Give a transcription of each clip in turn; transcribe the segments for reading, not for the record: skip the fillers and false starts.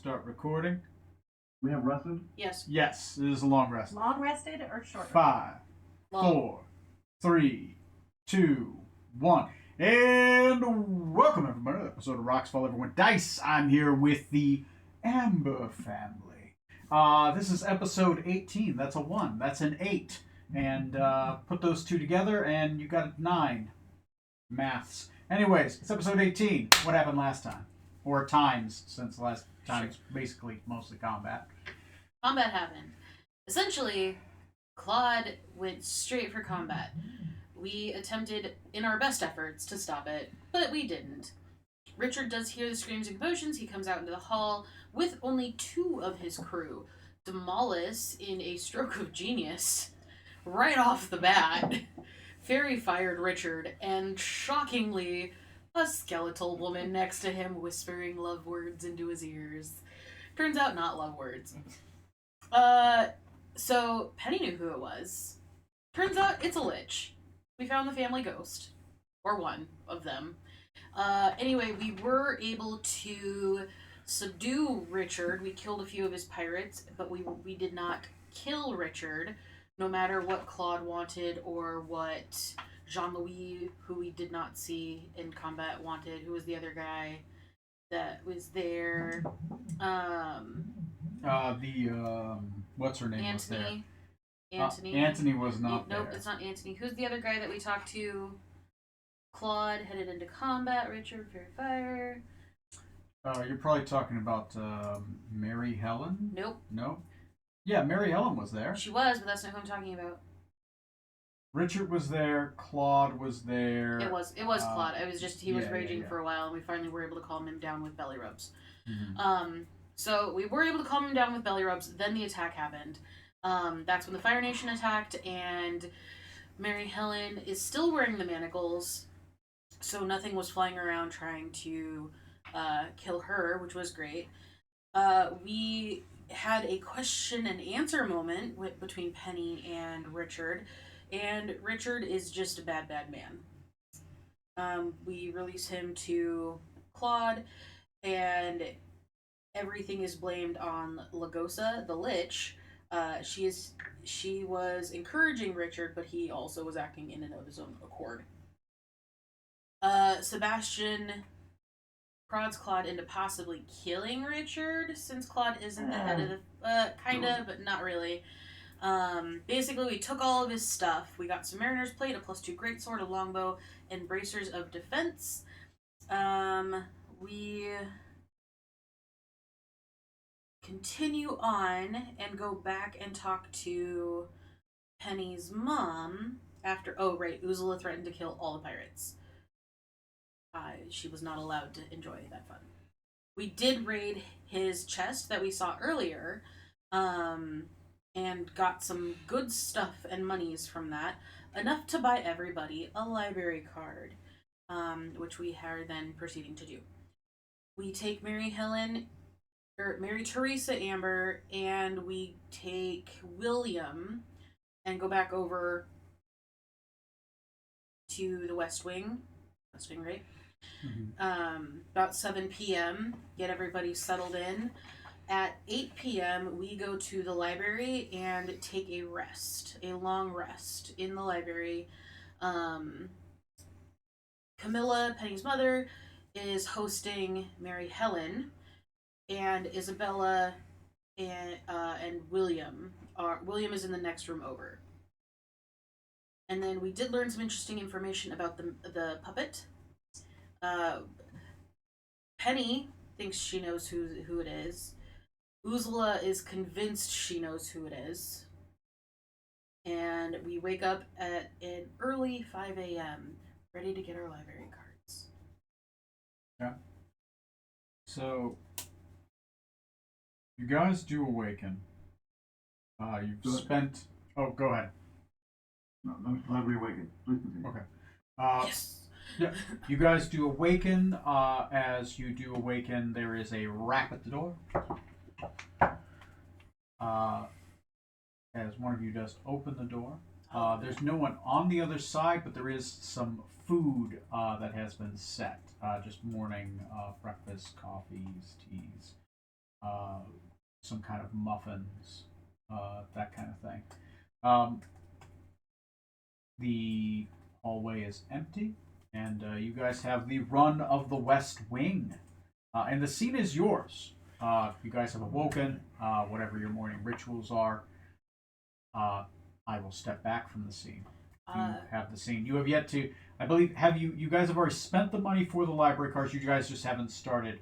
Start recording. We have rested? Yes. Yes, it is a long rest. Long rested or short? 5, Long. 4, 3, 2, 1. And welcome everybody to the episode of Rocks Fall Everyone Dice. I'm here with the Amber family. This is episode 18. That's a 1. That's an 8. And put those two together and you got 9. Maths. Anyways, it's episode 18. What happened last time? Or times, since last time it's basically mostly combat. Combat happened. Essentially, Claude went straight for combat. We attempted, in our best efforts, to stop it, but we didn't. Richard does hear the screams and commotions. He comes out into the hall with only 2 of his crew. Demolis, in a stroke of genius, right off the bat, fairy fired Richard, and shockingly, a skeletal woman next to him whispering love words into his ears. Turns out not love words. So Penny knew who it was. Turns out it's a lich. We found the family ghost. Or one of them. Anyway, we were able to subdue Richard. We killed a few of his pirates, but we did not kill Richard, no matter what Claude wanted or what Jean-Louis, who we did not see in combat, wanted. Who was the other guy that was there? What's her name Anthony. was there? Anthony was not there. Nope, it's not Anthony. Who's the other guy that we talked to? Claude headed into combat. Richard, Fairy Fire. You're probably talking about Mary Helen? Nope. No? Yeah, Mary Helen was there. She was, but that's not who I'm talking about. Richard was there. Claude was there. It was Claude. It was just he was yeah, raging yeah. for a while, and we finally were able to calm him down with belly rubs. Mm-hmm. So we were able to calm him down with belly rubs. Then the attack happened. That's when the Fire Nation attacked, and Mary Helen is still wearing the manacles, so nothing was flying around trying to kill her, which was great. We had a question and answer moment between Penny and Richard is just a bad man. We release him to Claude, and everything is blamed on Lagosa, the Lich. She was encouraging Richard, but he also was acting in and of his own accord. Sebastian prods Claude into possibly killing Richard, since Claude isn't the head of the... kinda, but not really. Basically, we took all of his stuff. We got some Mariner's Plate, a +2 greatsword, a longbow, and bracers of defense. We continue on and go back and talk to Penny's mom after... Oh, right, Ursula threatened to kill all the pirates. She was not allowed to enjoy that fun. We did raid his chest that we saw earlier, and got some good stuff and monies from that. Enough to buy everybody a library card, which we are then proceeding to do. We take Mary Teresa Amber, and we take William and go back over to the West Wing. West Wing, right? Mm-hmm. About 7 p.m., get everybody settled in. At 8 p.m., we go to the library and take a long rest in the library. Camilla, Penny's mother, is hosting Mary Helen, and Isabella and William William is in the next room over. And then we did learn some interesting information about the puppet. Penny thinks she knows who it is. Ursula is convinced she knows who it is. And we wake up at an early 5 a.m., ready to get our library cards. Yeah. So, you guys do awaken. You've spent... Oh, go ahead. No, I'm glad we awakened. Please continue. Okay. Yes! Yeah, you guys do awaken. As you do awaken, there is a rap at the door. As one of you does open the door. There's no one on the other side, but there is some food that has been set. Just morning breakfast, coffees, teas. some kind of muffins, that kind of thing. Um, the hallway is empty, and you guys have the run of the West Wing. And the scene is yours. You guys have awoken, whatever your morning rituals are. I will step back from the scene. You have the scene. You have yet to, I believe, you guys have already spent the money for the library cards. You guys just haven't started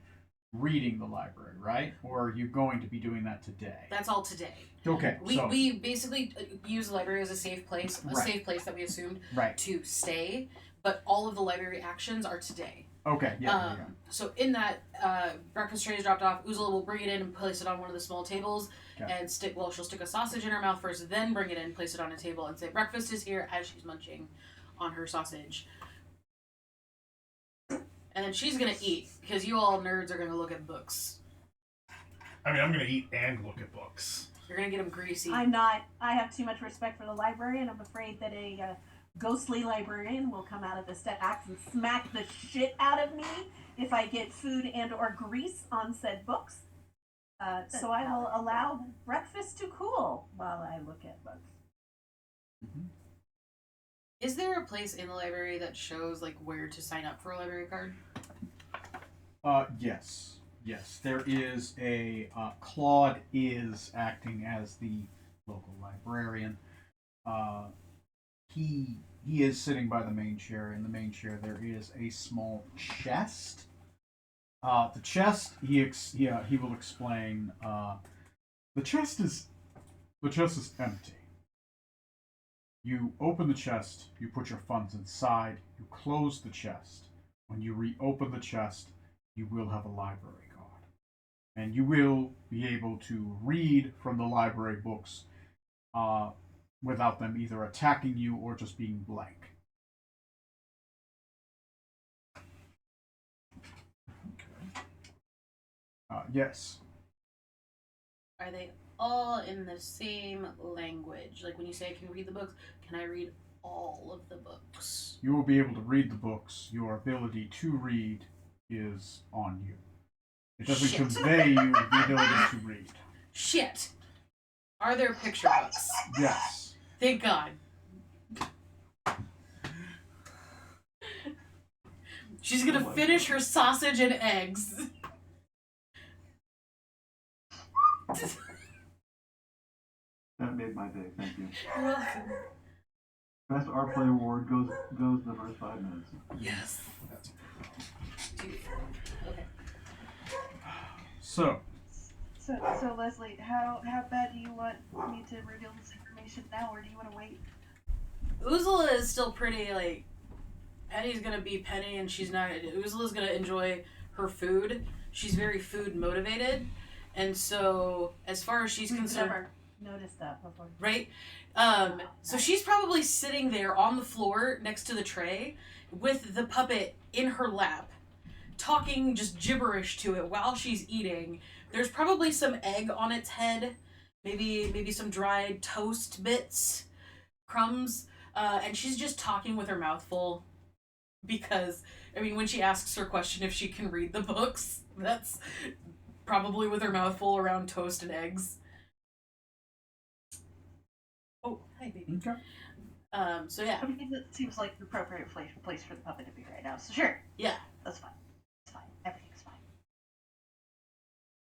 reading the library, right? Or are you going to be doing that today? That's all today. Okay. We basically use the library as a safe place, Right. safe place that we assumed Right. to stay, but all of the library actions are today. Okay. Yeah. So in that, breakfast tray is dropped off. Uzula will bring it in and place it on one of the small tables, Okay. and she'll stick a sausage in her mouth first, then bring it in, place it on a table, and say breakfast is here as she's munching on her sausage. And then she's gonna eat because you all nerds are gonna look at books. I mean, I'm gonna eat and look at books. You're gonna get them greasy. I'm not. I have too much respect for the library, and I'm afraid that a ghostly librarian will come out of the stacks and smack the shit out of me if I get food and or grease on said books. So I will allow breakfast to cool while I look at books. Mm-hmm. Is there a place in the library that shows like where to sign up for a library card? Yes. Yes. There is a Claude is acting as the local librarian. He is sitting by the main chair. In the main chair, there is a small chest. The chest, he will explain. The chest is empty. You open the chest, you put your funds inside, you close the chest. When you reopen the chest, you will have a library card. And you will be able to read from the library books without them either attacking you or just being blank. Yes. Are they all in the same language? Like when you say I can read the books, can I read all of the books? You will be able to read the books. Your ability to read is on you. It doesn't Shit. convey you the ability to read. Shit! Are there picture books? Yes. Thank God. She's gonna finish her sausage and eggs. That made my day. Thank you. You're welcome. Best art play award goes the first 5 minutes. Yes. Dude. Okay. So, So Leslie, how bad do you want me to reveal this information now, or do you want to wait? Uzula is still pretty, like, Penny's gonna be Penny and she's not, Uzula's gonna enjoy her food. She's very food motivated. And so, as far as she's We've concerned, never noticed that before. right? So she's probably sitting there on the floor next to the tray with the puppet in her lap, talking just gibberish to it while she's eating. There's probably some egg on its head, maybe some dried toast bits, crumbs, and she's just talking with her mouth full. Because, I mean, when she asks her question if she can read the books, that's probably with her mouth full around toast and eggs. Oh, hi, baby. okay. So yeah, I mean, it seems like the appropriate place for the puppet to be right now. So sure, yeah. that's fine. It's fine. Everything's fine.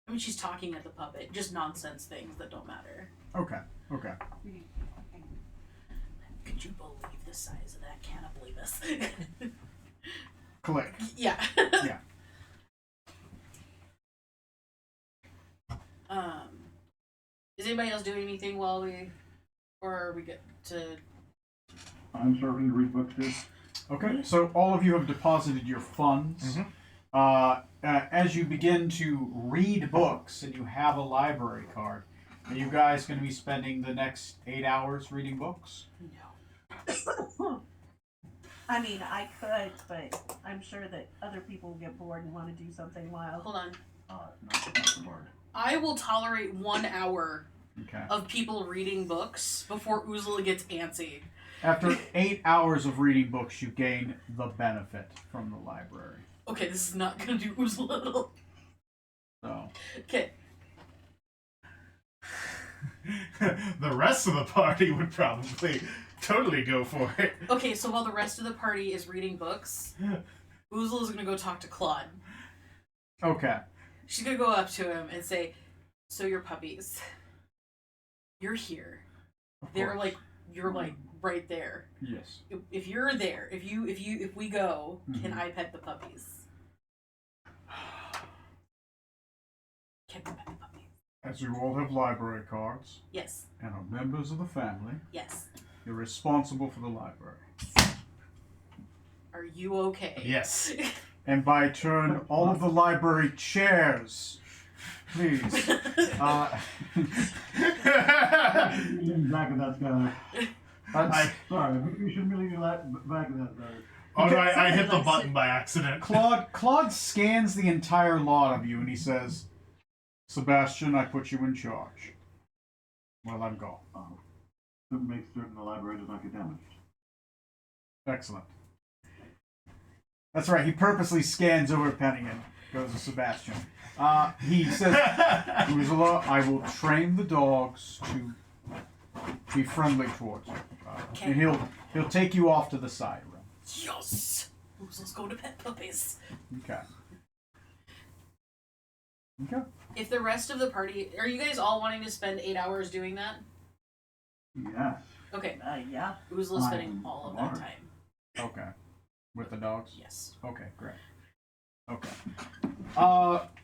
I mean, she's talking at the puppet, just nonsense things that don't matter. Okay. Okay. Could you believe the size of that can of Believus? Click. Yeah. Yeah. Is anybody else doing anything while or we get to? I'm starting to read books too. Okay. So all of you have deposited your funds. As you begin to read books and you have a library card, are you guys going to be spending the next 8 hours reading books? No. I mean, I could, but I'm sure that other people will get bored and want to do something wild. Hold on. Not the bard. I will tolerate 1 hour Okay. of people reading books before Uzula gets antsy. After 8 hours of reading books, you gain the benefit from the library. Okay, this is not gonna do Uzula at all. So, Okay. The rest of the party would probably totally go for it. Okay, so while the rest of the party is reading books, Oozle is gonna go talk to Claude. Okay. She's gonna go up to him and say, "So your puppies, you're here. Of They're course. like, you're like right there. Yes. If you're there, if we go, can Mhm. I pet the puppies? Can I pet the puppies? As you all have library cards Yes, and are members of the family, yes. you're responsible for the library. Are you okay?" Yes. And by turn, all of the library chairs, please. Back of that, Skylar. That's- Sorry, you shouldn't really do that. Back of that, Skylar. Oh no, I hit the button by accident. Claude scans the entire lot of you and he says, "Sebastian, I put you in charge. Well, I'm gone." To make certain the library does not get damaged. Excellent. That's right. He purposely scans over Penny and goes to Sebastian. He says, "Ursula, I will train the dogs to be friendly towards you, Okay. and he'll take you off to the side room." Yes! Oozle's going to pet puppies. Okay. Okay. If the rest of the party, are you guys all wanting to spend 8 hours doing that? Yes. Okay, Yeah. Oozle's spending I'm all of that honored. time. Okay. With the dogs. Yes. Okay. Great. Okay.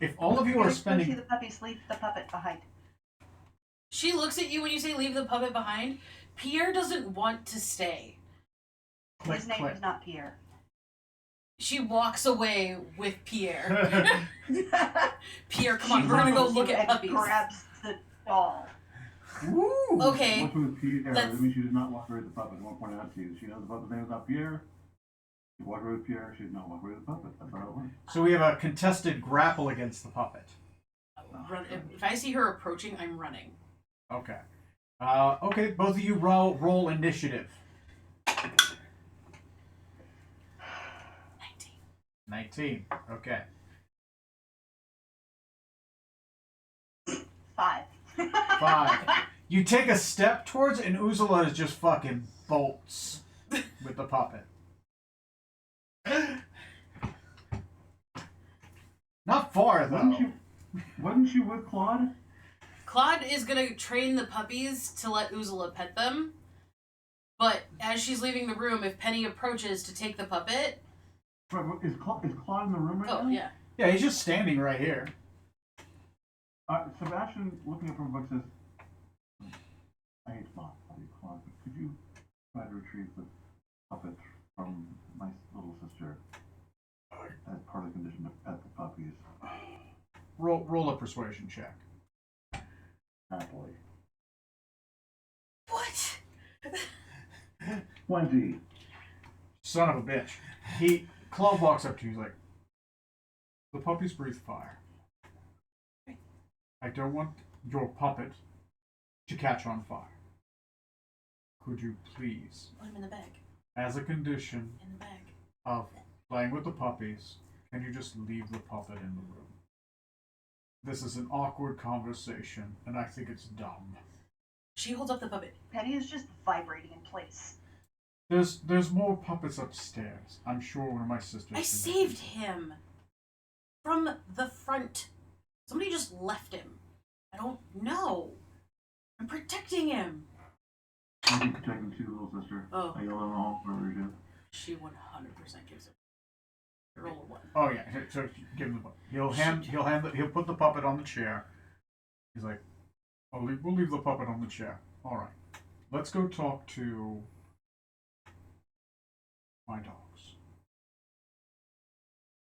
If all of you are Go see spending, the puppies, leave the puppet behind. She looks at you when you say leave the puppet behind. Pierre doesn't want to stay. click, His name click. is not Pierre. She walks away with Pierre. Pierre, come on, She we're gonna go follows look you at and puppies. Grabs the doll. Woo! Okay, What's with Pierre? that's- That means she does not walk away with the puppet. I want to point out to you. She knows the puppet's name is not Pierre. She walked away with Pierre. She did not walk away with the puppet. That's how it went. So we have a contested grapple against the puppet. if I see her approaching, I'm running. Okay. Okay. Both of you roll initiative. 19. Okay. 5. 5. You take a step towards it, and Ursula is just fucking bolts with the puppet. Not far though. Wasn't she with Claude? Claude is gonna train the puppies to let Oozla pet them. But as she's leaving the room, if Penny approaches to take the puppet, Is Claude in the room right oh now? yeah, Yeah, he's just standing right here. Sebastian, looking up from a book, says, I hate Claude, but could you try to retrieve the puppet from my little sister as part of the condition to pet the puppies Roll a persuasion check. happily? what? 20. Son of a bitch. Claude walks up to you. He's like, "The puppies breathe fire. I don't want your puppet to catch on fire. Could you please, Put him in the bag. as a condition In the bag. of playing with the puppies, can you just leave the puppet in the room? This is an awkward conversation, and I think it's dumb. She holds up the puppet. Penny is just vibrating in place. There's more puppets upstairs. I'm sure one of my sisters. I can- saved him from the front. Somebody just left him. I don't know. I'm protecting him. Maybe protecting too, little sister. Oh. I yell in the hall, wherever you do. She 100% gives it. Roll a 1. Oh yeah. So give him the puppet. He'll put the puppet on the chair. He's like, we'll leave the puppet on the chair. All right. Let's go talk to my dogs.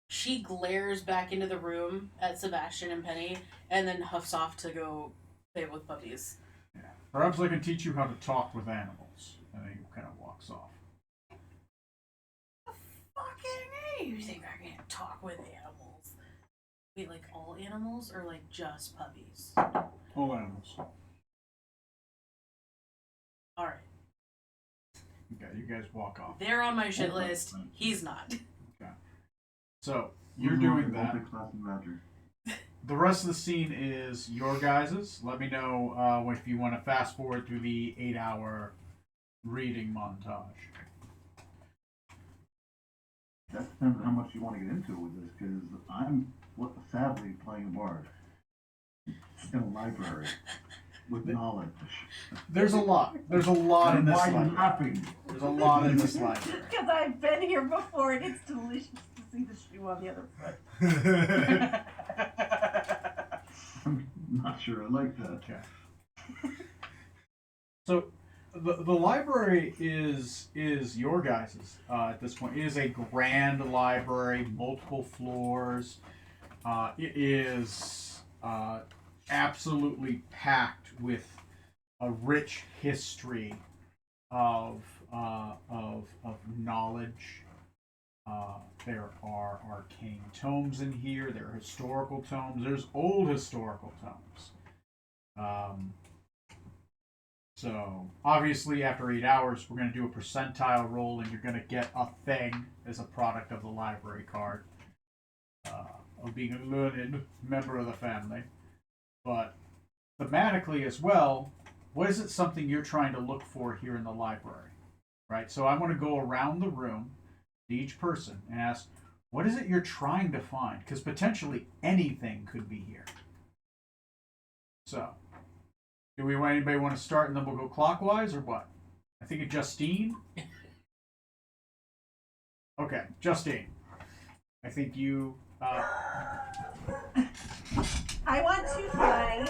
She glares back into the room at Sebastian and Penny and then huffs off to go play with puppies. Yeah. Perhaps I can teach you how to talk with animals. And he kind of walks off. Fucking A! You think I can't talk with animals? Wait, like all animals or like just puppies? All animals. Alright. Okay, you guys walk off. They're on my shit list. He's not. So you're doing that. Baltic class and badger. the rest of the scene is your guys's. Let me know if you want to fast forward through the 8-hour reading montage. That depends on how much you want to get into with this, because I'm sadly playing a bard in a library with knowledge. There's a lot. There's a lot in And this why are you library. laughing? There's a lot in this library. Because I've been here before and it's delicious to see the shoe on the other foot. I'm not sure I like that. Okay. So the library is your guys's at this point. It is a grand library, multiple floors. It is absolutely packed with a rich history of knowledge. There are arcane tomes in here. There are historical tomes. There's old historical tomes. So obviously, after 8 hours, we're going to do a percentile roll, and you're going to get a thing as a product of the library card of being a learned member of the family. But thematically as well, what is it something you're trying to look for here in the library? Right? So I want to go around the room to each person and ask, what is it you're trying to find? Because potentially anything could be here. So, do we want anybody want to start and then we'll go clockwise or what? I think it's Justine. Okay, Justine. I think you. I want to find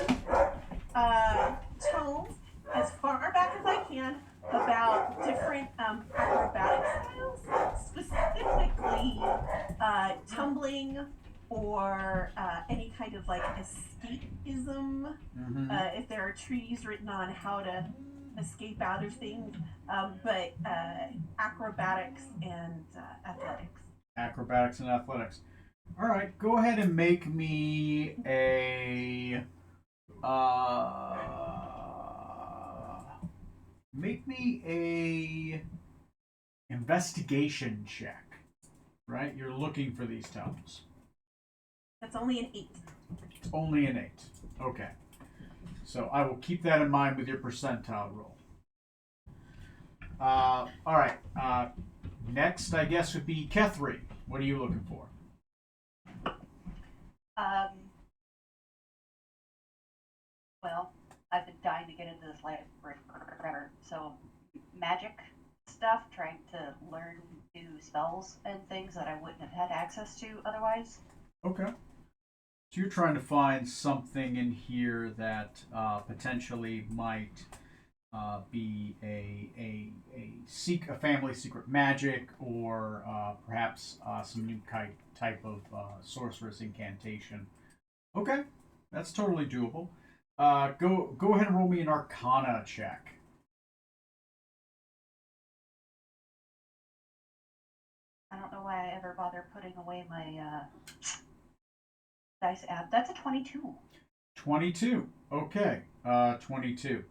tomes as far back as I can about different acrobatic styles, specifically tumbling or any kind of like escapism. If there are treaties written on how to escape out of things, but acrobatics and athletics. Acrobatics and athletics. All right, go ahead and make me a. Make me a investigation check. Right, you're looking for these tomes. That's only an 8. It's only an 8. Okay. So I will keep that in mind with your percentile roll. All right. Next, I guess, would be Kethri. What are you looking for? Well, I've been dying to get into this library forever. So, magic stuff, trying to learn new spells and things that I wouldn't have had access to otherwise. Okay. So you're trying to find something in here that potentially might be a family secret magic, or perhaps some new type of sorceress incantation. Okay, that's totally doable. Go ahead and roll me an Arcana check. I don't know why I ever bother putting away my dice app. That's a 22. 22. Okay. 22.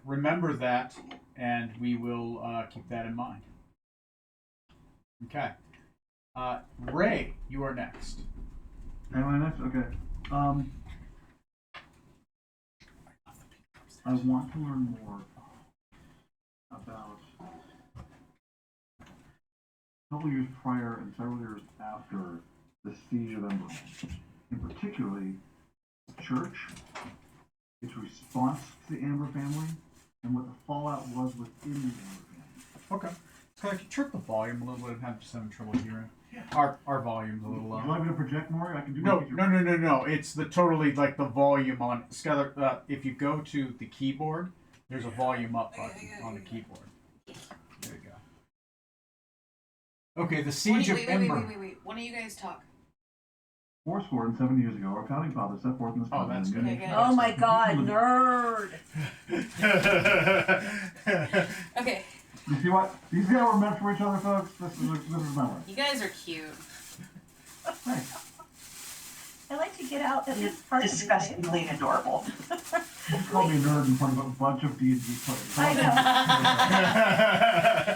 Remember that, and we will keep that in mind. Okay. Ray, you are next. Am I next? Okay. I want to learn more about several years prior and several years after the siege of Emberland. In particularly, the church, its response to the Amber family, and what the fallout was within the Amber family. Okay. So I can trip the volume a little bit. I'm just having trouble hearing. Yeah. Our volume's a little low. Would you like me to project more? I can do No. It's the totally like the volume on Skylar. If you go to the keyboard, there's a volume up button on the keyboard. There you go. Okay, the siege of Ember. Wait. One of you guys talk. 470 years ago, our founding fathers set forth in this Oh, that's good. Okay, Oh my god, nerd! Okay, You see what? You see how we're meant for each other, folks? This is my way. you guys are cute. Thanks. I like to get out at this part of the day. Disgustingly adorable. You called me a nerd in front of a bunch of D&D players.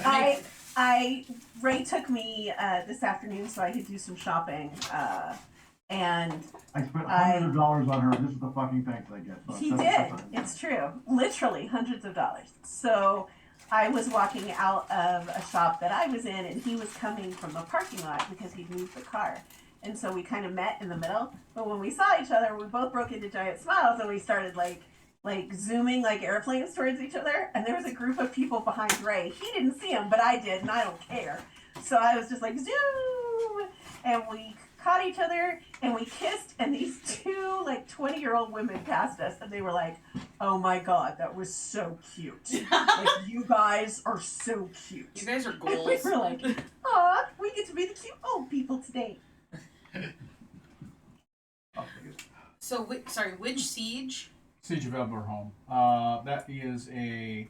I know. Ray took me this afternoon so I could do some shopping, And I spent I- hundreds of dollars on her. This is the fucking thanks I get. So he that's did. fine. It's true. Literally hundreds of dollars. So I was walking out of a shop that I was in, and he was coming from the parking lot because he'd moved the car. And so we kind of met in the middle. But when we saw each other, we both broke into giant smiles, and we started like zooming like airplanes towards each other. And there was a group of people behind Ray. He didn't see him, but I did, and I don't care. So I was just like zoom, and we caught each other and we kissed, and these two like 20-year-old women passed us, and they were like, "Oh my god, that was so cute! Like, you guys are so cute." You guys are And we goals. were like, "Aw, we get to be the cute old people today." I'll take it. So, which siege? Siege of Eberholm. That is a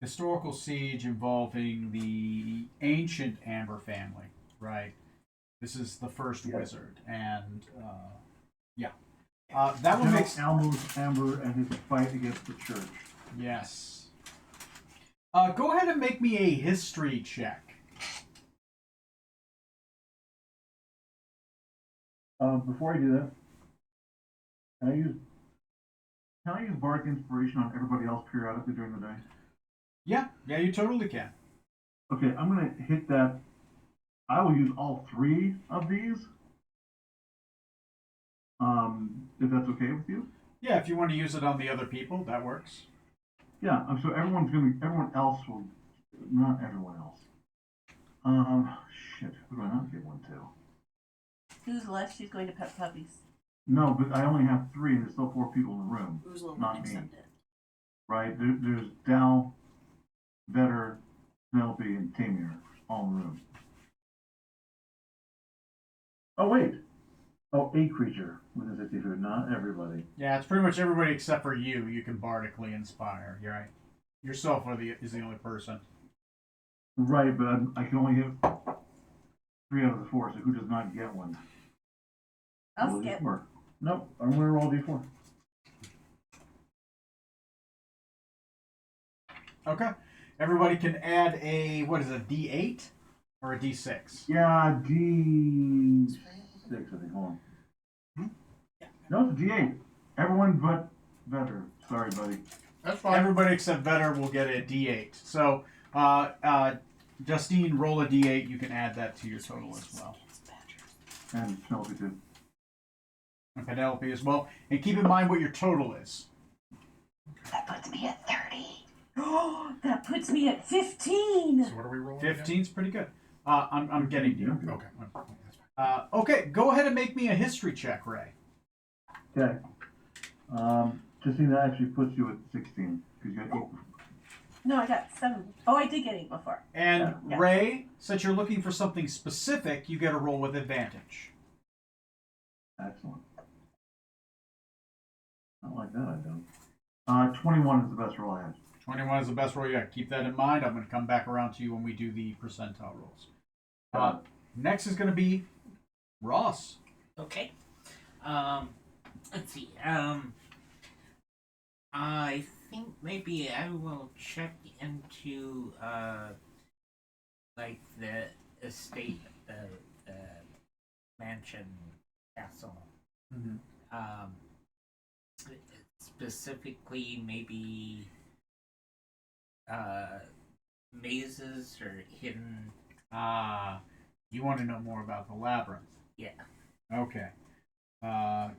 historical siege involving the ancient Amber family, right? This is the first Yeah. wizard, and yeah, that will General make Almus Amber and his fight against the church. yes. Go ahead and make me a history check. Before I do that, can I use bardic inspiration on everybody else periodically during the day? Yeah, you totally can. Okay, I'm gonna hit that. I will use all 3 of these. If that's okay with you. Yeah, if you want to use it on the other people, that works. Yeah, so everyone else will, not everyone else. Shit, who do I not get one to? Who's left? She's going to pet puppies. No, but I only have 3 and there's still 4 people in the room, Uzla Not won't me. accept it. right? There's Dal, Vetter, Penelope, and Tamir all in the room. Oh, wait. Oh, a creature within 60 foot, not everybody. Yeah, it's pretty much everybody except for you. You can bardically inspire. You're right. Yourself is the only person. Right, but I can only hit 3 out of the 4, so who does not get one? I'll Roll skip. D4. Nope, I'm gonna roll D4. Okay. Everybody can add a what is it, a D8 or a D6? Yeah, D6, I think. Hold on. No, it's a D8. Everyone but Vetter. Sorry, buddy. That's fine. Everybody except Vetter will get a D8. So, Justine, roll a D8. You can add that to your total as well. And Penelope too. And Penelope as well. And keep in mind what your total is. That puts me at 30. Oh, that puts me at 15. So what are we rolling? again? 15's pretty good. I'm getting to you. Okay. That's fine. Okay, go ahead and make me a history check, Ray. Okay. Justine, that actually puts you at 16 because you got 8. No, I got 7. Oh, I did get 8 before. And Yeah. Ray, since you're looking for something specific, you get a roll with advantage. Excellent. Not like that, I don't. 21 is the best roll I had. 21 is the best roll you got. Keep that in mind. I'm going to come back around to you when we do the percentile rolls. Next is going to be Ross. Okay. Let's see. I think maybe I will check into like the estate, the mansion, castle. Mm-hmm. Specifically, maybe mazes or hidden. You want to know more about the labyrinth? Yeah. Okay.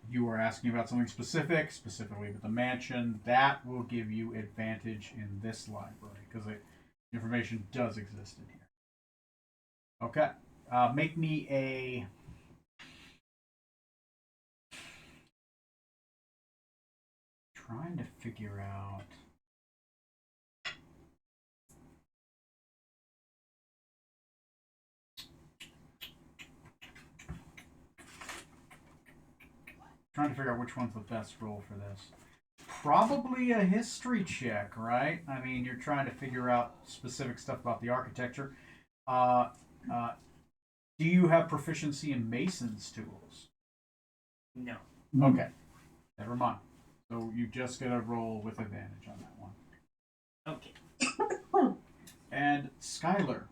You were asking about something specifically with the mansion. That will give you advantage in this library because information does exist in here. Okay. Make me a. Trying to figure out. Trying to figure out which one's the best roll for this. Probably a history check, right? I mean, you're trying to figure out specific stuff about the architecture. Do you have proficiency in Mason's tools? No. Okay. Never mind. So you just get a roll with advantage on that one. Okay. And Skylar.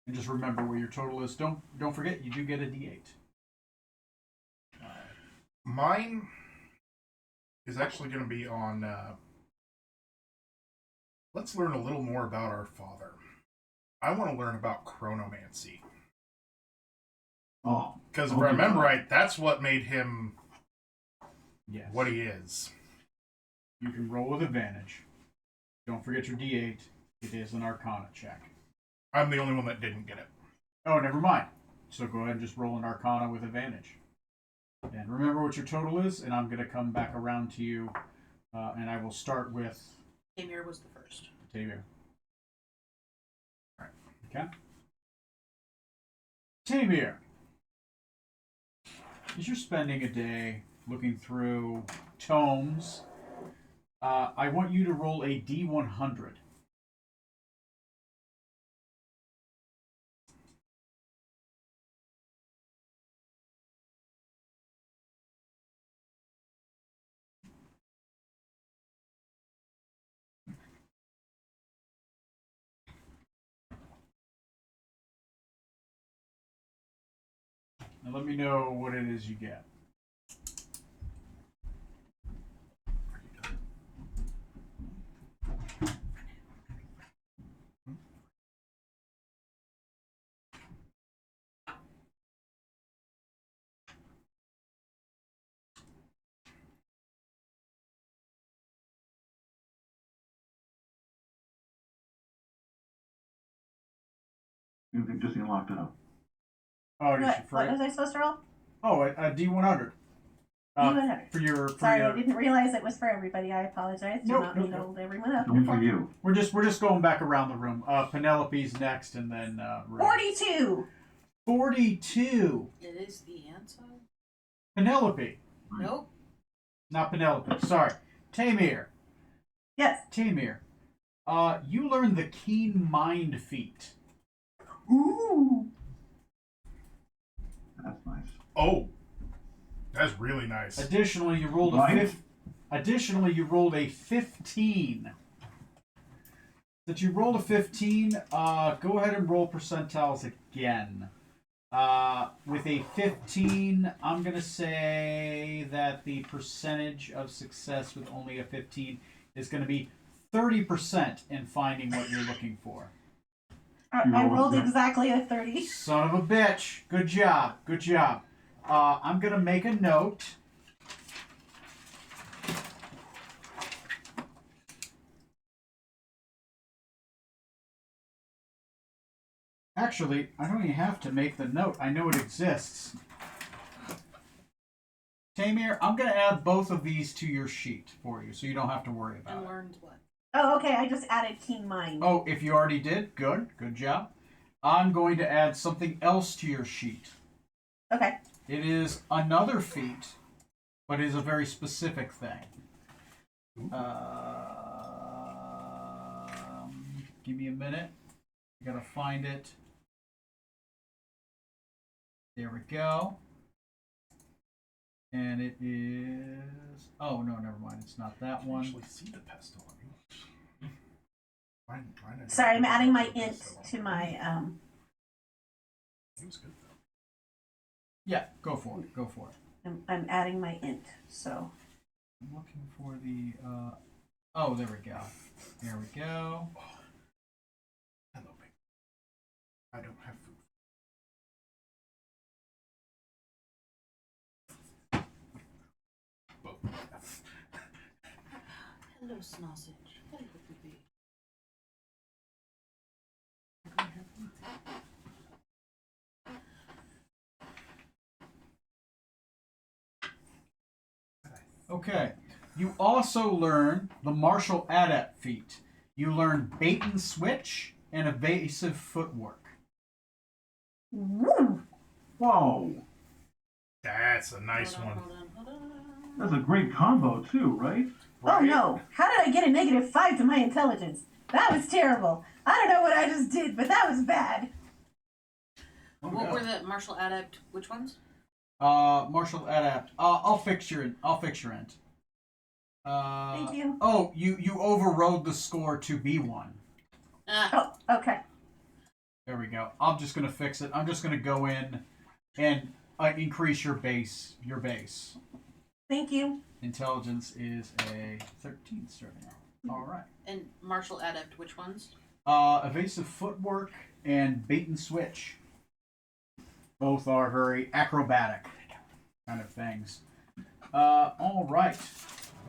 And just remember where your total is. Don't forget you do get a D8. Mine is actually going to be on. Let's learn a little more about our father. I want to learn about chronomancy. Oh, Because if I remember right, that's what made him Yes. what he is. You can roll with advantage. Don't forget your D8. It is an Arcana check. I'm the only one that didn't get it. Oh, never mind. So go ahead and just roll an Arcana with advantage. And remember what your total is, and I'm going to come back around to you, and I will start with Amir was the first. Tamir. Alright. Okay. Tamir. As you're spending a day looking through tomes, I want you to roll a D100. Now let me know what it is you get. They've just locked it up. Oh, is she What afraid? was I supposed to roll? Oh, a D100. D100. For your. Sorry, I didn't realize it was for everybody. I apologize. Do Nope, not nope, mean to nope. hold everyone up. Only for you. We're just going back around the room. Penelope's next, and then Ray. 42! 42. It is the answer? Penelope. Nope. Not Penelope. Sorry. Tamir. Yes. Tamir. You learned the Keen Mind feat. Ooh! That's nice. Oh, that's really nice. Additionally, you rolled Additionally, you rolled a 15. That you rolled a 15. Go ahead and roll percentiles again. With a 15, I'm gonna say that the percentage of success with only a 15 is gonna be 30% in finding what you're looking for. I rolled exactly a 30. Son of a bitch. Good job. Good job. I'm going to make a note. Actually, I don't even have to make the note. I know it exists. Tamir, I'm going to add both of these to your sheet for you, so you don't have to worry about And it. learned what? Oh, okay. I just added Keen Mind. Oh, if you already did, good. Good job. I'm going to add something else to your sheet. Okay. It is another feat, but it is a very specific thing. Give me a minute. I gotta find it. There we go. And it is. Oh no, never mind. It's not that I one. actually see the pestle. Mine I Sorry, I'm don't adding my know the int pestle. to my It was good though. Yeah, go for it. Go for it. I'm adding my int. So I'm looking for the. Oh, there we go. There we go. Hello, baby. I don't have food. Both. Hello, sausage. Hello, baby. Okay. You also learn the martial adept feat. You learn bait and switch and evasive footwork. woo! Whoa! That's a nice Hold on, one. hold on. That's a great combo too, right? Oh no! How did I get a -5 to my intelligence? That was terrible. I don't know what I just did, but that was bad. Oh, What God. were the martial adept? Which ones? Martial adept. I'll fix your int. Thank you. Oh, you overrode the score to B1. Ah, Oh, okay. There we go. I'm just gonna fix it. I'm just gonna go in and increase your base. Thank you. Intelligence is a 13 starting out. All right. And martial adept, which ones? Evasive footwork and bait and switch. Both are very acrobatic kind of things. All right.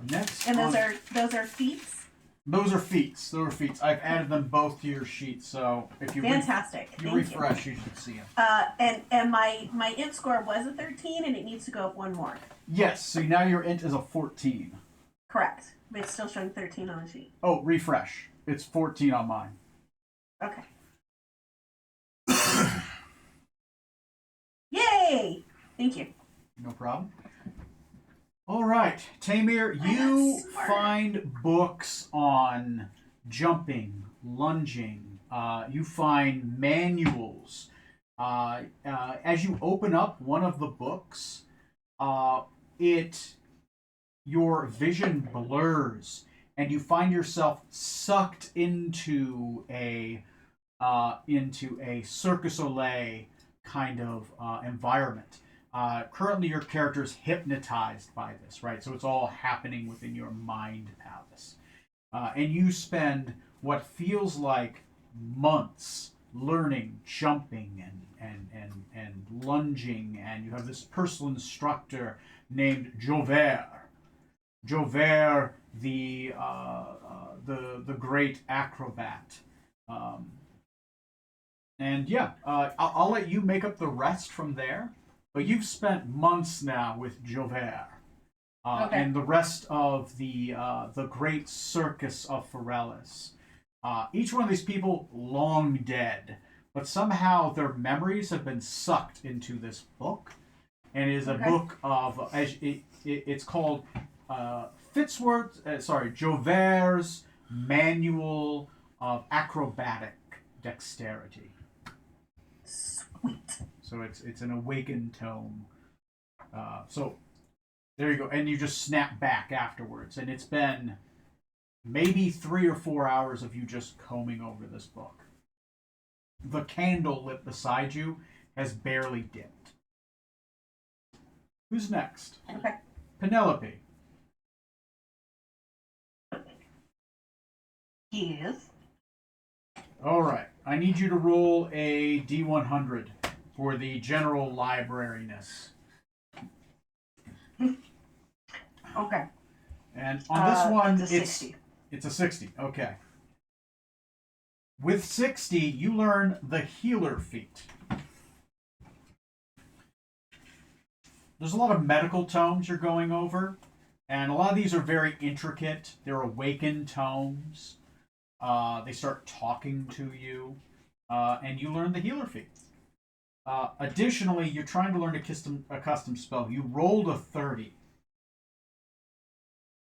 Next. And on- those are feats. Those are feats. Those are feats. I've added them both to your sheet, so if you Fantastic. you Thank refresh, you should see them. And my int score was a 13, and it needs to go up one more. Yes. So now your int is a 14. Correct. But it's still showing 13 on the sheet. Oh, refresh. It's 14 on mine. Okay. Yay! Thank you. No problem. All right, Tamir, you smart. find books on jumping, lunging. You find manuals. As you open up one of the books, your vision blurs, and you find yourself sucked into a Circus Olay kind of environment. Currently, your character is hypnotized by this, right? So it's all happening within your mind palace. And you spend what feels like months learning jumping and lunging, and you have this personal instructor named Jover. Jover, the great acrobat. I'll let you make up the rest from there. But you've spent months now with Jover, Okay. and the rest of the great circus of Forellis. Each one of these people long dead, but somehow their memories have been sucked into this book, and it is a Okay. book of it's called Jover's Manual of Acrobatic Dexterity. Sweet. So it's an awakened tome. So there you go, and you just snap back afterwards, and it's been maybe 3 or 4 hours of you just combing over this book. The candle lit beside you has barely dipped. Who's next? Okay. Penelope. Yes. All right. I need you to roll a D100 for the general librariness. Okay. And on this one, it's a 60. It's a 60. Okay. With 60, you learn the healer feat. There's a lot of medical tomes you're going over, and a lot of these are very intricate. They're awakened tomes. They start talking to you, and you learn the healer feat. Additionally, you're trying to learn a custom spell. You rolled a 30.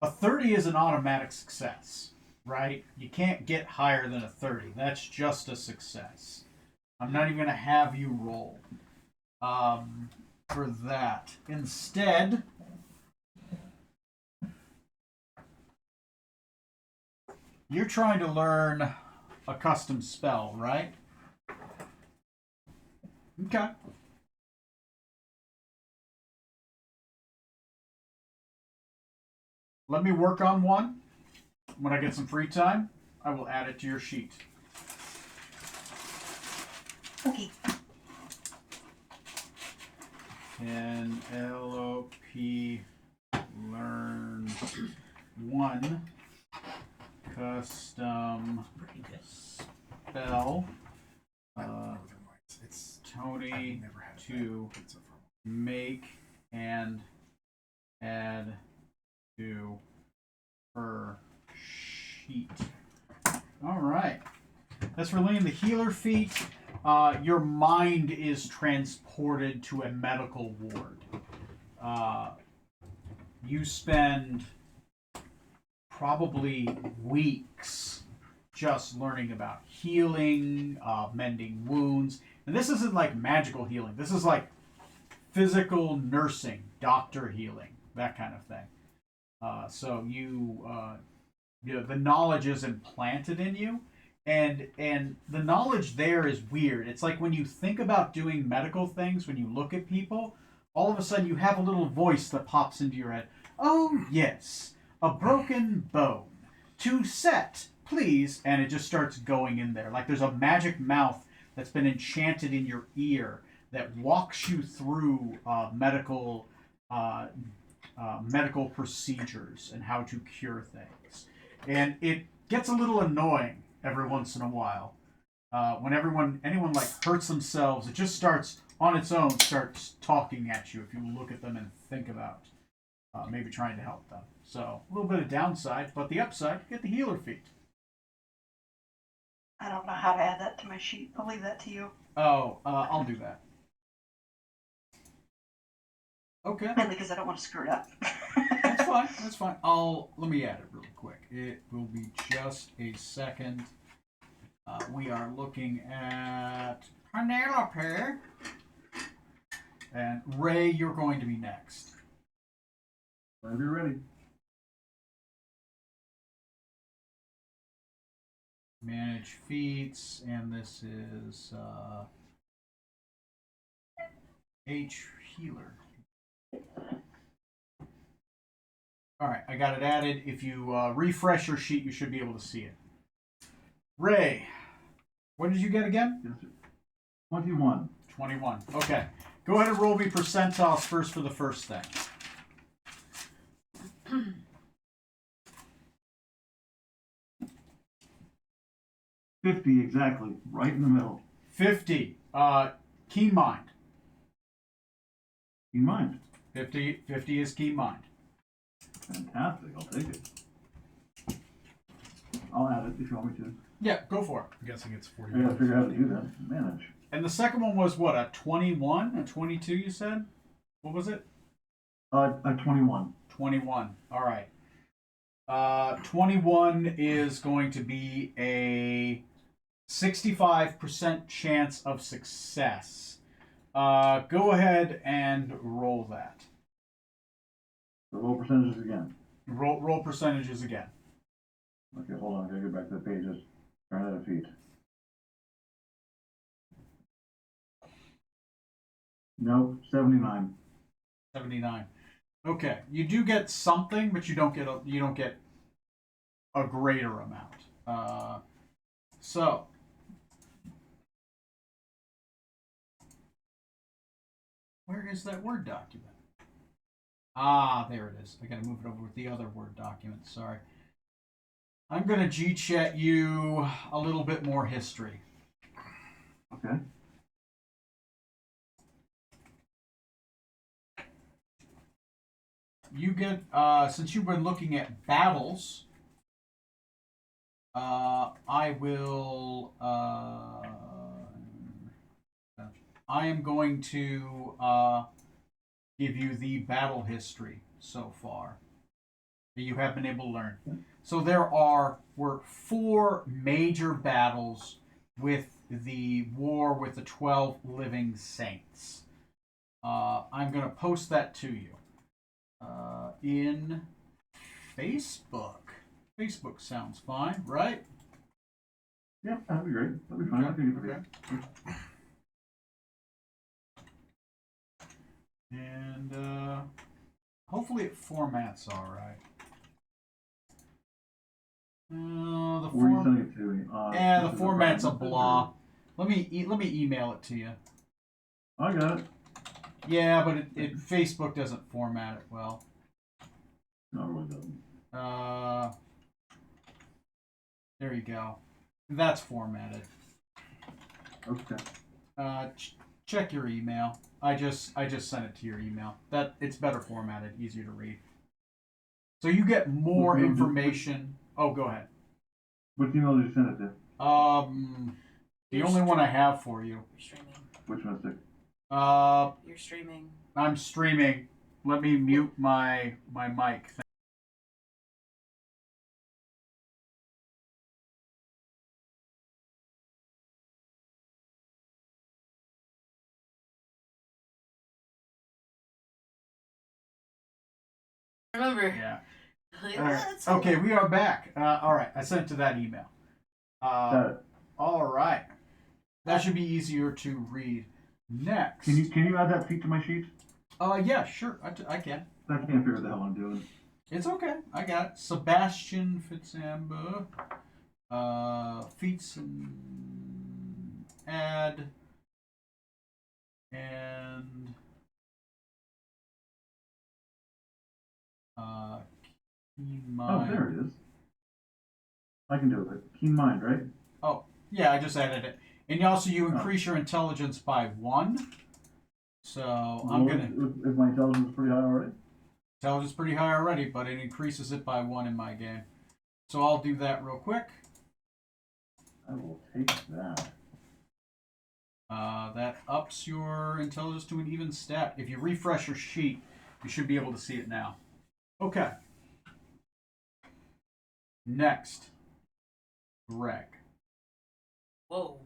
A 30 is an automatic success, right? You can't get higher than a 30. That's just a success. I'm not even going to have you roll for that. Instead, you're trying to learn a custom spell, right? Okay. Let me work on one. When I get some free time, I will add it to your sheet. Okay. Can LOP learn one custom Pretty good. spell? It's Tony I've never had to pizza from. make and add to her sheet. All right. That's for learning the healer feat. Your mind is transported to a medical ward. You spend probably weeks just learning about healing, mending wounds. And this isn't like magical healing. This is like physical nursing, doctor healing, that kind of thing. So the knowledge is implanted in you, and the knowledge there is weird. It's like when you think about doing medical things, when you look at people, all of a sudden you have a little voice that pops into your head. Oh, yes, a broken bone. To set, please. And it just starts going in there. Like there's a magic mouth that's been enchanted in your ear that walks you through medical procedures and how to cure things. And it gets a little annoying every once in a while. When anyone like hurts themselves, it just starts on its own, starts talking at you if you look at them and think about maybe trying to help them. So a little bit of downside, but the upside, you get the healer feat. I don't know how to add that to my sheet. I'll leave that to you. Oh, I'll do that. Okay. Mainly because I don't want to screw it up. That's fine. That's fine. Let me add it really quick. It will be just a second. We are looking at Penelope. And Ray, you're going to be next. Whenever you're ready. Manage feats, and this is H healer. Alright, I got it added. If you refresh your sheet, you should be able to see it. Ray, what did you get again? Yes, sir. 21. 21. Okay. Go ahead and roll me percentiles first for the first thing. 50 exactly, right in the middle. 50. Keen mind. Keen mind. 50 is keen mind. Fantastic, I'll take it. I'll add it if you want me to. Yeah, go for it. I'm guessing it's I gotta 40. figure out how to do that. Manage. And the second one was what, a 21? A 22, you said? What was it? A 21. 21. All right. 21 is going to be a 65% chance of success. Go ahead and roll that. The roll percentages again. Roll percentages again. Okay, hold on. I gotta get back to the pages. Try that a feat. Nope, 79. 79. Okay, you do get something, but you don't get a greater amount. So where is that Word document? Ah, there it is. I gotta move it over with the other Word document. Sorry. I'm gonna G-chat you a little bit more history. Okay. You get since you've been looking at battles. I will. I am going to give you the battle history so far that you have been able to learn. So there were 4 major battles with the war with the 12 living saints. I'm going to post that to you in Facebook. Facebook sounds fine, right? Yep, that'd be great. That'd be fine. I think it'd be Okay. And hopefully it formats all right. The Where are you form, sending it to me? yeah, the this is format's a private blah. Let me email it to you. message. I got it. Yeah, but it Facebook doesn't format it well. No, it really doesn't. There you go. That's formatted. Okay. Check your email. I just sent it to your email. That it's better formatted, easier to read. So you get more Okay, information. Oh, go ahead. What email did you send it to? The only one I have for you. You're streaming. Which mystic? You're streaming. I'm streaming. Let me mute my mic. Remember. Yeah. Like, Okay, we are back. All right, I sent it to that email. Got it. All right, that should be easier to read. Next, Can you add that feat to my sheet? Yeah, sure. I can. I can't figure out the hell I'm doing. It's okay. I got it. Sebastian Fitzamber. Feats and add. And keen Oh, mind. there it is. I can do it. Keen mind, right? Oh, yeah, I just added it. And also, you increase your intelligence by 1. So I'm Well, gonna. If my intelligence is pretty high already. Intelligence pretty high already, but it increases it by 1 in my game. So I'll do that real quick. I will take that. That ups your intelligence to an even stat. If you refresh your sheet, you should be able to see it now. Okay. Next. Greg. Whoa.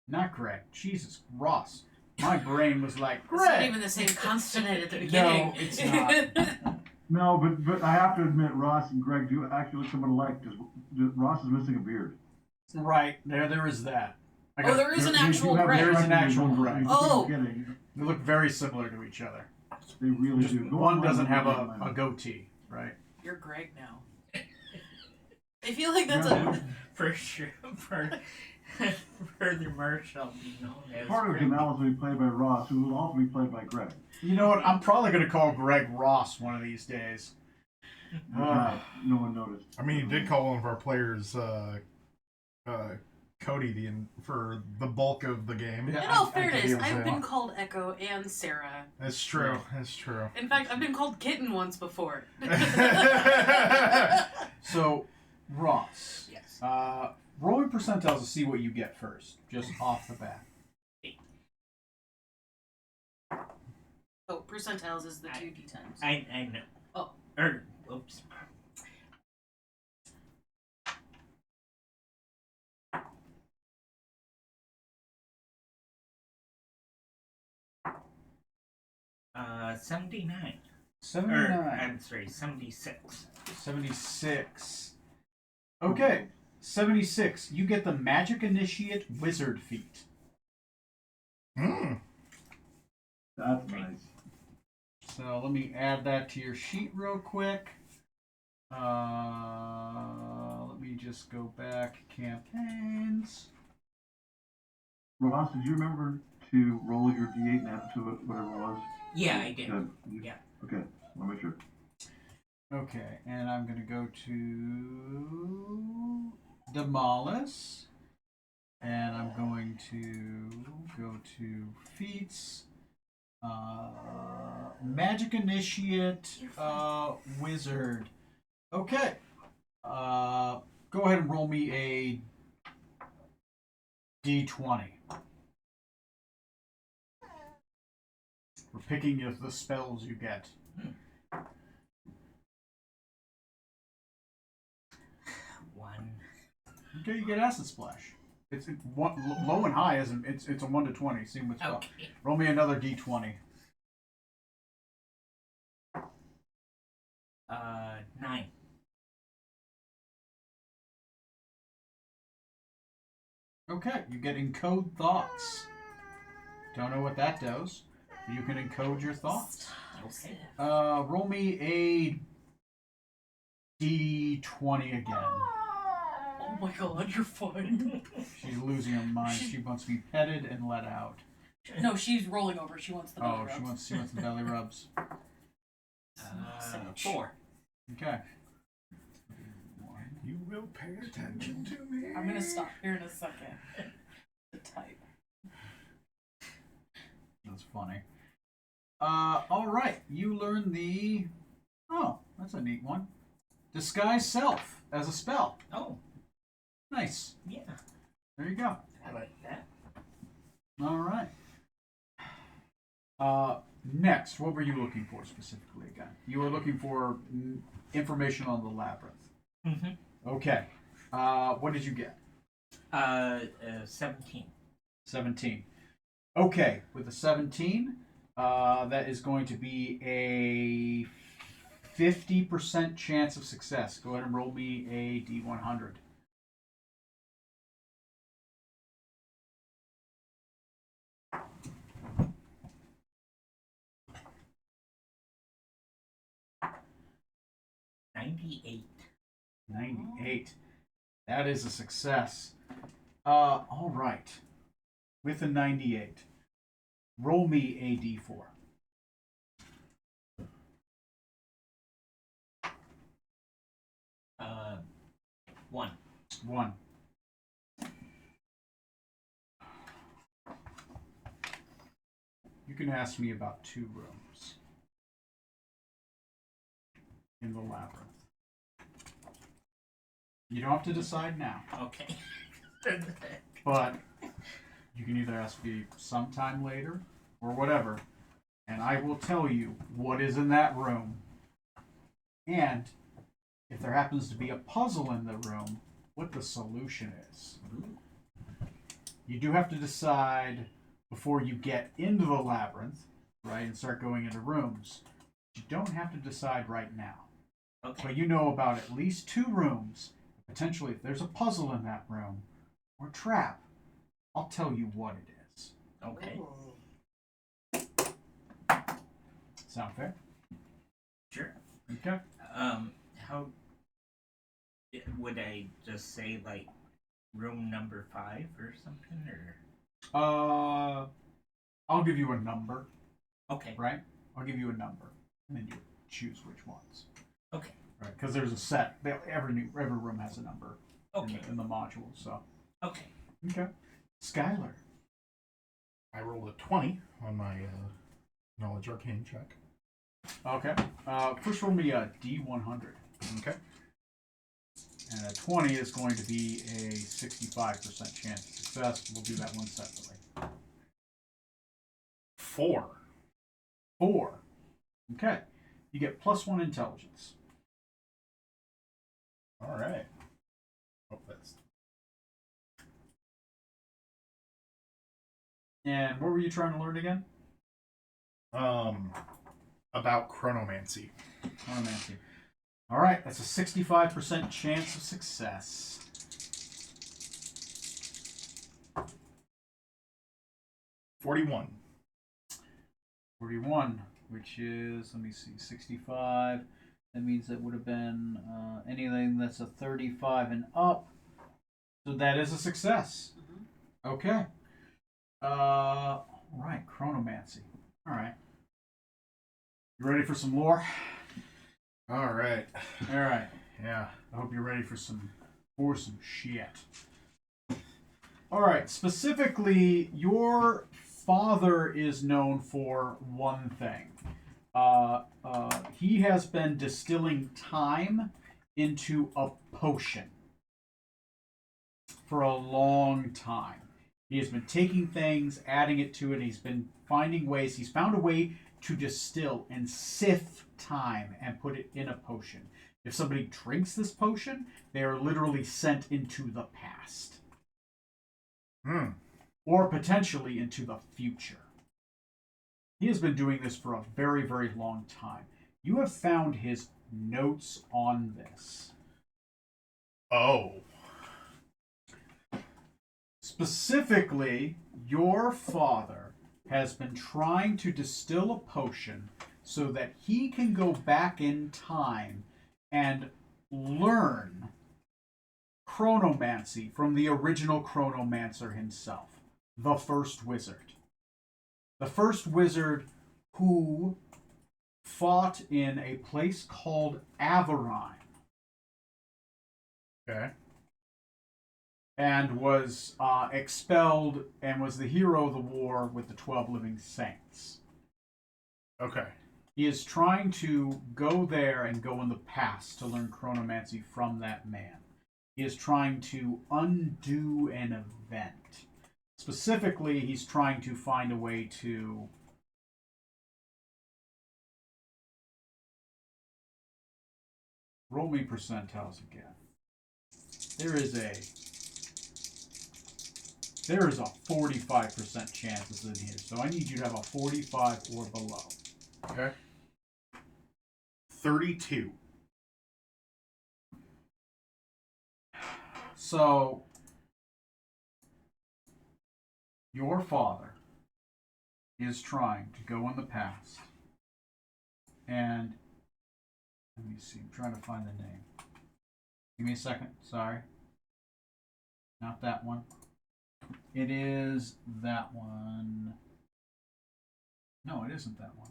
Not Greg. Jesus. Ross. My brain was like, It's not Greg! even the same consonant at the No, beginning. it's not. No, but I have to admit, Ross and Greg do actually look somewhat alike. Just Ross is missing a beard. Right. There is that. Oh, there is an They do actual have Greg. There is an striking actual resemblance. Greg. Oh. I'm kidding. They look very similar to each other. They really Just do. Go one online doesn't and have look a at mine. goatee, right? You're Greg now. I feel like that's Yeah. For sure. Furthermore, shall be known as. Part of Greg. Jamal will be played by Ross, who will also be played by Greg. You know what? I'm probably going to call Greg Ross one of these days. No one noticed. I mean, you did call one of our players Cody for the bulk of the game. Yeah. In all I fairness, could I've use been it. called Echo and Sarah. That's true. That's true. In fact, I've been called Kitten once before. So, Ross. Yes. Roll me percentiles to see what you get first, just off the bat. Oh, percentiles is the 2d10s. I know. Oh. Oops. Uh, 79. 79. I'm sorry, 76. 76. Okay, 76. You get the Magic Initiate Wizard feat. Hmm. That's nice. So let me add that to your sheet real quick. Let me just go back. Campaigns. Ross, did you remember to roll your D8 and add it to it, whatever it was? Yeah, I did. Good. Yeah. Okay, I'll make sure. Okay, and I'm going to go to Demolus. And I'm going to go to feats. Magic Initiate Wizard. Okay. Go ahead and roll me a D20. We're picking the spells you get. One. Okay, you get Acid Splash. It's one, low and high isn't. It's a 1 to 20. See what's up. Okay. Roll me another D20. 9. Okay, you get Encode Thoughts. Don't know what that does. You can encode your thoughts. Okay. Roll me a D20 again. Oh my god, you're fine. She's losing her mind. She wants to be petted and let out. No, she's rolling over. She wants the belly Oh, rubs. she wants the belly rubs. 4. Okay. You will pay attention to me. I'm gonna stop here in a second to type. That's funny. All right. You learn the. Oh, that's a neat one. Disguise self as a spell. Oh, Nice. yeah. There you go. I like that. All right. Next, what were you looking for specifically again? You were looking for information on the labyrinth. Mm-hmm. Okay. What did you get? 17. 17. Okay, with a 17, that is going to be a 50% chance of success. Go ahead and roll me a D100. 98. 98. That is a success. All right. With a 98, roll me a d4. Uh, 1. 1. You can ask me about 2 rooms in the labyrinth. You don't have to decide now, Okay. but you can either ask me sometime later or whatever, and I will tell you what is in that room. And if there happens to be a puzzle in the room, what the solution is. You do have to decide before you get into the labyrinth, right, and start going into rooms. You don't have to decide right now. Okay. But you know about at least 2 rooms. Potentially, if there's a puzzle in that room or trap, I'll tell you what it is. Okay. Sound fair? Sure. Okay. How would I just say like room number 5 or something, or? I'll give you a number, Okay. right? I'll give you a number, and then you choose which ones. Okay. Right? Because there's a set. Every room has a number Okay. in the module. So. Okay. Okay. Skylar. I rolled a 20 on my knowledge arcane check. Okay. First roll me a D100. Okay. And a 20 is going to be a 65% chance of success. We'll do that one separately. 4. 4. Okay. You get +1 intelligence. All right. Oh, that's And what were you trying to learn again? about chronomancy. Chronomancy. All right. That's a 65% chance of success. 41. 41, which is, let me see, 65. That means that would have been anything that's a 35 and up. So that is a success. Okay. Right, chronomancy. All right. You ready for some lore? All right. All right. Yeah. I hope you're ready for some shit. All right. Specifically, your father is known for one thing. He has been distilling time into a potion for a long time. He has been taking things, adding it to it. He's been finding ways. He's found a way to distill and sift time and put it in a potion. If somebody drinks this potion, they are literally sent into the past. Or potentially into the future. He has been doing this for a very, very long time. You have found his notes on this. Oh. Specifically, your father has been trying to distill a potion so that he can go back in time and learn chronomancy from the original chronomancer himself, the first wizard. The first wizard who fought in a place called Averine. Okay. And was expelled and was the hero of the war with the 12 living saints. Okay. He is trying to go there and go in the past to learn chronomancy from that man. He is trying to undo an event. Specifically, he's trying to find a way to roll me percentiles again. There is a 45% chance it's in here, so I need you to have a 45 or below. Okay. 32. So, your father is trying to go in the past and Let me see. I'm trying to find the name. Give me a second. Sorry. Not that one. It is that one. No, it isn't that one.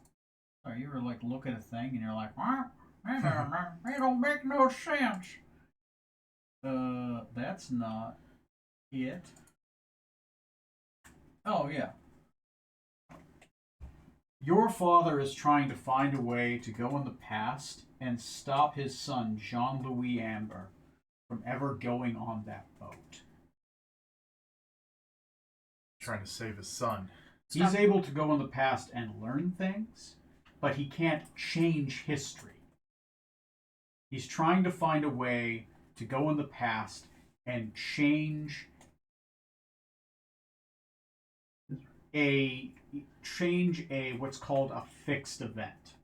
Sorry, you were like look at a thing and you're like, what? It don't make no sense. That's not it. Oh yeah. Your father is trying to find a way to go in the past and stop his son, Jean-Louis Amber, from ever going on that boat. Trying to save his son. He's able to go in the past and learn things, but he can't change history. He's trying to find a way to go in the past and change a what's called a fixed event.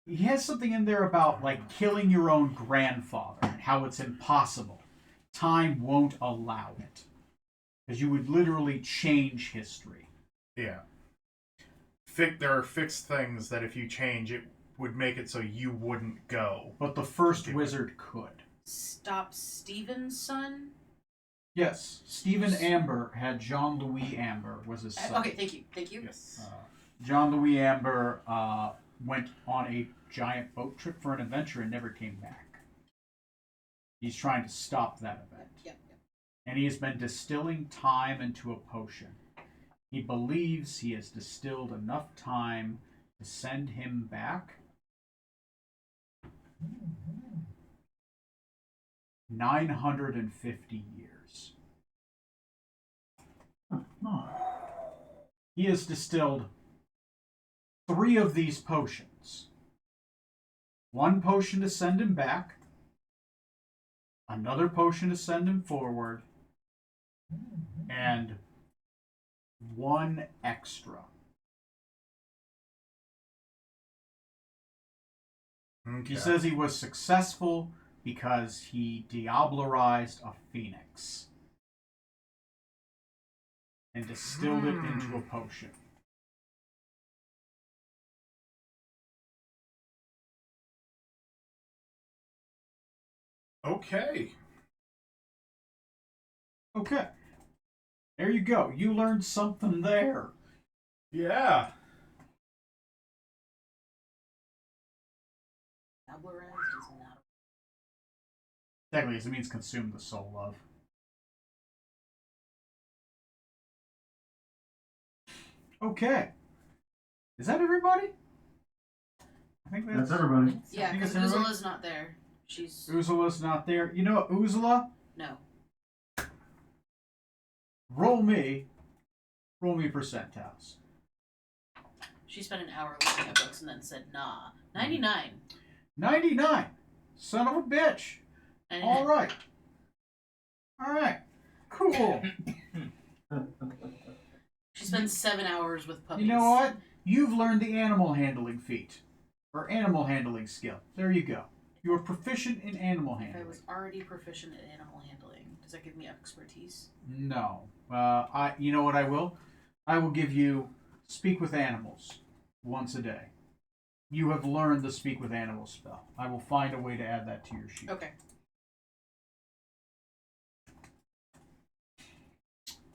He has something in there about like killing your own grandfather and how it's impossible. Time won't allow it. Because you would literally change history. Yeah. There are fixed things that if you change, it would make it so you wouldn't go. But the first wizard could. Stop Steven's son? Yes, Stephen Amber had Jean-Louis Amber was his son. Okay, thank you. Thank you. Yes. Jean-Louis Amber went on a giant boat trip for an adventure and never came back. He's trying to stop that event. Yep. And he has been distilling time into a potion. He believes he has distilled enough time to send him back 950 years. He has distilled 3 of these potions. 1 potion to send him back, another potion to send him forward, and 1 extra. Okay. He says he was successful because he diablerized a phoenix and distilled it into a potion. Okay. Okay. There you go. You learned something there. Yeah. Tablerized is not. Technically, it means consume the soul of. Okay. Is that everybody? I think That's everybody. Yeah, think because it's everybody? Uzula's not there. She's Uzula's not there. You know what, Uzula? no. Roll me percentiles. She spent an hour looking at books and then said, "Nah, 99." 99. Son of a bitch. And All right. Cool. she spends 7 hours with puppies. You know what? You've learned the animal handling feat. Or animal handling skill. There you go. You're proficient in animal If I handling. was already proficient in animal handling, does that give me expertise? No. You know what I will? I will give you speak with animals once a day. You have learned the speak with animals spell. I will find a way to add that to your sheet. Okay.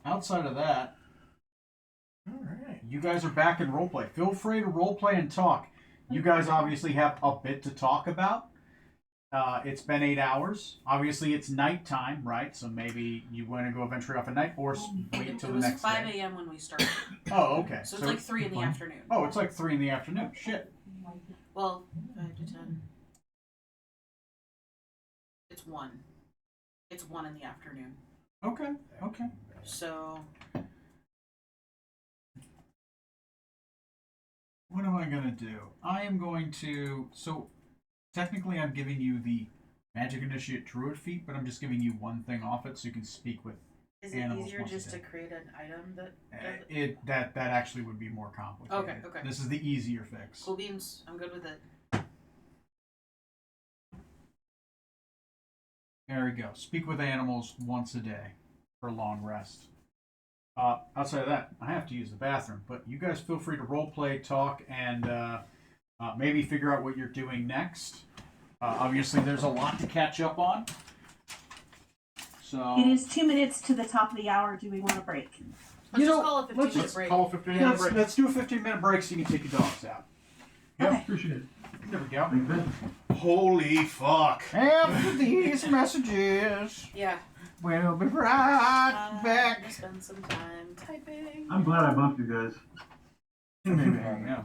Outside of that, All right. you guys are back in roleplay. Feel free to roleplay and talk. You guys obviously have a bit to talk about. It's been 8 hours. Obviously, it's nighttime, right? So maybe you want to go venture off at night or wait till It the was next 5 day. a.m. when we started. Oh, okay. So it's like 3 in the afternoon. Oh, it's like 3 in the afternoon. Shit. Well, 5 to 10. It's 1. It's 1 in the afternoon. Okay. So, What am I going to do? I am going to... So, technically I'm giving you the Magic Initiate Druid feat, but I'm just giving you one thing off it so you can speak with is it animals easier once a just to day. create an item that does it? That actually would be more complicated. Okay. This is the easier fix. Cool beans. I'm good with it. There we go. Speak with animals once a day for long rest. Outside of that, I have to use the bathroom, but you guys feel free to roleplay, talk, and maybe figure out what you're doing next. Obviously, there's a lot to catch up on. So It is 2 minutes to the top of the hour. Do we want to break? Let's You just know, call it 15 let's minute Let's break. call a 15 yeah, minute let's, break. let's do a 15-minute break so you can take your dogs out. Yep. Okay. Appreciate it. There we go. Thanks, Ben. Holy fuck. After these messages, Yeah. we'll be right I'm back. gonna spend some time typing. I'm glad I bumped you guys. Yeah.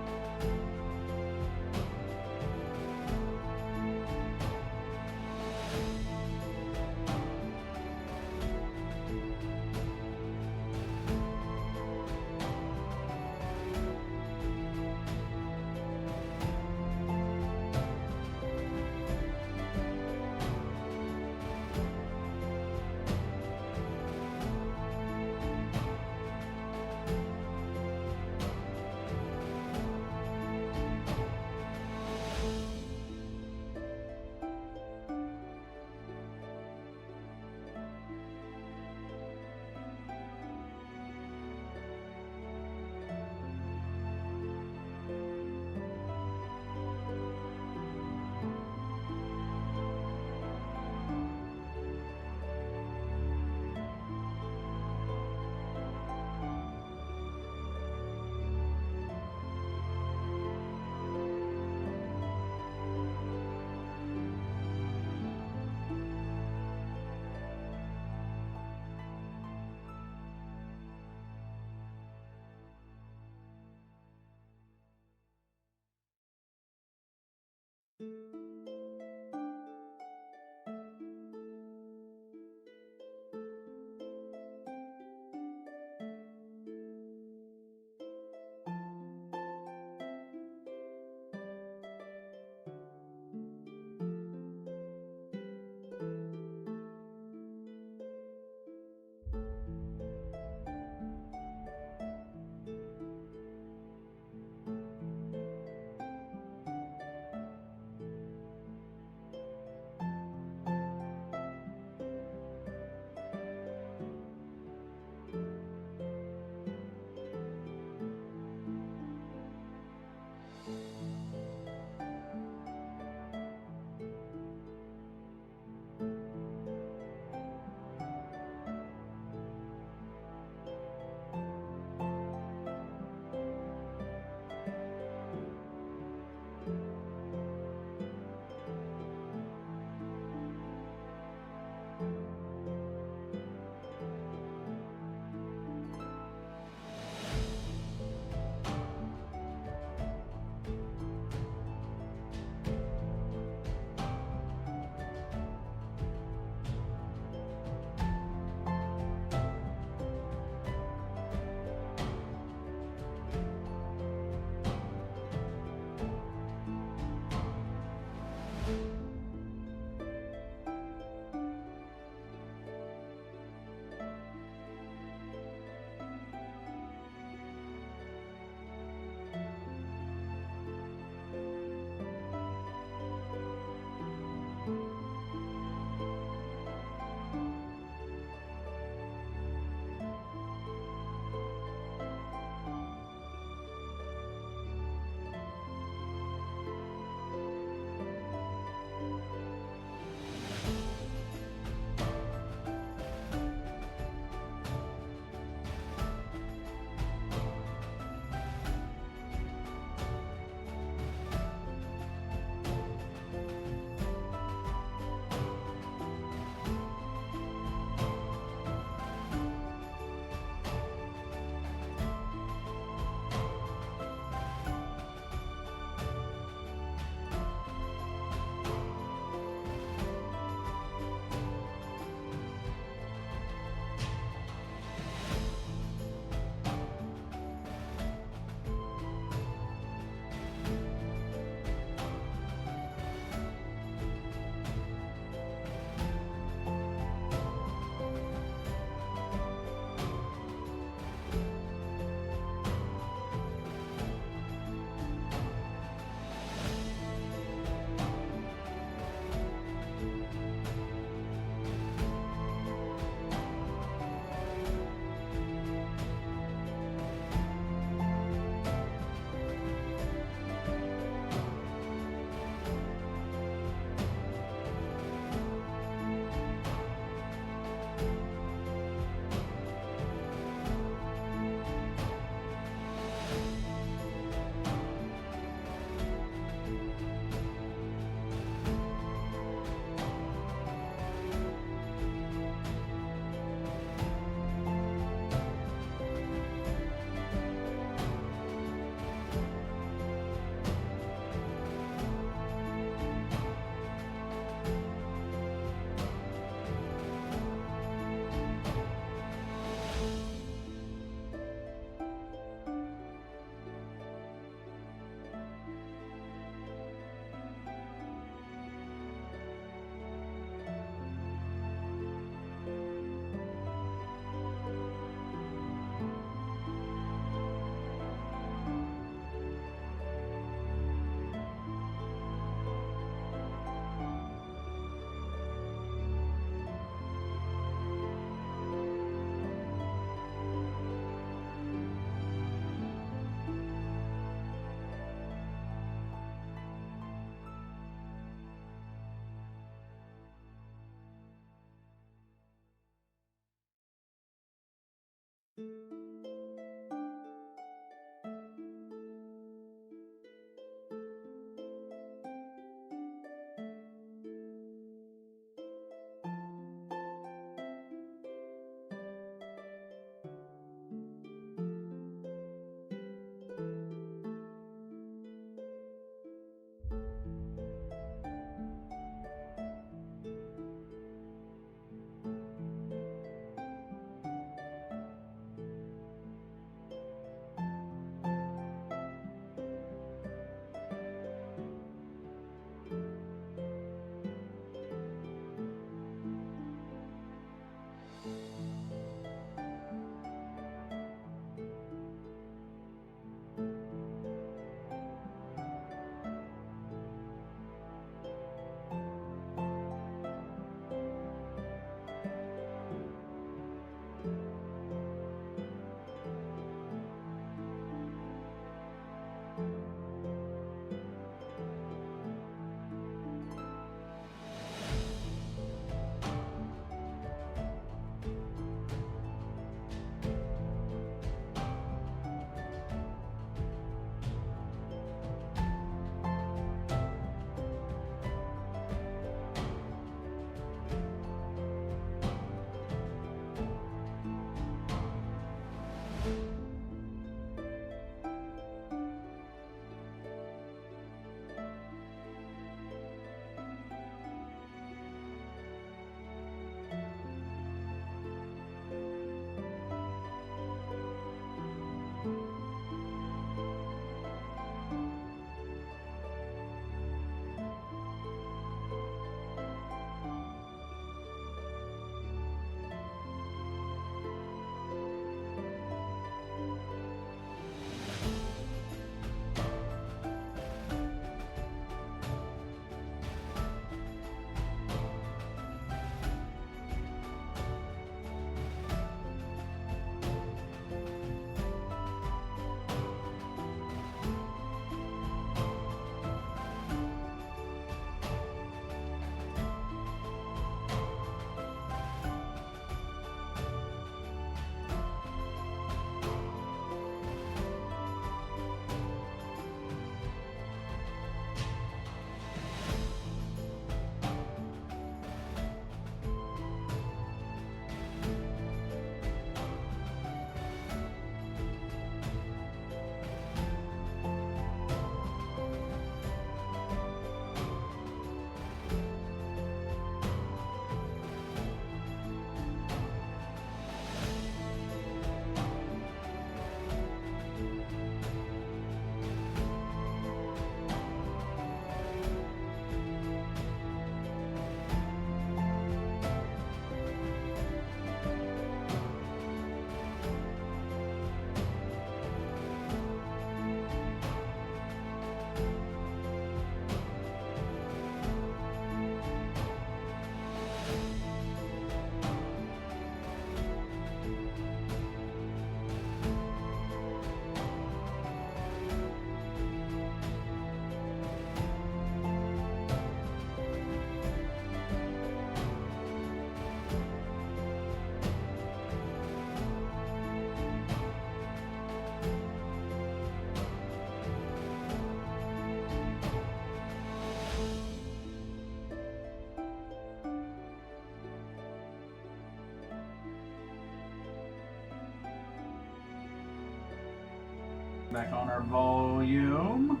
back on our volume.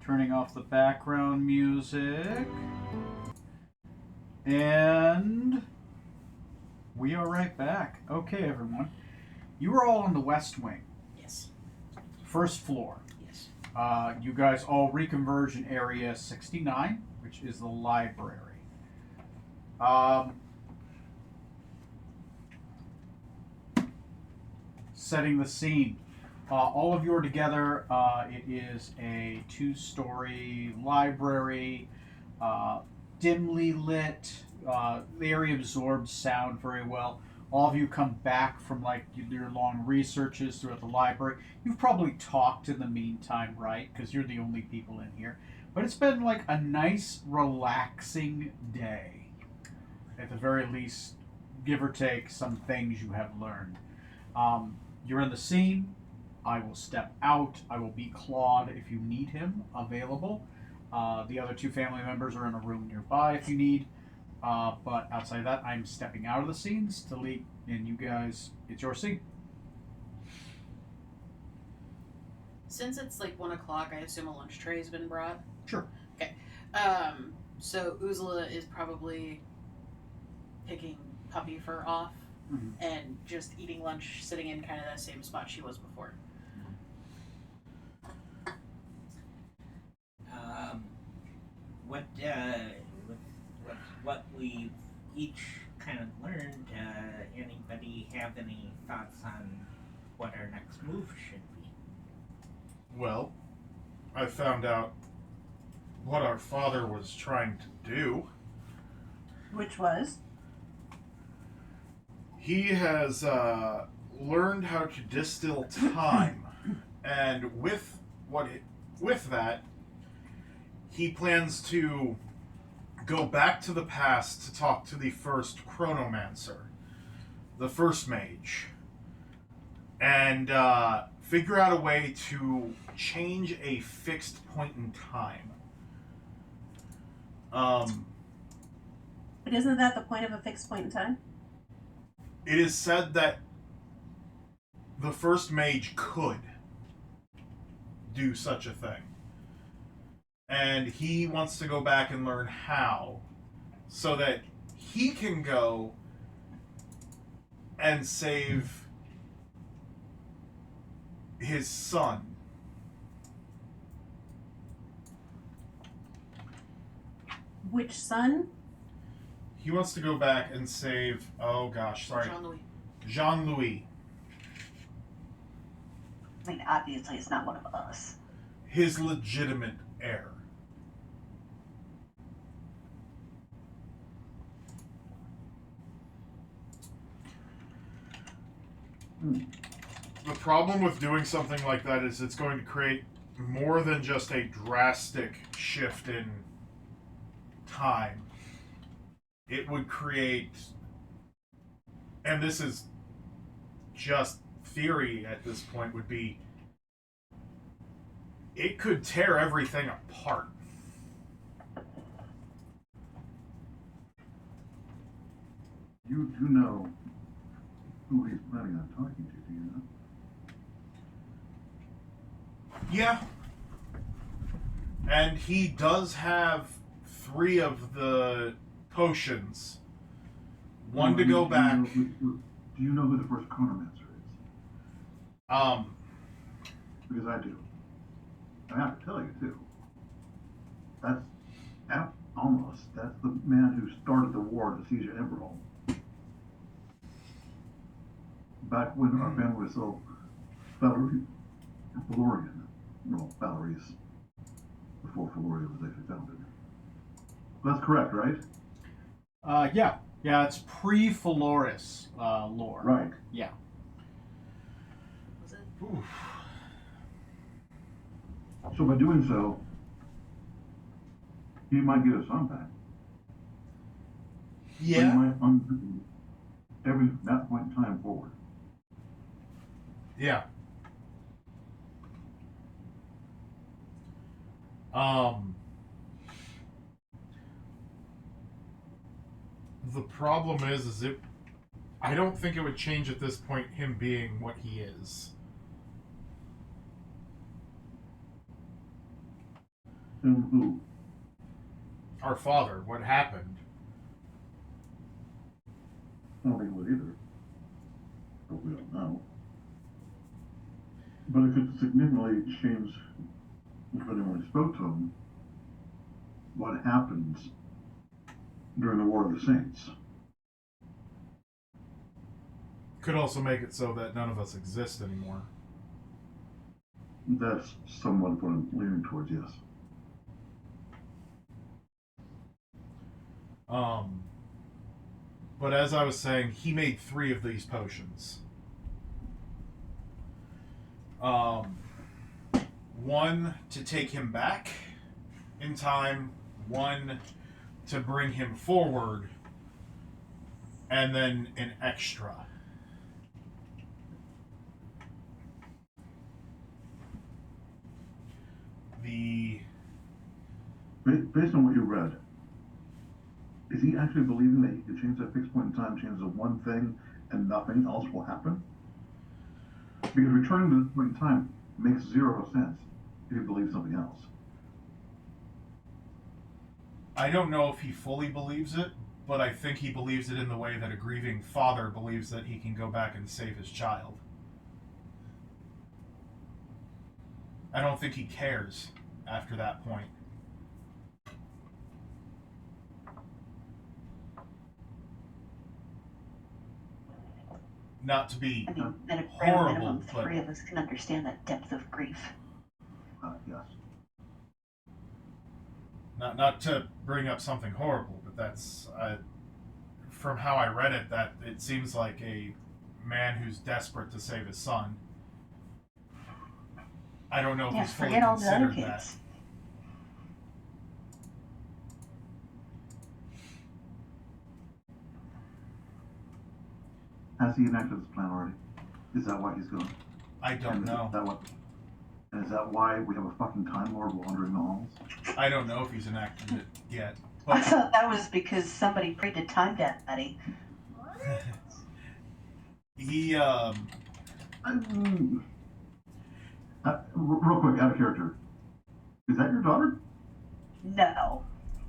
Turning off the background music. And we are right back. Okay, everyone. You are all on the West Wing, Yes. first floor. Yes. You guys all reconversion area 69, which is the library. Setting the scene. All of you are together. It is a 2-story library, dimly lit. The area absorbs sound very well. All of you come back from like your long researches throughout the library. You've probably talked in the meantime, right? Because you're the only people in here. But it's been like a nice, relaxing day. At the very least, give or take some things you have learned. You're in the scene. I will step out. I will be Claude if you need him available. The other 2 family members are in a room nearby if you need. But outside of that, I'm stepping out of the scenes to lead, and you guys, it's your scene. Since it's like 1 o'clock, I assume a lunch tray has been brought. Sure. Okay. So Uzla is probably picking puppy fur off and just eating lunch, sitting in kind of that same spot she was before. What we've each kind of learned, anybody have any thoughts on what our next move should be? Well, I found out what our father was trying to do. Which was? He has learned how to distill time, and with that, he plans to go back to the past to talk to the first chronomancer, the first mage, and figure out a way to change a fixed point in time. But isn't that the point of a fixed point in time? It is said that the first mage could do such a thing. And he wants to go back and learn how, so that he can go and save his son. Which son? He wants to go back and save, oh gosh, sorry, Jean-Louis. Jean-Louis, I mean, obviously it's not one of us. his legitimate heir. The problem with doing something like that is it's going to create more than just a drastic shift in time. It would create, and this is just theory at this point, would be it could tear everything apart. You do know who he's planning on talking to, do you know? Yeah. And he does have 3 of the potions. One to go back. Do you know who the first chronomancer is? Because I do. I have to tell you, too. That's the man who started the war to seize Emerald. Back when our family was so Valorian. Well, Valerie's before Valoria was actually founded. That's correct, right? Yeah, it's pre-Phaloris lore. Right. Yeah. Was it? Oof. So by doing so, he might get his son back. But he Yeah. might undo that point in time forward. Yeah. The problem is I don't think it would change at this point him being what he is. Who? Our father, what happened? I don't think it would either. But we don't know. But it could significantly change, depending on when we spoke to him, what happens during the War of the Saints. Could also make it so that none of us exist anymore. That's somewhat what I'm leaning towards, yes. But as I was saying, he made 3 of these potions. One to take him back in time, one to bring him forward, and then an extra. Based on what you read, is he actually believing that he could change that fixed point in time, change the one thing, and nothing else will happen? Because returning to this point in time makes 0 sense if you believe something else. I don't know if he fully believes it, but I think he believes it in the way that a grieving father believes that he can go back and save his child. I don't think he cares after that point. Not to be I mean, at a horrible, bare minimum, but 3 of us can understand that depth of grief. Yes. not to bring up something horrible, but that's from how I read it, that it seems like a man who's desperate to save his son. I don't know if Yeah, he's fully forget all the other considered that. kids. Has he enacted this plan already? Is that why he's going? I don't know. And is that why we have a fucking Time Lord wandering the halls? I don't know if he's enacted it yet. I But thought that was because somebody prayed to Time Daddy. he, Real quick, out of character. Is that your daughter? No.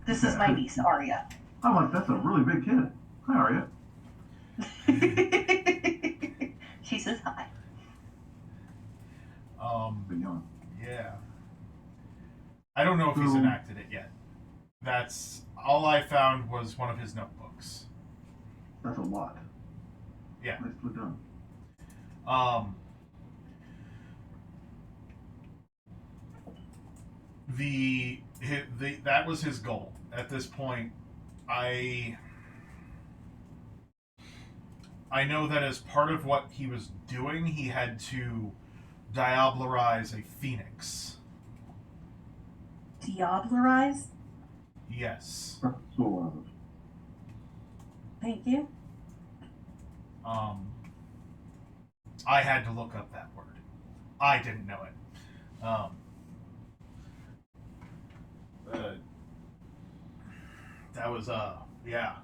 This is my niece, Arya. I'm like, that's a really big kid. Hi, Arya. She says hi. But young. yeah. I don't know if he's enacted it yet. That's all I found was one of his notebooks. That's a lot. Yeah. Nicely done. That was his goal. At this point, I know that as part of what he was doing, he had to diablerize a phoenix. Diablerize? Yes. So, Thank you. I had to look up that word. I didn't know it. That was yeah.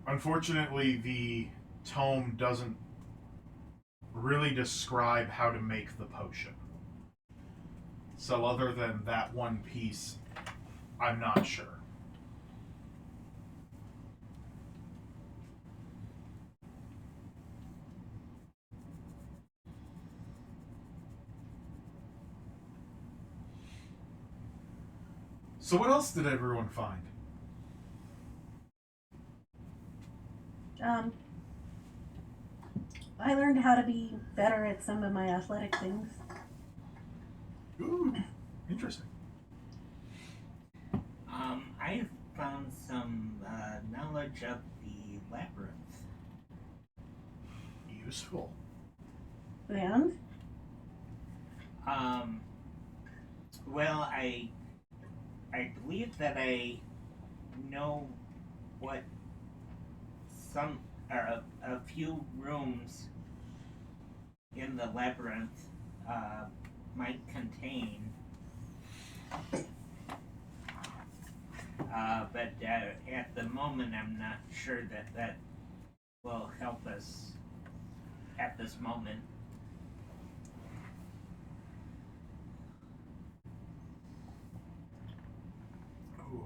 Unfortunately, the tome doesn't really describe how to make the potion. So other than that one piece, I'm not sure. So what else did everyone find? I learned how to be better at some of my athletic things. Ooh, interesting. I found some knowledge of the labyrinth. Useful. And? Well, I believe that I know what some or a few rooms in the labyrinth might contain. But at the moment, I'm not sure that will help us at this moment. Ooh.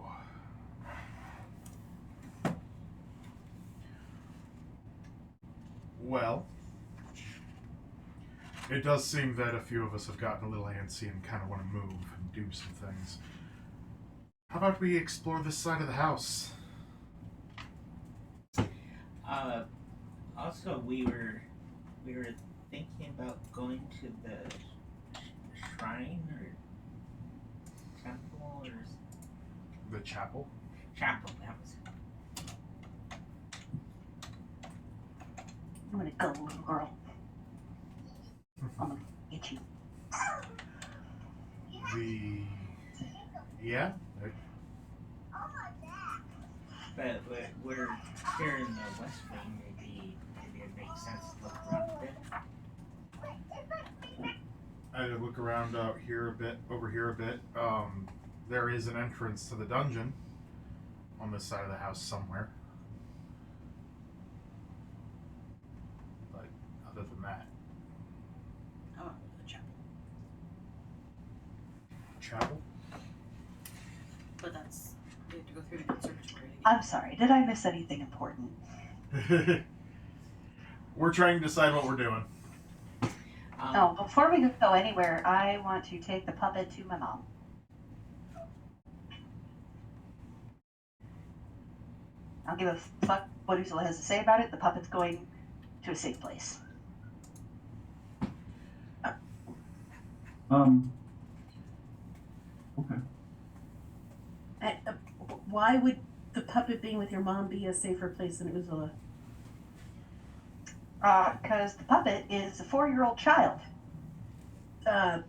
Well, it does seem that a few of us have gotten a little antsy and kind of want to move and do some things. How about we explore this side of the house? Also, we were thinking about going to the shrine or temple or The chapel? chapel. That was it. I'm gonna go, little girl. I'm gonna get you. Yeah? But we're here in the West Wing. Maybe it makes sense to look around a bit. I look around out here a bit, over here a bit. There is an entrance to the dungeon on this side of the house somewhere. But other than that, I want to go to the chapel. chapel? But that's, we have to go through the conservatory again. I'm sorry, did I miss anything important? We're trying to decide what we're doing. No, before we go anywhere, I want to take the puppet to my mom. I don't give a fuck what Ursula has to say about it. The puppet's going to a safe place. Okay. Why would the puppet being with your mom be a safer place than Ursula? Because the puppet is a 4-year-old child. That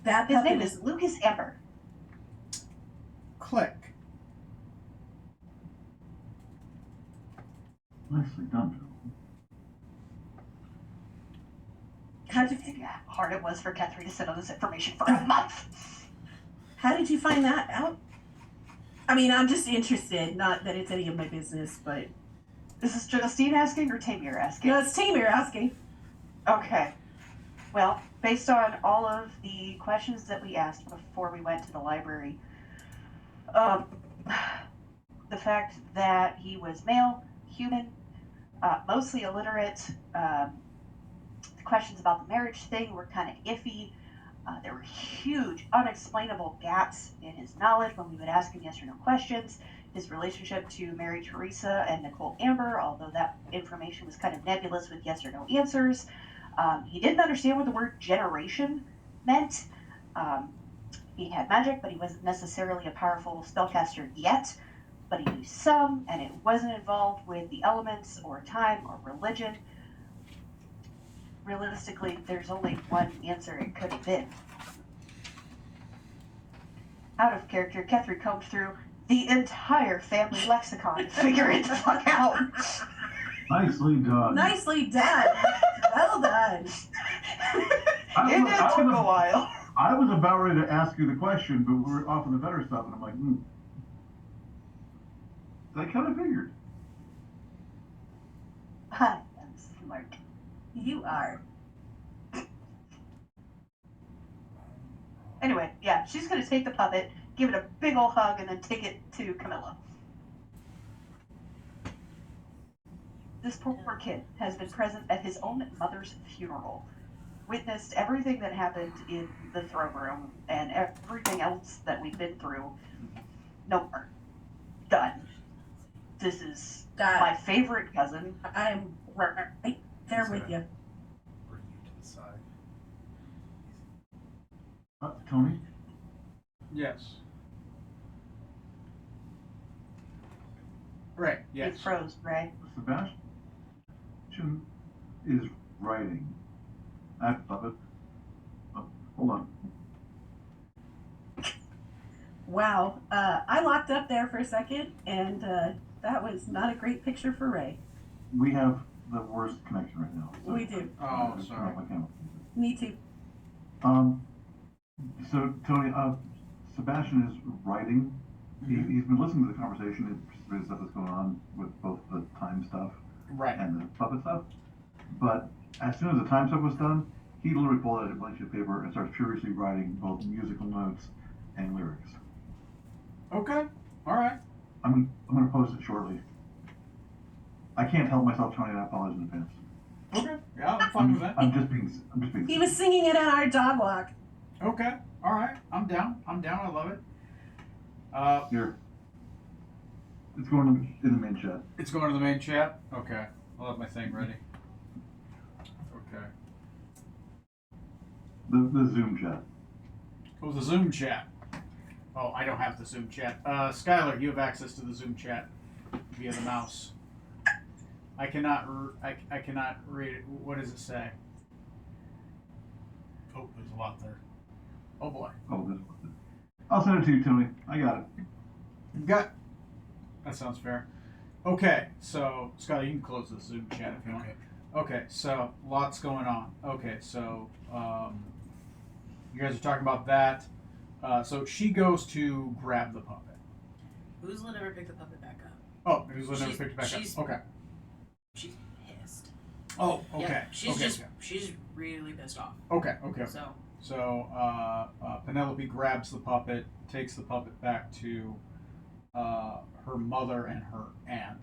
His puppet name is Lucas Amber. Click. Nicely done, Joe. How'd you See how hard it was for Catherine to sit on this information for a month. How did you find that out? I mean, I'm just interested. Not that it's any of my business, but This is Justine asking or Tamir asking? no, it's Tamir asking. Okay. Well, based on all of the questions that we asked before we went to the library, the fact that he was male, human, mostly illiterate, the questions about the marriage thing were kind of iffy. There were huge, unexplainable gaps in his knowledge when we would ask him yes or no questions. His relationship to Mary Teresa and Nicole Amber, although that information was kind of nebulous with yes or no answers. He didn't understand what the word generation meant. He had magic, but he wasn't necessarily a powerful spellcaster yet. But he knew some, and it wasn't involved with the elements or time or religion. Realistically, there's only one answer it could have been. Out of character, Kethri combed through the entire family lexicon to figure it the fuck out. Nicely done. Nicely done. Well done. It took a while. I was about ready to ask you the question, but we were off on the better stuff, and I'm like, I kind of figured. I'm smart. You are. Anyway, yeah, she's gonna take the puppet, give it a big ol' hug, and then take it to Camilla. This poor kid has been present at his own mother's funeral, witnessed everything that happened in the throne room, and everything else that we've been through. No more. Done. This is my favorite cousin. I'm right there with you. Bring you to the side. Tony? Yes. Right, yes. It froze, right? Sebastian is writing. That puppet. Oh, hold on. Wow. I locked up there for a second, and that was not a great picture for Ray. We have the worst connection right now. We do. Oh, Just sorry. turn off my camera. Me too. So Tony, Sebastian is writing. He's been listening to the conversation, the stuff that's going on with both the time stuff Right. and the puppet stuff. But as soon as the time stuff was done, he literally pulled out a blank sheet of paper and started furiously writing both musical notes and lyrics. Okay. All right. I'm going to post it shortly. I can't help myself, Tony. I apologize in advance. Okay. Yeah, I'm fine with that. I'm just being. He was singing it on our dog walk. Okay. All right. I'm down. I love it. Here. It's going in the main chat. It's going to the main chat? Okay. I'll have my thing ready. Okay. The Zoom chat. Oh, the Zoom chat. Oh, I don't have the Zoom chat. Skylar, you have access to the Zoom chat via the mouse. I cannot read it. What does it say? Oh, there's a lot there. Oh boy. Oh, this. I'll send it to you, Tony. I got it. You've got. That sounds fair. Okay, so Skylar, you can close the Zoom chat if you want. Okay, so lots going on. Okay, so you guys are talking about that. So she goes to grab the puppet. Oozla never picked the puppet back up. Oh, Oozla never She's- picked it back she's- up. Okay. She's pissed. Oh, okay. Yeah, she's okay, just okay. she's really pissed off. Okay, okay. So So Penelope grabs the puppet, takes the puppet back to her mother and her aunt.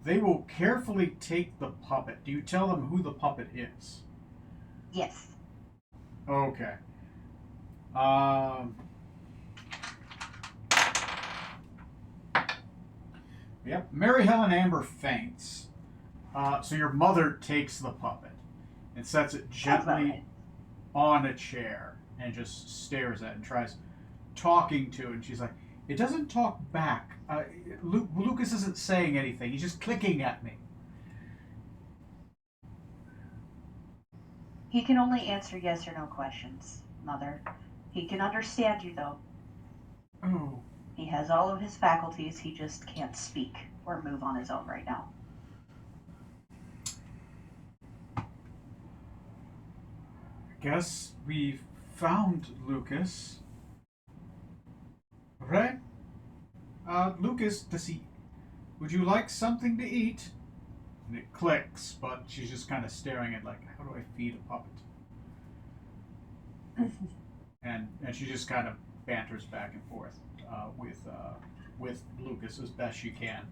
They will carefully take the puppet. Do you tell them who the puppet is? Yes. Okay. Yep. Mary Helen Amber faints. So your mother takes the puppet and sets it Sounds about gently right. on a chair and just stares at it and tries talking to it. And she's like, it doesn't talk back. Lucas isn't saying anything. He's just clicking at me. He can only answer yes or no questions, Mother. He can understand you, though. Oh. He has all of his faculties. He just can't speak or move on his own right now. Guess we found Lucas. Right? Lucas, would you like something to eat? And it clicks, but she's just kind of staring at, like, how do I feed a puppet? and she just kind of banters back and forth with Lucas as best she can.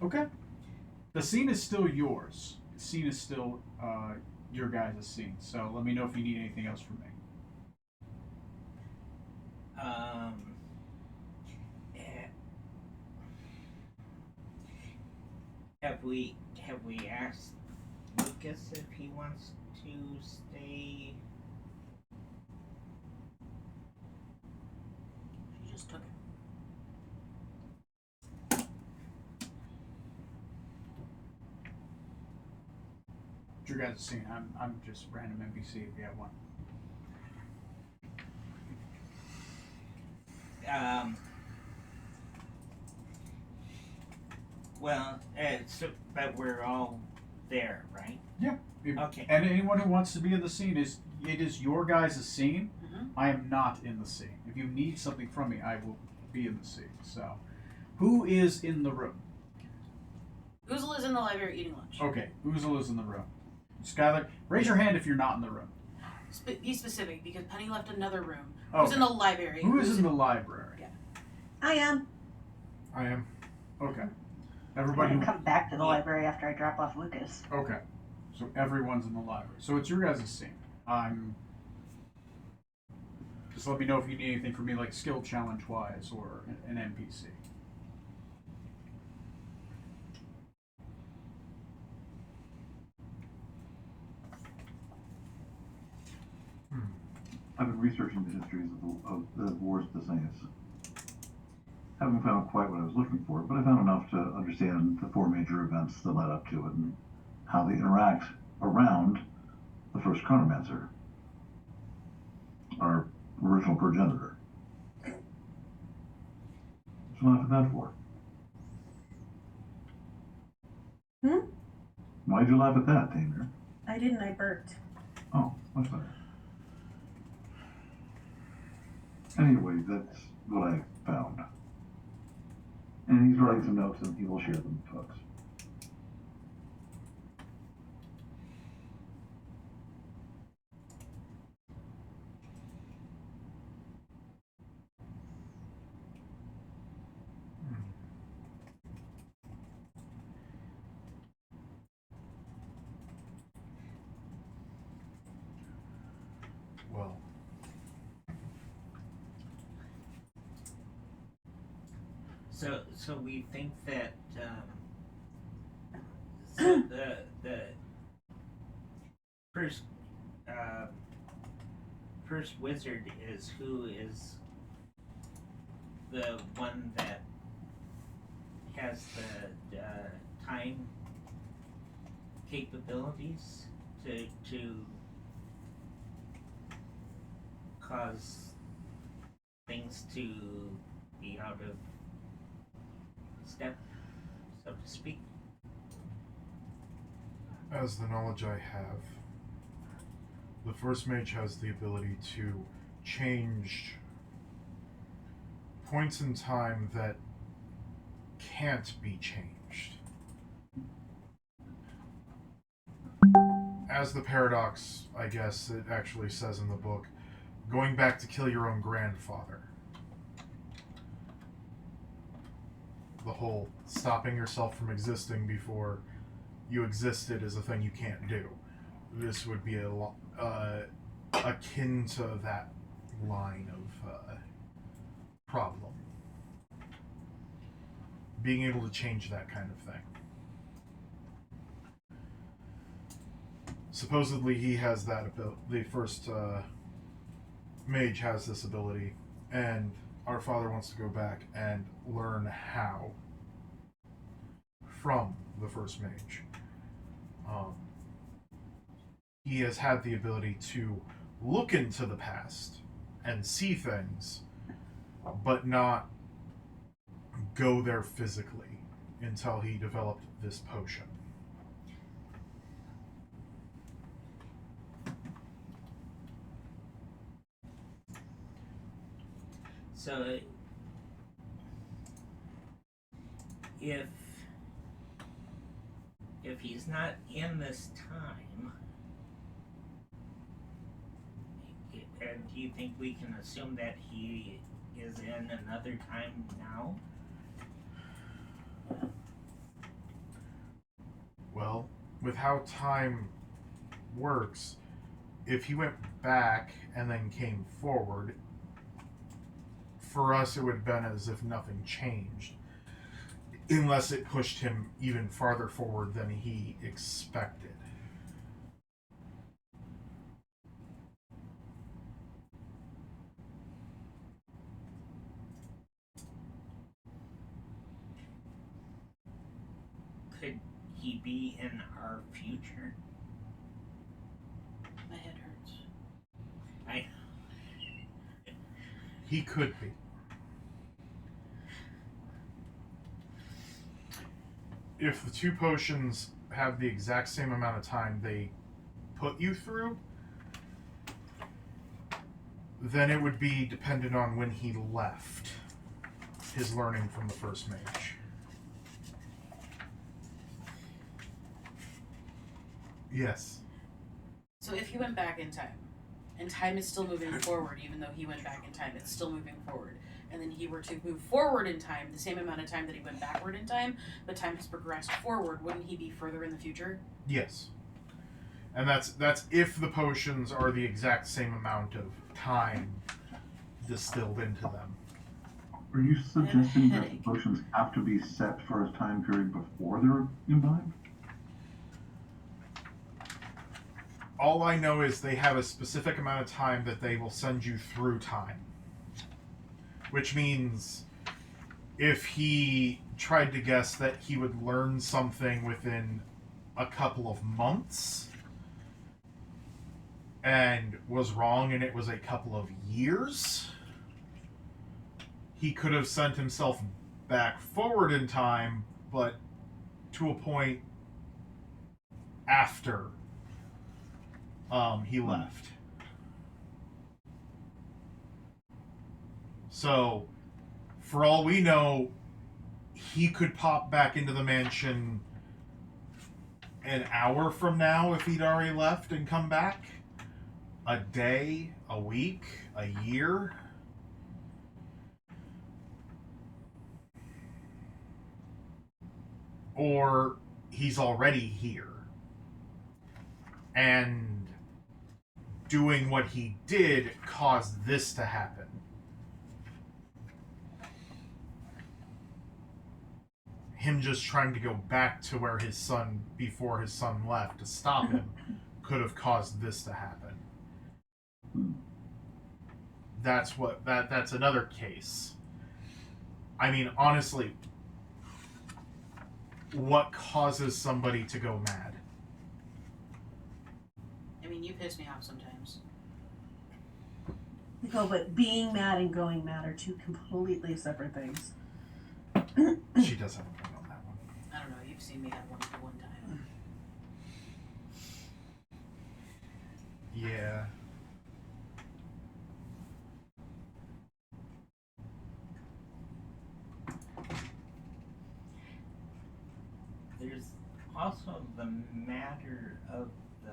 Okay. The scene is still yours. The scene is still your guys' scene. So let me know if you need anything else from me. Have we asked Lucas if he wants to stay? she just took it. It's your guys' scene. I'm just random NPC if you have one. Well, but we're all there, right? Yeah. Okay. And anyone who wants to be in the scene it is your guys' scene. Mhm. I am not in the scene. If you need something from me, I will be in the scene. So, who is in the room? Oozla is in the library eating lunch. Okay, Oozla is in the room. Skylar, raise your hand if you're not in the room. Be specific, because Penny left another room. Okay. Who's in the library? Who is in the library? Yeah. I am. I am. Okay. I'm Everybody. gonna come back to the library after I drop off Lucas. Okay. So everyone's in the library. So it's your guys' scene. Just let me know if you need anything from me, like skill challenge wise or an NPC. I've been researching the histories of the wars of the Saints. Haven't found quite what I was looking for, but I found enough to understand the four major events that led up to it and how they interact around the first Chronomancer, our original progenitor. What's you laugh at that for? Why'd you laugh at that, Tamer? I didn't. I burped. Oh, much better. Anyway, that's what I found. And he's writing some notes and he will share them with folks. Well, so we think that so the first first wizard is who is the one that has the time capabilities to cause things to be out of step, so to speak. as the knowledge I have, the first mage has the ability to change points in time that can't be changed. As the paradox, I guess it actually says in the book, going back to kill your own grandfather. The whole stopping yourself from existing before you existed is a thing you can't do. This would be akin to that line of problem. Being able to change that kind of thing. Supposedly he has that ability. The first mage has this ability, and our father wants to go back and learn how from the first mage. He has had the ability to look into the past and see things, but not go there physically until he developed this potion. So if he's not in this time, and do you think we can assume that he is in another time now? Well, with how time works, if he went back and then came forward, for us it would have been as if nothing changed. Unless it pushed him even farther forward than he expected. Could he be in our future? My head hurts. He could be. If the two potions have the exact same amount of time they put you through, then it would be dependent on when he left his learning from the first mage. Yes. So if he went back in time, and time is still moving forward, even though he went back in time, it's still moving forward. And then he were to move forward in time, the same amount of time that he went backward in time, but time has progressed forward, wouldn't he be further in the future? Yes. And that's if the potions are the exact same amount of time distilled into them. Are you suggesting that the headache. potions have to be set for a time period before they're imbibed? All I know is they have a specific amount of time that they will send you through time. Which means if he tried to guess that he would learn something within a couple of months and was wrong and it was a couple of years, he could have sent himself back forward in time, but to a point after he left. So, for all we know, he could pop back into the mansion an hour from now if he'd already left and come back. A day, a week, a year. Or he's already here. And doing what he did caused this to happen. Him just trying to go back to where his son, before his son left, to stop him, could have caused this to happen. That's another case. I mean, honestly, what causes somebody to go mad? I mean, you piss me off sometimes. No, but being mad and going mad are two completely separate things. She does have a point on that one. I don't know. You've seen me have one time. Yeah. There's also the matter of the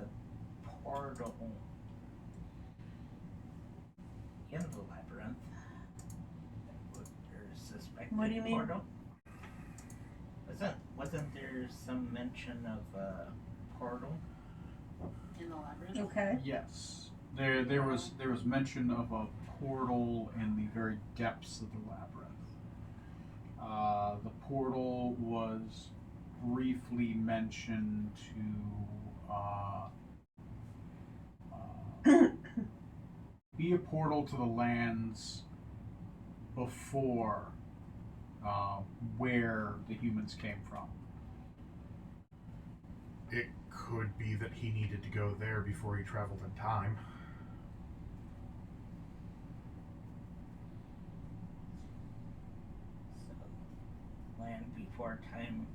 portal in the labyrinth. Or suspected What do you mean? portal. Wasn't there some mention of a portal? In the labyrinth. Okay. Yes, there was mention of a portal in the very depths of the labyrinth. The portal was briefly mentioned to be a portal to the lands before where the humans came from. It could be that he needed to go there before he traveled in time. So, land before time.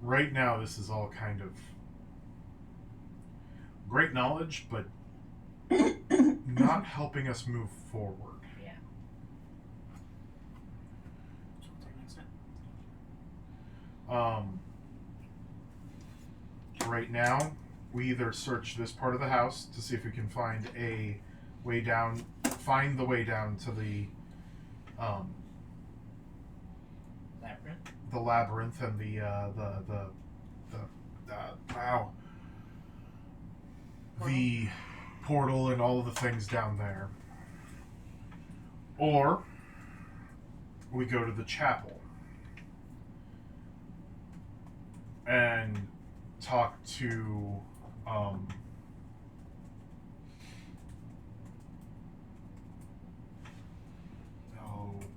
Right now, this is all kind of great knowledge, but not helping us move forward. Yeah. So what's our next step? Right now, we either search this part of the house to see if we can find a way down, find the way down to the Labyrinth? the labyrinth and the the portal and all of the things down there, or we go to the chapel and talk to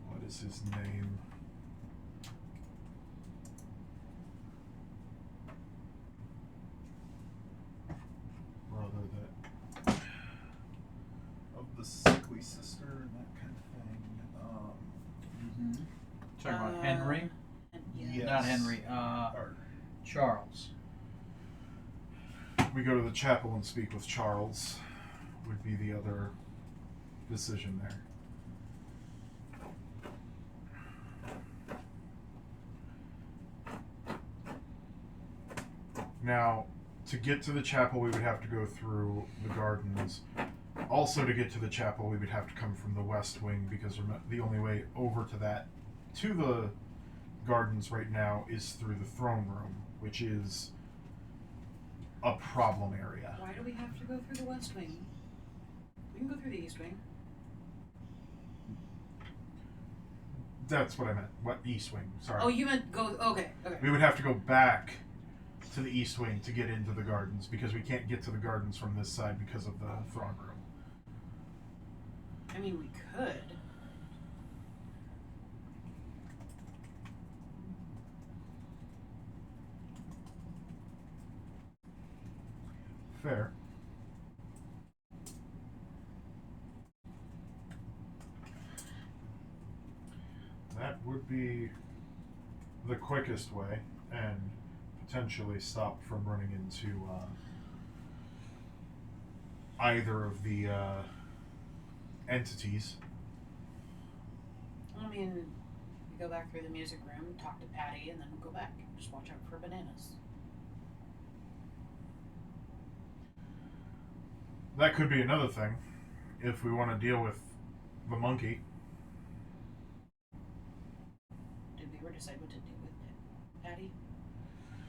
what is his name? Brother that of the sickly sister and that kind of thing. Talking about Henry, Yeah. not Henry. Charles. We go to the chapel and speak with Charles. Would be the other decision there. Now, to get to the chapel, we would have to go through the gardens. Also, to get to the chapel, we would have to come from the west wing because the only way over to the gardens right now is through the throne room, which is a problem area. Why do we have to go through the west wing? We can go through the east wing. That's what I meant. What east wing? Sorry. Oh, you meant go. Okay. We would have to go back to the east wing to get into the gardens because we can't get to the gardens from this side because of the throne room. I mean, we could. Fair. That would be the quickest way and potentially stop from running into either of the entities. I mean, we go back through the music room, talk to Patty, and then we'll go back. Just watch out for bananas. That could be another thing, if we want to deal with the monkey. Did we ever decide what to do with Patty?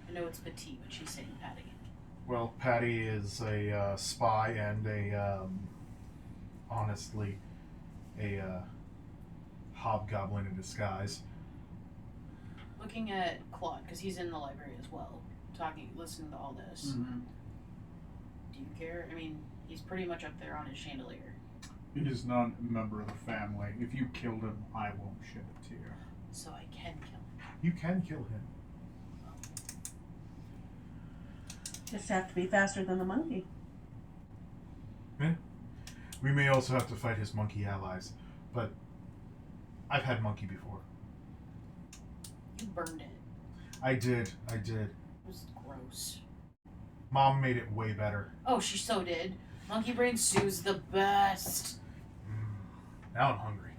I know it's petite, but she's saying Patty. Well, Patty is a spy and honestly, a hobgoblin in disguise. Looking at Claude, because he's in the library as well, listening to all this. Mm-hmm. Do you care? I mean, he's pretty much up there on his chandelier. He is not a member of the family. If you killed him, I won't shed a tear. So I can kill him. You can kill him. Just have to be faster than the monkey. We may also have to fight his monkey allies, but I've had monkey before. You burned it. I did. It was gross. Mom made it way better. Oh, she so did. Monkey brain stew's the best. Now I'm hungry.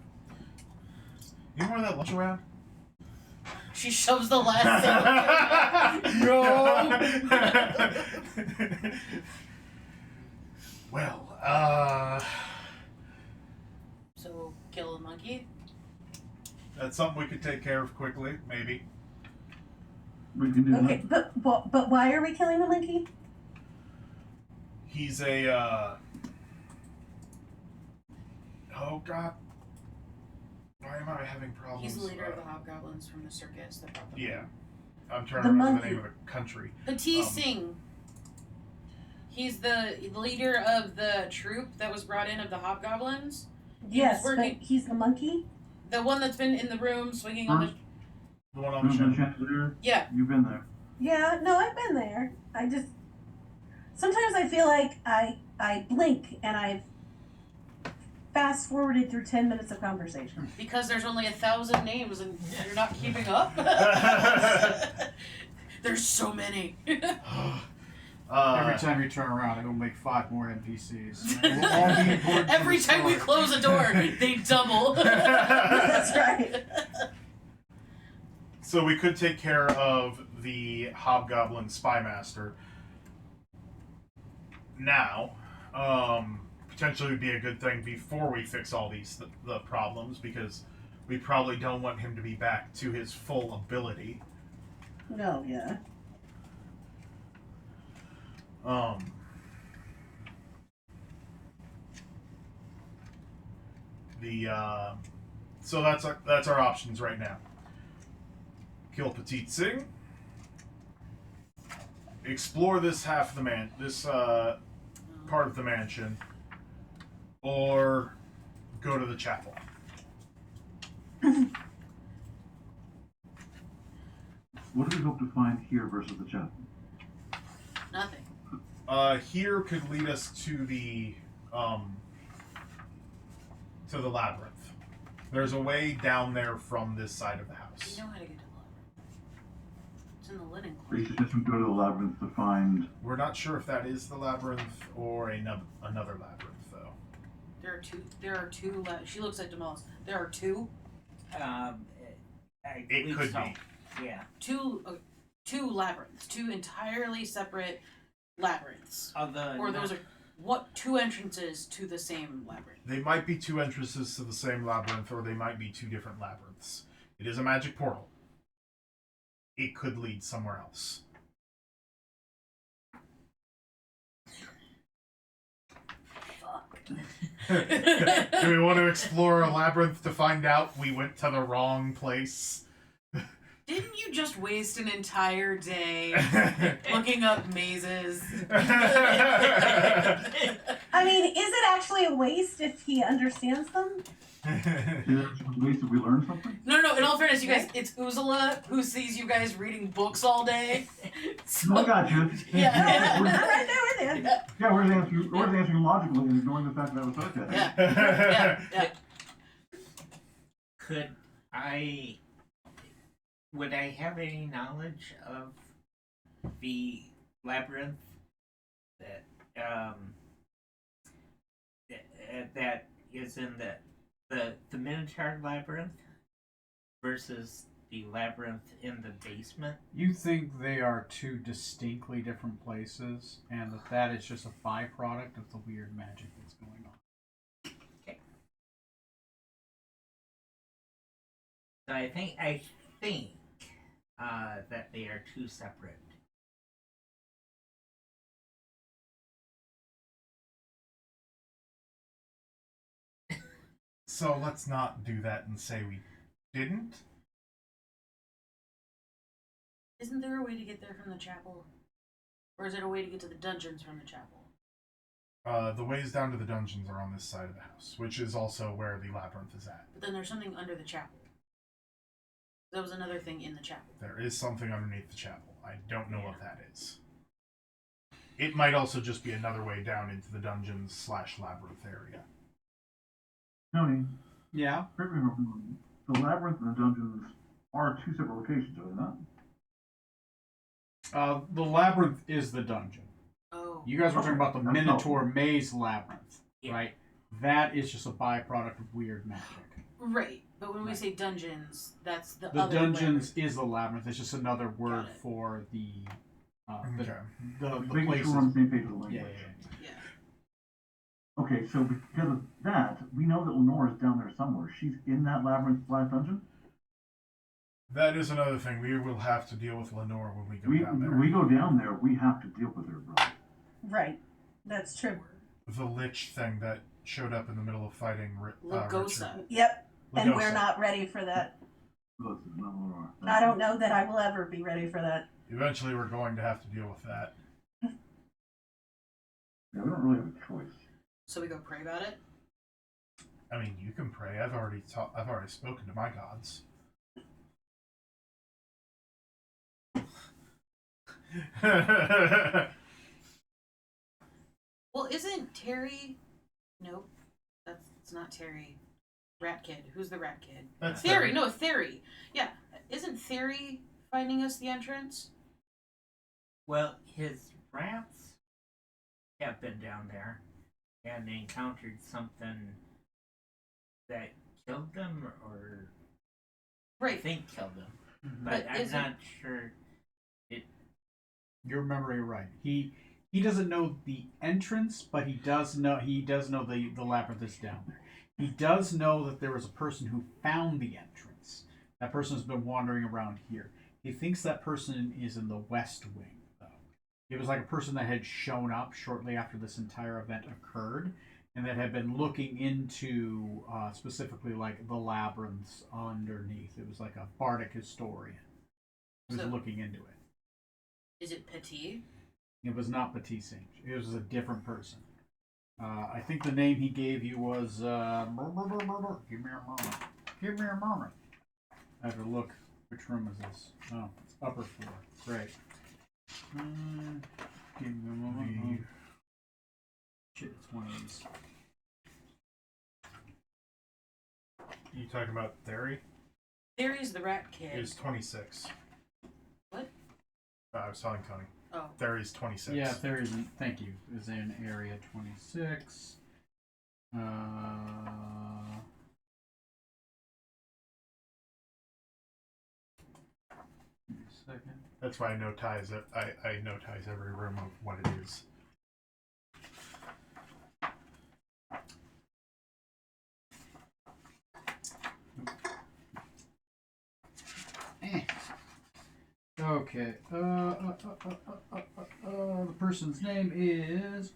You know where that lunch around? She shoves the last thing. No. Well, So, kill the monkey? that's something we could take care of quickly, maybe. We can do Okay, but why are we killing the monkey? He's a, oh god. Why am I having problems? He's the leader of the hobgoblins from the circus that brought them. Yeah. I'm trying The to remember monkey. the name of the country. Petit Singh. He's the leader of the troop that was brought in of the hobgoblins. Yes, but working- he's the monkey? The one that's been in the room swinging on the. The one on the the chandelier. chandelier. Yeah. You've been there. Yeah, no, I've been there. Sometimes I feel like I blink and I've fast forwarded through 10 minutes of conversation. Because there's only 1,000 names and you're not keeping up. There's so many. Every time you turn around, it'll make 5 more NPCs. It will all be important to Every the time we story. close a door, they double. That's right. So we could take care of the hobgoblin spymaster now. Potentially would be a good thing before we fix all these the problems, because we probably don't want him to be back to his full ability. No, yeah. So that's our options right now. Kill Petit Singh. Explore this half of the part of the mansion, or go to the chapel. What do we hope to find here versus the chapel? Nothing. Here could lead us to the labyrinth. There's a way down there from this side of the You house. know how to get to the labyrinth. It's in the linen Are you closet. suggesting we go to the labyrinth to find? We're not sure if that is the labyrinth or another labyrinth, though. There are two. She looks at Demolis. There are two. I It believe could so. be. Yeah. Two labyrinths. Two entirely separate labyrinths. Or those are two entrances to the same labyrinth. They might be two entrances to the same labyrinth, or they might be two different labyrinths. It is a magic portal. It could lead somewhere else. Do we want to explore a labyrinth to find out we went to the wrong place? Didn't you just waste an entire day looking up mazes? I mean, is it actually a waste if he understands them? Is there some ways that we learn something? No. In all fairness, you guys, it's Uzula who sees you guys reading books all day. So, I got you. Yeah. I'm right there with you. Yeah, we're answering logically and ignoring the fact that was sarcasm. Yeah. Would I have any knowledge of the labyrinth that that is in the Minotaur labyrinth versus the labyrinth in the basement. You think they are two distinctly different places, and that is just a byproduct of the weird magic that's going on. Okay. So I think that they are two separate. So let's not do that and say we didn't. Isn't there a way to get there from the chapel? Or is there a way to get to the dungeons from the chapel? The ways down to the dungeons are on this side of the house, which is also where the labyrinth is at. But then there's something under the chapel. That was another thing in the chapel. There is something underneath the chapel. I don't know what that is. It might also just be another way down into the dungeons / labyrinth area. Tony, Yeah. correct me if I'm wrong. The labyrinth and the dungeons are two separate locations, are they not? The labyrinth is the dungeon. Oh. You guys were talking about the That's Minotaur Maze Labyrinth, Yeah. right? That is just a byproduct of weird magic. Right. But when we Right. say dungeons, that's the The other dungeons labyrinth. is the labyrinth. It's just another word Got it. for the Okay. the Making places. sure we're on the same page with the language. Yeah. Yeah. Okay, so because of that, we know that Lenore is down there somewhere. She's in that labyrinth / dungeon. That is another thing. We will have to deal with Lenore when we go down there. We go down there, we have to deal with her, bro. Right. That's true. The lich thing that showed up in the middle of fighting Lugosa. Richard. Yep. And Lugosa. we're not ready for that. Listen, not Lenore. I don't know that I will ever be ready for that. Eventually, we're going to have to deal with that. Yeah, we don't really have a choice. So we go pray about it? I mean, you can pray. I've already spoken to my gods. Well, isn't Terry... Nope. That's not Terry. Rat Kid. Who's the Rat Kid? That's Theory. No, Theory. Yeah. Isn't Theory finding us the entrance? Well, his rats have been down there and they encountered something that killed them, or I Right. think killed them. Mhm. But But I'm isn't- not sure. You're remembering right. He doesn't know the entrance, but he does know the labyrinth is down there. He does know that there was a person who found the entrance. That person has been wandering around here. He thinks that person is in the West Wing, though. It was like a person that had shown up shortly after this entire event occurred, and that had been looking into specifically like the labyrinths underneath. It was like a bardic historian who was So- looking into it. Is it Petit? It was not Petit Singe. It was a different person. I think the name he gave you was. Give me a moment. Give me a moment. I have to look. Which room is this? Oh, it's upper floor. Great. Give me a moment. Shit, it's one of these. You talking about Theory? Theory's the Rat Kid. Is 26. What? I was telling Tony. Oh. Theory's 26. Yeah, there is. Thank you. Is in area 26. Give me a second. That's why I notize it. I notize every room of what it is. Okay. The person's name is.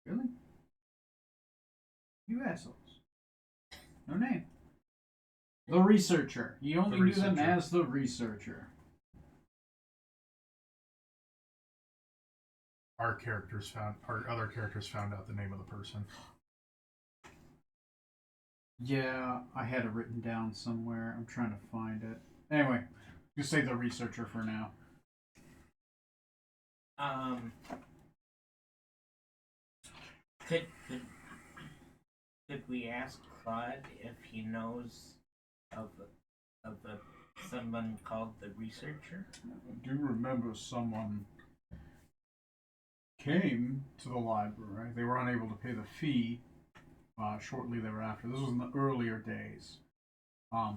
Really? You assholes. No name. The researcher. You only knew them researcher. as the researcher. Our other characters found out the name of the person. Yeah, I had it written down somewhere. I'm trying to find it. Anyway, just say the researcher for now. Could we ask Claude if he knows of of someone called the researcher? I do remember someone came to the library. They were unable to pay the fee shortly thereafter. This was in the earlier days. I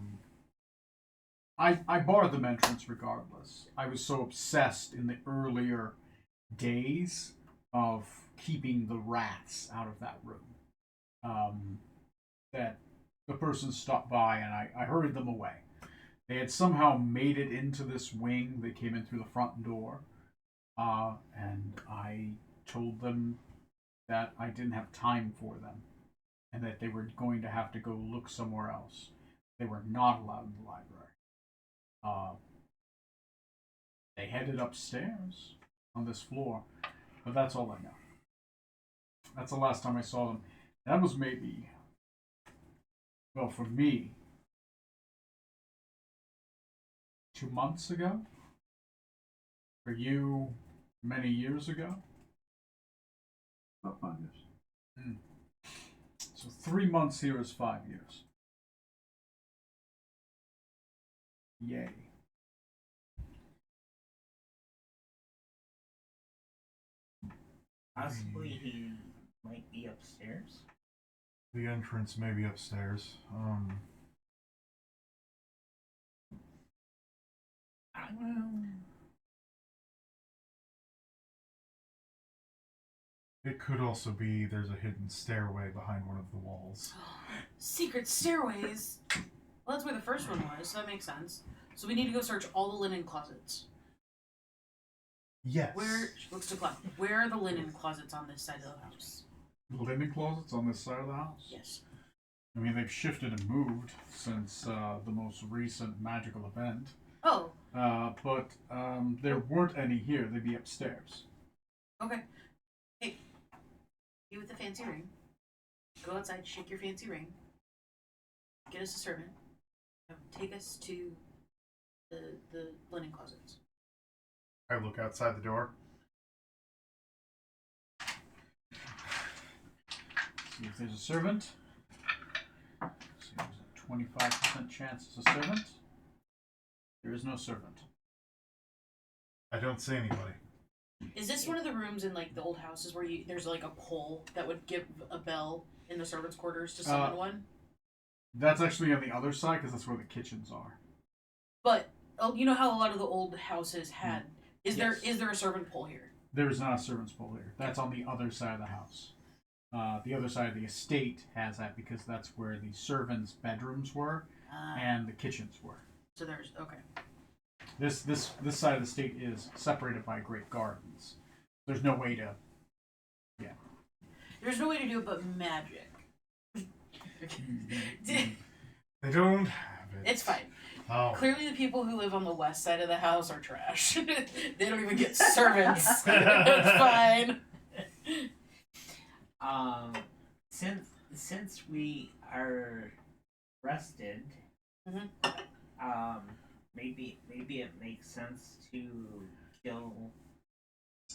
barred them entrance regardless. I was so obsessed in the earlier days of keeping the rats out of that room that the person stopped by and I hurried them away. They had somehow made it into this wing. They came in through the front door. And I told them that I didn't have time for them and that they were going to have to go look somewhere else. They were not allowed in the library. They headed upstairs on this floor, but that's all I know. That's the last time I saw them. That was maybe, well, for me, 2 months ago. For you, many years ago. About 5 years. So 3 months here is 5 years. Yay. Possibly he might be upstairs. The entrance may be upstairs. It could also be there's a hidden stairway behind one of the walls. Secret stairways. Well, that's where the first one was, so that makes sense. So we need to go search all the linen closets. Yes. Where she looks to Clyde. Where are the linen closets on this side of the house? Linen closets on this side of the house? Yes. I mean, they've shifted and moved since the most recent magical event. Oh, But there weren't any here. They'd be upstairs. okay. Hey, you with the fancy ring. Go outside, shake your fancy ring. Get us a servant. Take us to the linen closets. I look outside the door. See if there's a servant. See, there's a 25% chance it's a servant. There is no servant. I don't see anybody. Is this one of the rooms in like the old houses where there's like a pole that would give a bell in the servants' quarters to summon one? That's actually on the other side because that's where the kitchens are. But you know how a lot of the old houses had. Is Yes. there a servant pole here? There is not a servant's pole here. That's on the other side of the house. The other side of the estate has that because that's where the servants' bedrooms were and the kitchens were. So there's okay. This side of the estate is separated by great gardens. There's no way to. Yeah. There's no way to do it but magic. They don't have it. It's fine. Oh. Clearly, the people who live on the west side of the house are trash. They don't even get servants. It's fine. Since we are rested, maybe it makes sense to kill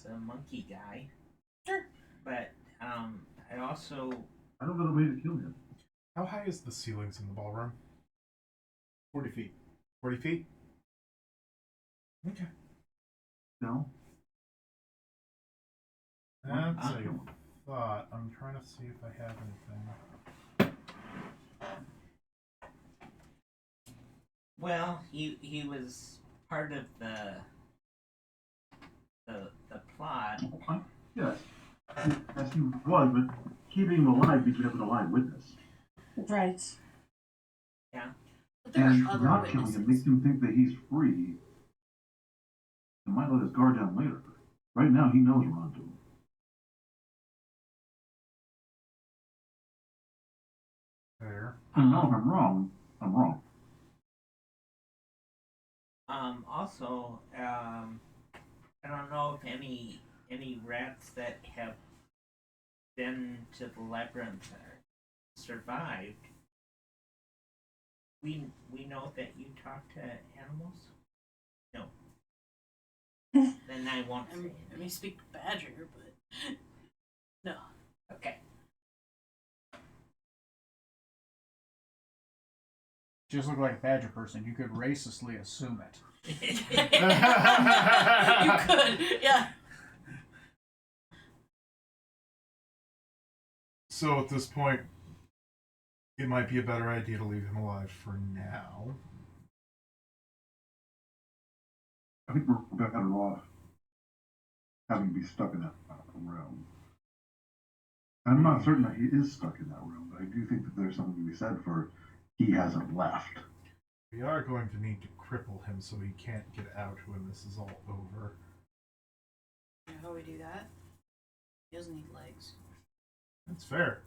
the monkey guy. Sure. But I also I don't know the way to kill him. How high is the ceilings in the ballroom? 40 feet. 40 feet? Okay. No? That's a thought. I'm trying to see if I have anything. well, he was part of the plot. Yes. Yes, he was, but keeping him alive means we have an alive witness. Right. But there And are other not killing him makes witnesses. him think that he's free. And might let his guard down later. Right now, he knows we're onto him. There. And now, if I'm wrong, I'm wrong. Also, I don't know if any rats that have been to the labyrinth survived. We know that you talk to animals. No. Then I won't say I may speak Badger, but no. Okay. just look like a badger person. You could racistly assume it. You could, yeah. So at this point, it might be a better idea to leave him alive for now. I think we're better off having to be stuck in that realm. I'm not certain that he is stuck in that realm, but I do think that there's something to be said for he hasn't left. We are going to need to cripple him so he can't get out when this is all over. You know how we do that? He doesn't need legs. That's fair.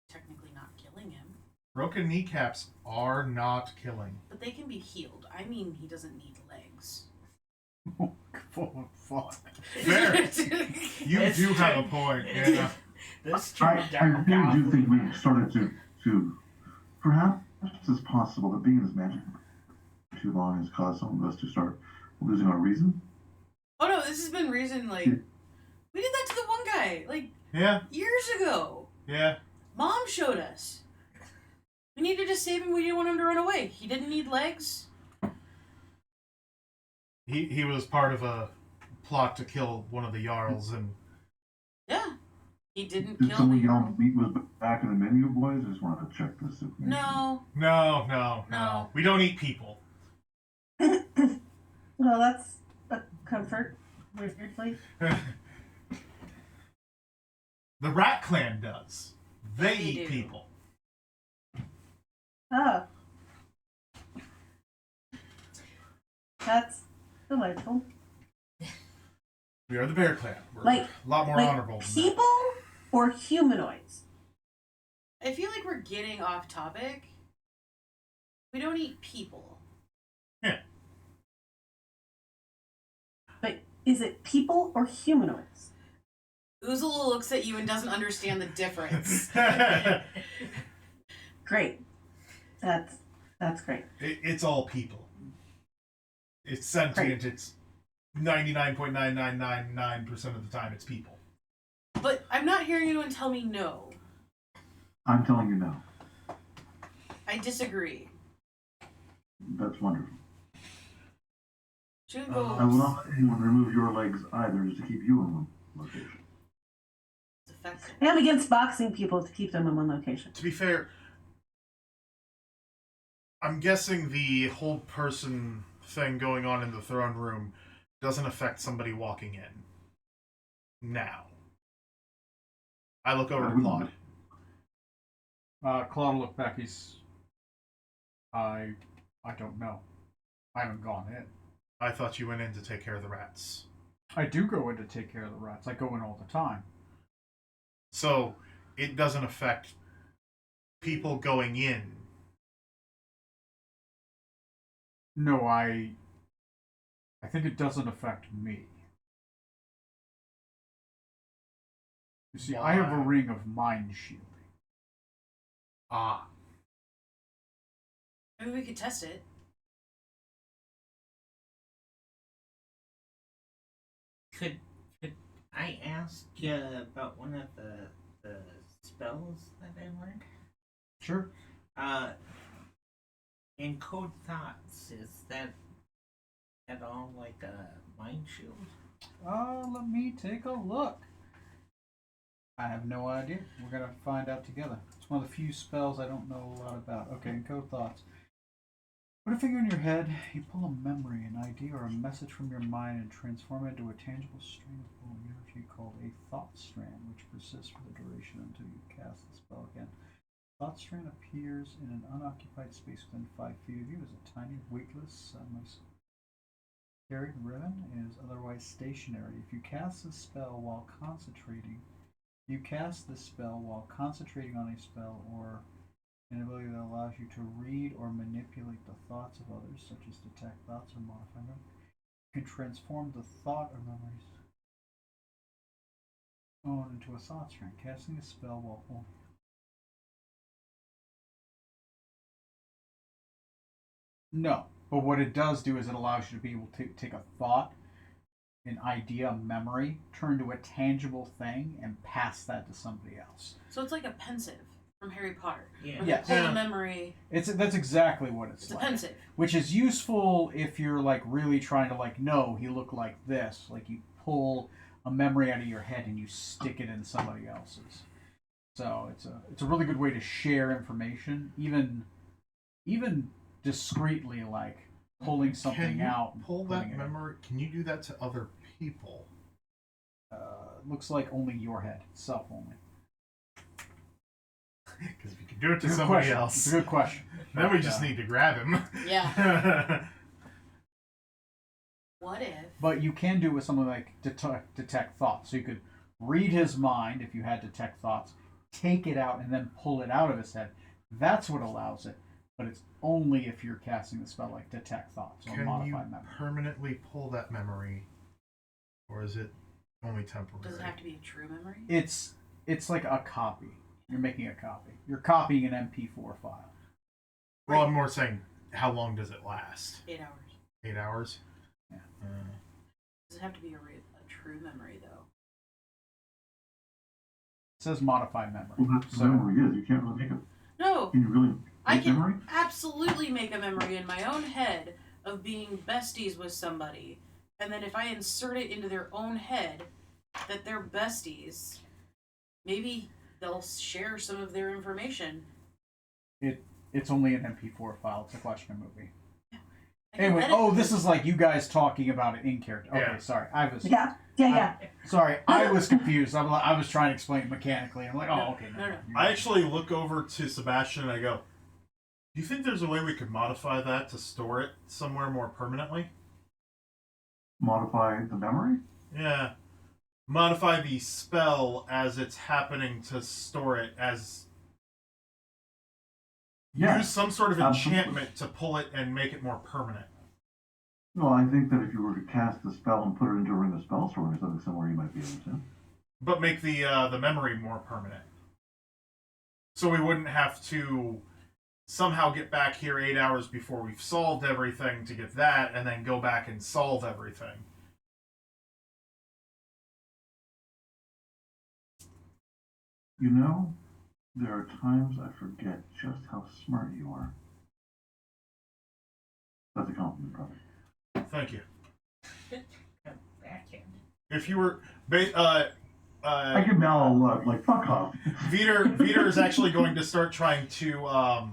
Technically not killing him. Broken kneecaps are not killing. But they can be healed. I mean, he doesn't need legs. Oh, fuck. Fair. You It's do have true. a point. Yeah. This I turned dark really do think we started to perhaps it's possible that being in this magic for too long has caused some of us to start losing our reason. Oh no, this has been reason, like, we did that to the one guy, like, Yeah. years ago. Yeah. Mom showed us. We needed to save him, we didn't want him to run away. He didn't need legs. He was part of a plot to kill one of the Jarls, and Yeah. He didn't Did kill someone me. yell meat was back in the menu, boys? I just wanted to check this. No. no. We don't eat people. Well, that's a comfort, weirdly. The Rat Clan does. They They eat do. people. Oh. That's delightful. We are the Bear Clan. We're Like- a lot more like honorable than that. people or humanoids? I feel like we're getting off topic. We don't eat people. But is it people or humanoids? Uzula looks at you and doesn't understand the difference. Great. That's great. It's all people. It's sentient. Great. It's 99.9999% of the time it's people. But I'm not hearing anyone tell me no. I'm telling you no. I disagree. That's wonderful. Shouldn't go. I will not let anyone remove your legs either, just to keep you in one location. It's effective. I am against boxing people to keep them in one location. To be fair, I'm guessing the whole person thing going on in the throne room doesn't affect somebody walking in. Now. I look over to Claude. Claude will look back. I don't know. I haven't gone in. I thought you went in to take care of the rats. I do go in to take care of the rats. I go in all the time. So, it doesn't affect people going in. No, I think it doesn't affect me. You see, I have a Why? ring of mind shielding. Ah. Maybe we could test it. Could I ask you about one of the spells that I learned? Sure. In Code Thoughts, is that at all like a mind shield? Let me take a look. I have no idea. We're gonna find out together. It's one of the few spells I don't know a lot about. Okay, encode thoughts. Put a finger in your head. You pull a memory, an idea, or a message from your mind and transform it into a tangible strain of flowing energy called a thought strand, which persists for the duration until you cast the spell again. Thought strand appears in an unoccupied space within 5 feet of you as a tiny, weightless, carried ribbon and is otherwise stationary. If you cast this spell while concentrating, on a spell or an ability that allows you to read or manipulate the thoughts of others, such as detect thoughts or modify them. You can transform the thought or memories into a thought strand, casting a spell while holding. No, but what it does do is it allows you to be able to take a thought, an idea, a memory, turn to a tangible thing, and pass that to somebody else. So it's like a pensive. from Harry Potter. Yeah. When Yes. you pull Yeah. the memory, That's exactly what it's it's a like. pensive. Which is useful if you're like really trying to like, no, he looked like this. Like you pull a memory out of your head and you stick it in somebody else's. So it's a really good way to share information, even discreetly, like pulling something Can you out. And pull putting that it in. memory? Can you do that to other people? Looks like only your head, self only. Because if you can do it to Good somebody question. else, It's a good question. then we But, just need to grab him. Yeah. What if? But you can do it with something like detect thoughts. So you could read his mind if you had detect thoughts, take it out, and then pull it out of his head. That's what allows it. But it's only if you're casting the spell like detect thoughts or Can modify you memory. permanently pull that memory, or is it only temporary? Does it have to be a true memory? It's like a copy. You're making a copy. You're copying an MP4 file. Well, I'm more saying, how long does it last? 8 hours. 8 hours? Yeah. Does it have to be a true memory though? It says modify memory. Well, that's So what memory is. You can't really make a. No, Can you really I make can memory? absolutely make a memory in my own head of being besties with somebody, and then if I insert it into their own head that they're besties, maybe they'll share some of their information. it's only an MP4 file. It's a question movie. I can Anyway, edit this is like you guys talking about it in character. Okay, Yeah. sorry. I was Yeah. sorry. I was confused. I was trying to explain it mechanically. I'm like, oh, okay. No. I actually look over to Sebastian and I go, do you think there's a way we could modify that to store it somewhere more permanently? Modify the memory? Yeah. Modify the spell as it's happening to store it as. Yeah. Use some sort of Absolutely. enchantment to pull it and make it more permanent. Well, I think that if you were to cast the spell and put it into a ring of spell storage or something similar, you might be able to. But make the memory more permanent. So we wouldn't have to somehow get back here 8 hours before we've solved everything to get that, and then go back and solve everything. You know, there are times I forget just how smart you are. That's a compliment, brother. Thank you. Backhand. If you were, I give Mal a look, like, fuck off. Veter is actually going to start trying to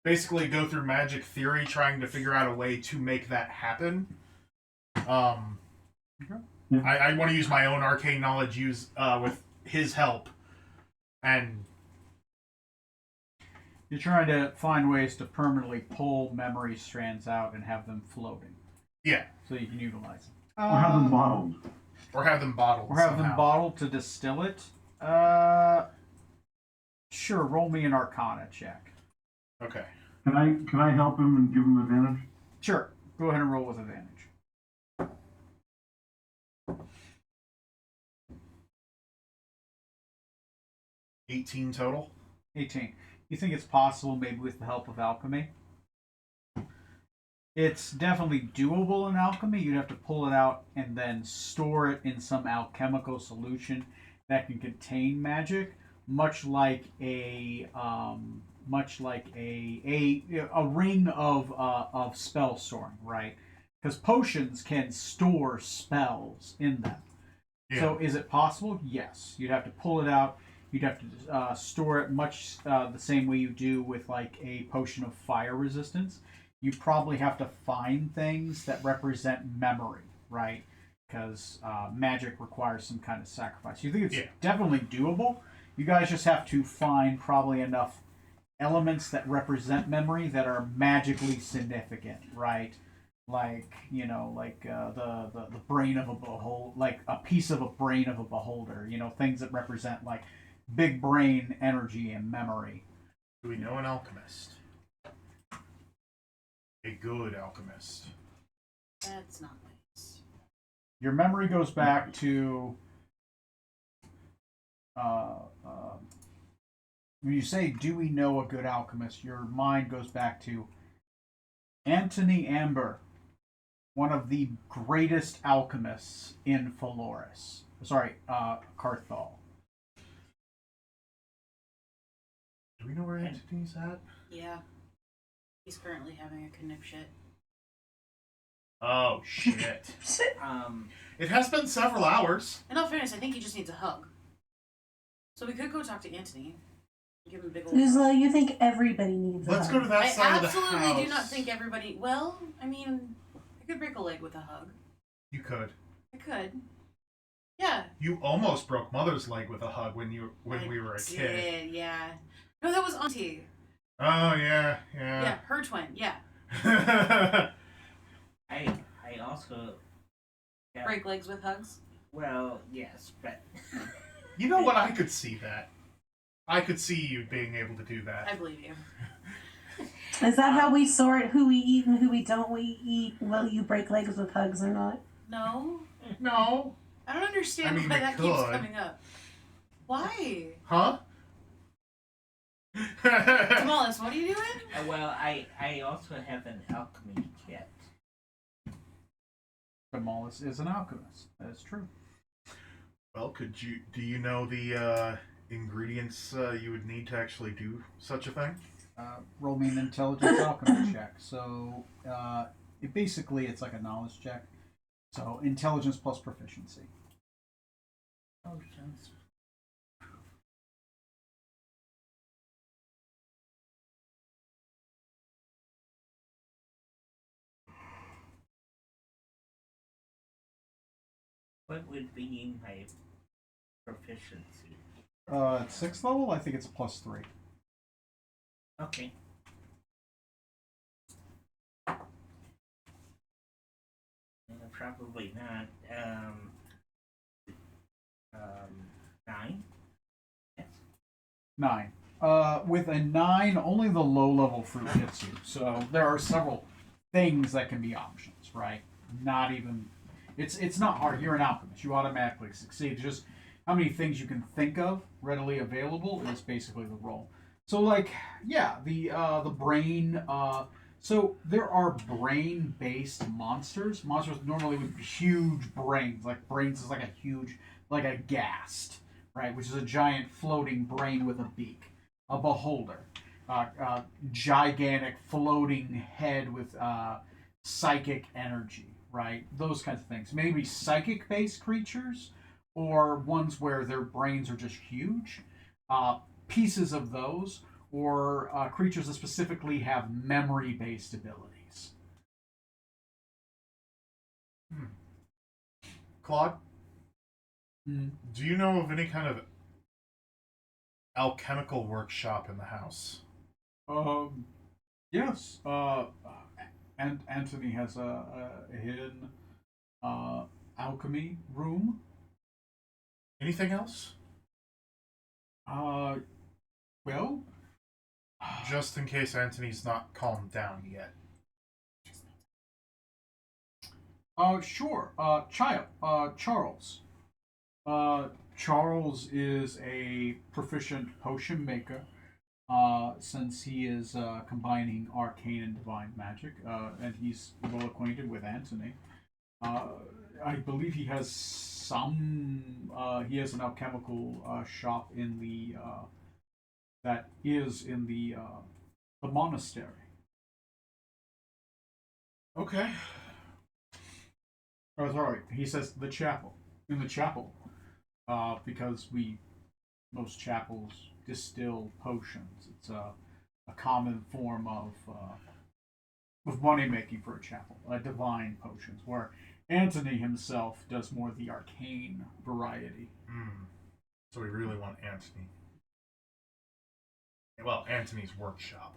basically go through magic theory, trying to figure out a way to make that happen. I want to use my own arcane knowledge with his help, and You're trying to find ways to permanently pull memory strands out and have them floating. Yeah. So you can utilize them. Or have them bottled. or have them bottled. Or have somehow. them bottled to distill it. Sure. Roll me an Arcana check. Okay. Can I help him and give him advantage? Sure. Go ahead and roll with advantage. 18 total. 18. You think it's possible, maybe with the help of alchemy? It's definitely doable in alchemy. You'd have to pull it out and then store it in some alchemical solution that can contain magic, much like a ring of spell storing, right? Because potions can store spells in them. Yeah. So is it possible? Yes. You'd have to pull it out. You'd have to store it much the same way you do with like a potion of fire resistance. You probably have to find things that represent memory, right? Because magic requires some kind of sacrifice. You think it's definitely doable. You guys just have to find probably enough elements that represent memory that are magically significant, right? Like, you know, like the brain of a beholder, like a piece of a brain of a beholder, you know, things that represent like big brain energy and memory. Do we know an alchemist? A good alchemist. That's not nice. Your memory goes back to when you say, do we know a good alchemist, your mind goes back to Antony Amber, one of the greatest alchemists in Carthol. Do we know where Anthony's at? Yeah. He's currently having a conniption. Oh, shit. Um, It has been several hours. In all fairness, I think he just needs a hug. So we could go talk to Anthony. Give him a big old Uzla, you think everybody needs a Let's hug. go to that I side of the house. absolutely do not think everybody... Well, I mean, I could break a leg with a hug. You could. I could. Yeah. You almost broke Mother's leg with a hug when we were a kid. Did, yeah. No, that was Auntie. Oh, yeah. Yeah, her twin, yeah. I also. Yeah, Break legs with hugs. well, yes, but You know what? I could see that. I could see you being able to do that. I believe you. Is that how we sort who we eat and who we don't we eat? Will you break legs with hugs or not? No? No. I don't understand I mean, why we that could. keeps coming up. Why? Huh? Tamalis, what are you doing? well, I also have an alchemy kit. Demalis is an alchemist. That is true. Well, do you know the ingredients you would need to actually do such a thing? Roll me an intelligence alchemy check. So, it's like a knowledge check. So, intelligence plus proficiency. Potions. What would be my proficiency? At 6th level, I think it's a plus 3. Okay. Probably not. 9. Yes. 9. With a 9, only the low level fruit hits you. So there are several things that can be options, right? Not even. It's not hard. You're an alchemist. You automatically succeed. Just how many things you can think of readily available is basically the role. So the brain. So there are brain-based monsters. Monsters normally with huge brains. Like brains is like a huge, like a ghast, right? Which is a giant floating brain with a beak. A beholder. Gigantic floating head with psychic energy, right? Those kinds of things. Maybe psychic-based creatures, or ones where their brains are just huge. Pieces of those, or creatures that specifically have memory-based abilities. Claude, Mm. do you know of any kind of alchemical workshop in the house? Yes. And Anthony has a hidden alchemy room. Anything else? Well, Just in case Anthony's not calmed down yet. Sure. Charles. Charles is a proficient potion maker. Since he is combining arcane and divine magic, and he's well acquainted with Anthony. I believe he has some. He has an alchemical shop in the that is in the monastery. Okay. Oh, sorry. He says the chapel. In the chapel, because most chapels distill potions. It's a common form of money making for a chapel. Divine potions, where Anthony himself does more the arcane variety. So we really want Anthony. Well, Anthony's workshop.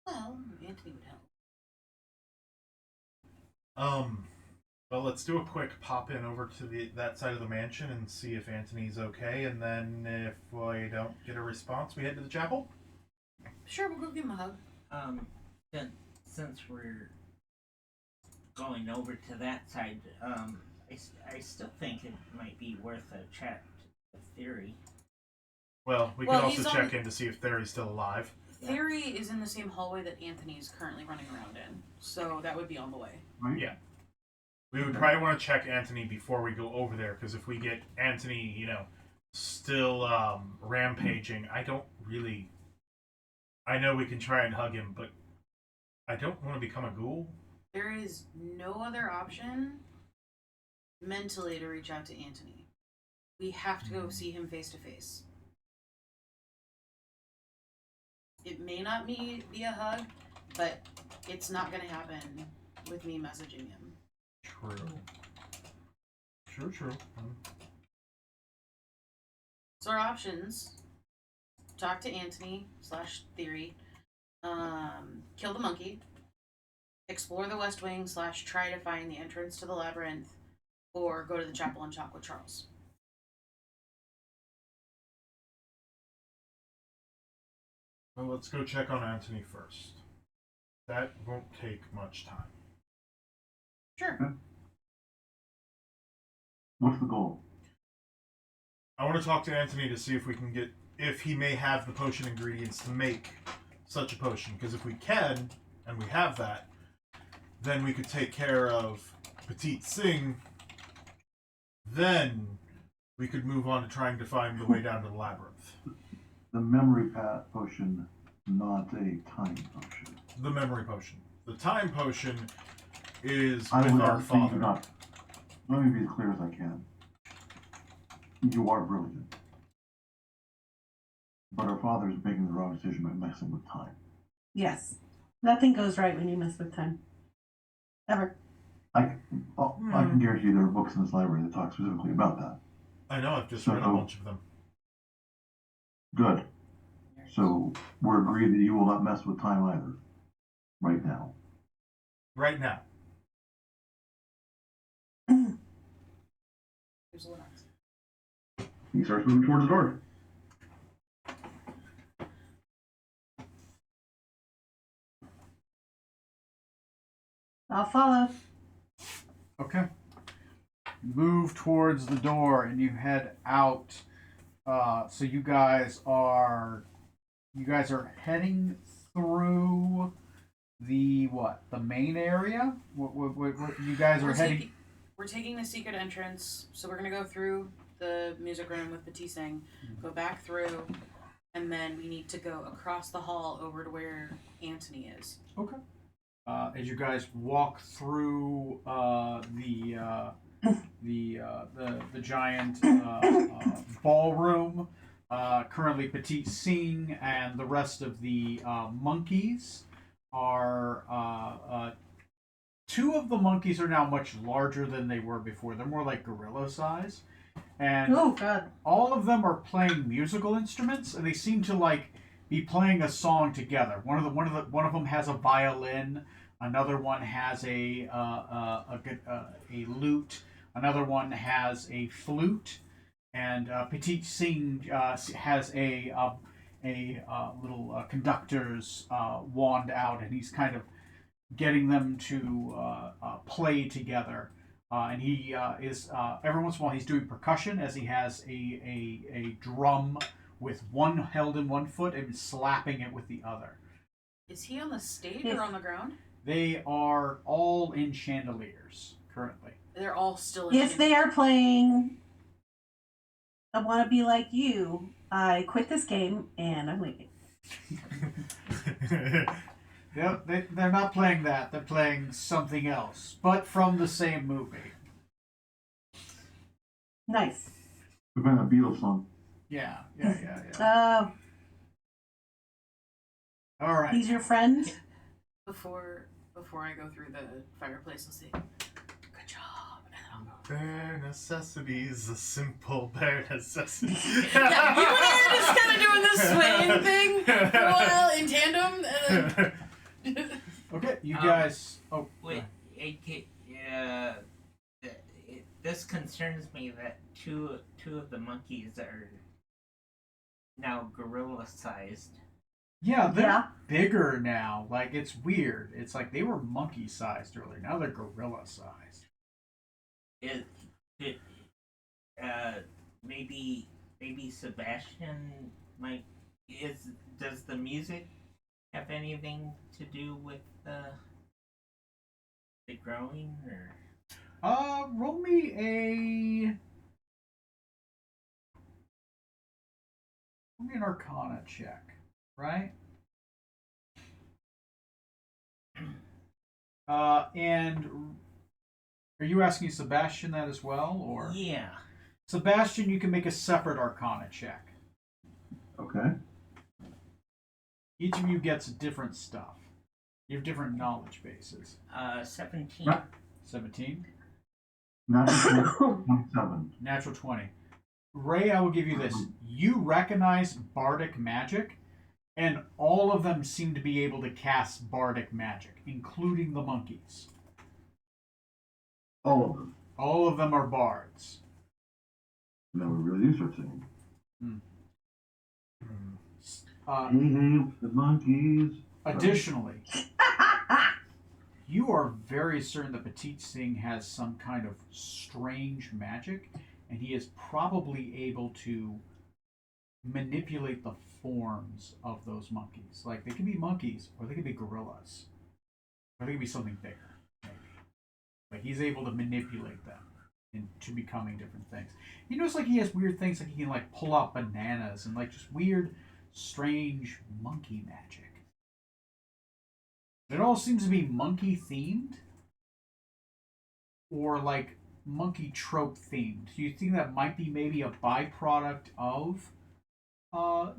Well, Anthony would help. Well, let's do a quick pop in over to that side of the mansion and see if Anthony's okay, and then if I don't get a response, we head to the chapel. Sure, we'll go give him a hug. Since we're going over to that side, I still think it might be worth a chat to Theory. Well, we Well, can also he's check on- in to see if Theory's still alive. Theory is in the same hallway that Anthony is currently running around in, so that would be on the way. Right? Yeah. We would probably want to check Anthony before we go over there, because if we get Anthony, still rampaging, I don't really I know we can try and hug him, but I don't want to become a ghoul. There is no other option mentally to reach out to Antony. We have to go see him face to face. It may not be a hug, but it's not going to happen with me messaging him. True. So our options: talk to Antony / Theory, kill the monkey, explore the West Wing / try to find the entrance to the labyrinth, or go to the chapel and talk with Charles. Well, let's go check on Antony first. That won't take much time. Sure. What's the goal? I want to talk to Antony to see if he may have the potion ingredients to make such a potion. Because if we can, and we have that, then we could take care of Petit Sing. Then we could move on to trying to find the way down to the labyrinth. The memory potion, not a time potion. The memory potion. The time potion is I with would our ask that you father. not. Let me be as clear as I can. You are brilliant. But our father is making the wrong decision by messing with time. Yes. Nothing goes right when you mess with time. Ever. I can guarantee you there are books in this library that talk specifically about that. I know, I've just read a bunch of them. Good. So we're agreed that you will not mess with time either. Right now. Right now. There's a lot. He starts moving towards the door. I'll follow. Okay. Move towards the door and you head out. So you guys are heading through the what? The main area? What you guys are heading? We're taking the secret entrance, so we're gonna go through the music room with Petit Sing, go back through, and then we need to go across the hall over to where Antony is. Okay. As you guys walk through the giant ballroom, currently Petit Sing and the rest of the monkeys are. Two of the monkeys are now much larger than they were before. They're more like gorilla size, and Oh God. all of them are playing musical instruments, and they seem to like be playing a song together. One of them has a violin. Another one has a lute. Another one has a flute, and Petit Sing has a little conductor's wand out, and he's kind of getting them to play together. And he is every once in a while he's doing percussion as he has a drum with one held in one foot and slapping it with the other. Is he on the stage or on the ground? They are all in chandeliers currently. They're all still in If they are playing I Want to Be Like You, I quit this game and I'm leaving. They're not playing that. They're playing something else, but from the same movie. Nice. We're playing a Beatles song. Yeah. All right. He's your friend? Before I go through the fireplace, I'll say, "Good job." And then I'll go. Bare necessities, a simple bare necessity. Yeah, you and I are just kind of doing this swaying thing for a while in tandem. And then... Okay, you guys. Oh, Wait, this concerns me that two of the monkeys are now gorilla sized. yeah, they're Yeah. bigger now. Like it's weird. It's like they were monkey sized earlier. Now they're gorilla sized. Maybe Sebastian might does the music have anything to do with the growing or? Roll me an Arcana check, right? And are you asking Sebastian that as well, or Yeah. Sebastian? You can make a separate Arcana check. Okay. Each of you gets different stuff. You have different knowledge bases. 17. Right. 17, Natural 27. natural 20. Ray, I will give you this. You recognize bardic magic, and all of them seem to be able to cast bardic magic, including the monkeys. All of them. All of them are bards. Never really used such thing. Hey, hey, the monkeys. Additionally, you are very certain that Petit Singh has some kind of strange magic, and he is probably able to manipulate the forms of those monkeys. Like, they can be monkeys, or they can be gorillas, or they can be something bigger, maybe. Like, he's able to manipulate them into becoming different things. You notice, like, he has weird things, like he can, like, pull out bananas and, like, just weird, strange monkey magic. It all seems to be monkey themed, or like monkey trope themed. Do you think that might be maybe a byproduct of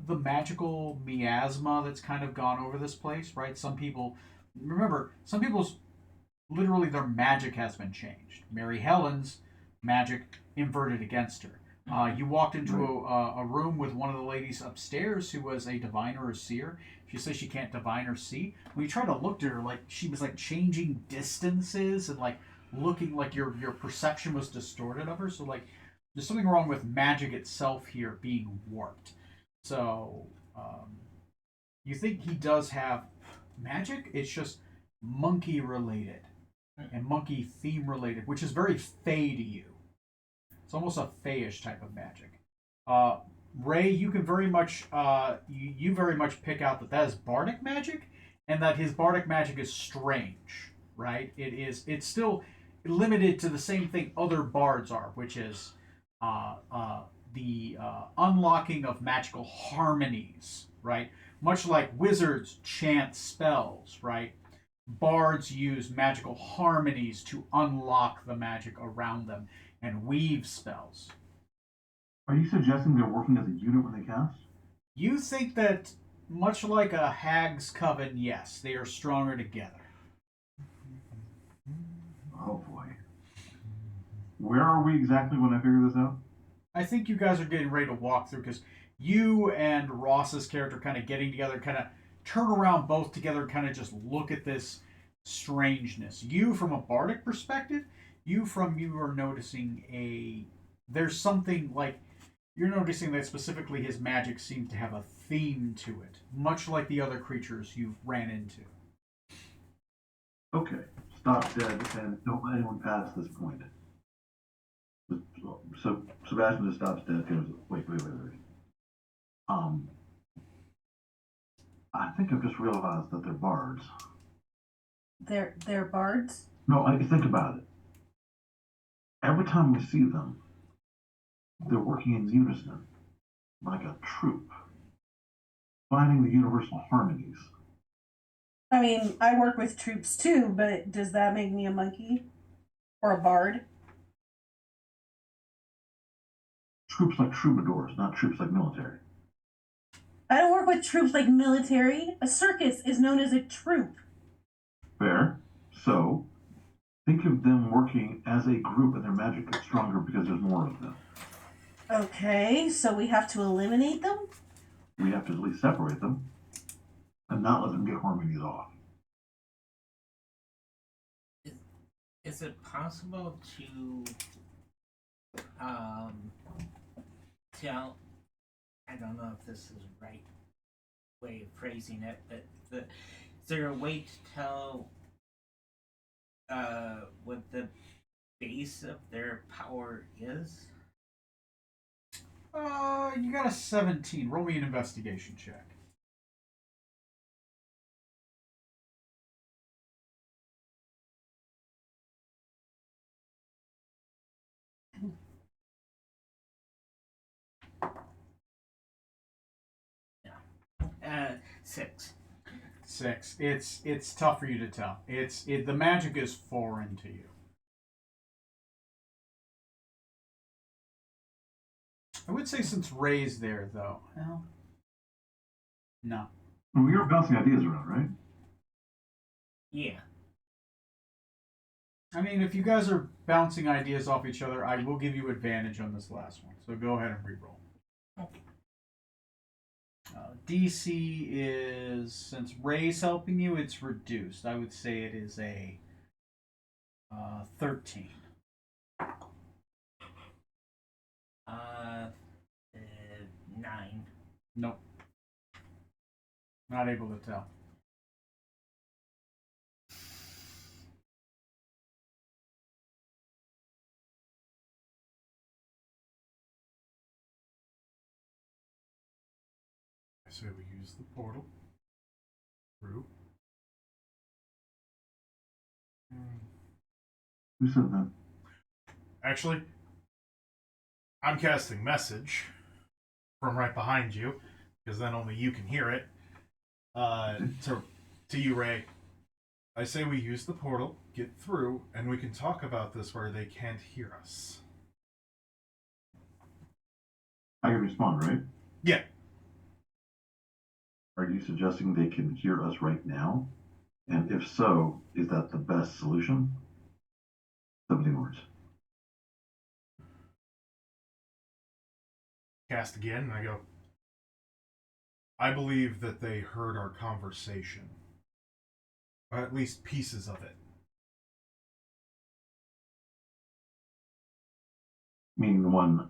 the magical miasma that's kind of gone over this place, right? Some people, remember, some people's literally their magic has been changed. Mary Helen's magic inverted against her. You walked into a room with one of the ladies upstairs who was a diviner or seer. She says she can't divine or see. When you try to look at her, like she was like changing distances and like looking like your perception was distorted of her. So like there's something wrong with magic itself here being warped. So you think he does have magic? It's just monkey related and monkey theme related, which is very fey to you. It's almost a feyish type of magic. Ray, you can very much you very much pick out that that is bardic magic, and that his bardic magic is strange, right? It's still limited to the same thing other bards are, which is the unlocking of magical harmonies, right? Much like wizards chant spells, right? Bards use magical harmonies to unlock the magic around them and weave spells. Are you suggesting they're working as a unit when they cast? You think that, much like a hag's coven, yes, they are stronger together. Oh boy. Where are we exactly when I figure this out? I think you guys are getting ready to walk through because you and Ross's character kind of getting together, kind of turn around both together, kind of just look at this strangeness. You from a bardic perspective, you are noticing there's something like you're noticing that specifically his magic seems to have a theme to it, much like the other creatures you've ran into. Okay. Stop dead and don't let anyone pass this point. So Sebastian just stops dead and goes, wait. I think I've just realized that they're bards. They're bards? No, think about it. Every time we see them, they're working in unison, like a troupe, finding the universal harmonies. I mean, I work with troops too, but does that make me a monkey? Or a bard? Troops like troubadours, not troops like military. I don't work with troops like military. A circus is known as a troop. Fair. So, think of them working as a group and their magic is stronger because there's more of them. Okay, so we have to eliminate them? We have to at least separate them and not let them get harmonies off. Is it possible to tell? I don't know if this is the right way of phrasing it, but is there a way to tell what the base of their power is? You got a 17. Roll me an investigation check. Six. 6. It's tough for you to tell. The magic is foreign to you. I would say since Ray's there, though. Well, no. Well, we are bouncing ideas around, right? Yeah. I mean, if you guys are bouncing ideas off each other, I will give you advantage on this last one. So go ahead and reroll. Okay. DC is, since Ray's helping you, it's reduced. I would say it is a 13. 9. Nope. Not able to tell. I say we use the portal. Through. Who said that? Actually, I'm casting message from right behind you, because then only you can hear it. To you, Ray. I say we use the portal, get through, and we can talk about this where they can't hear us. I can respond, right? Yeah. Are you suggesting they can hear us right now? And if so, is that the best solution? 17 words. Cast again, and I go, I believe that they heard our conversation. Or at least pieces of it. Meaning the one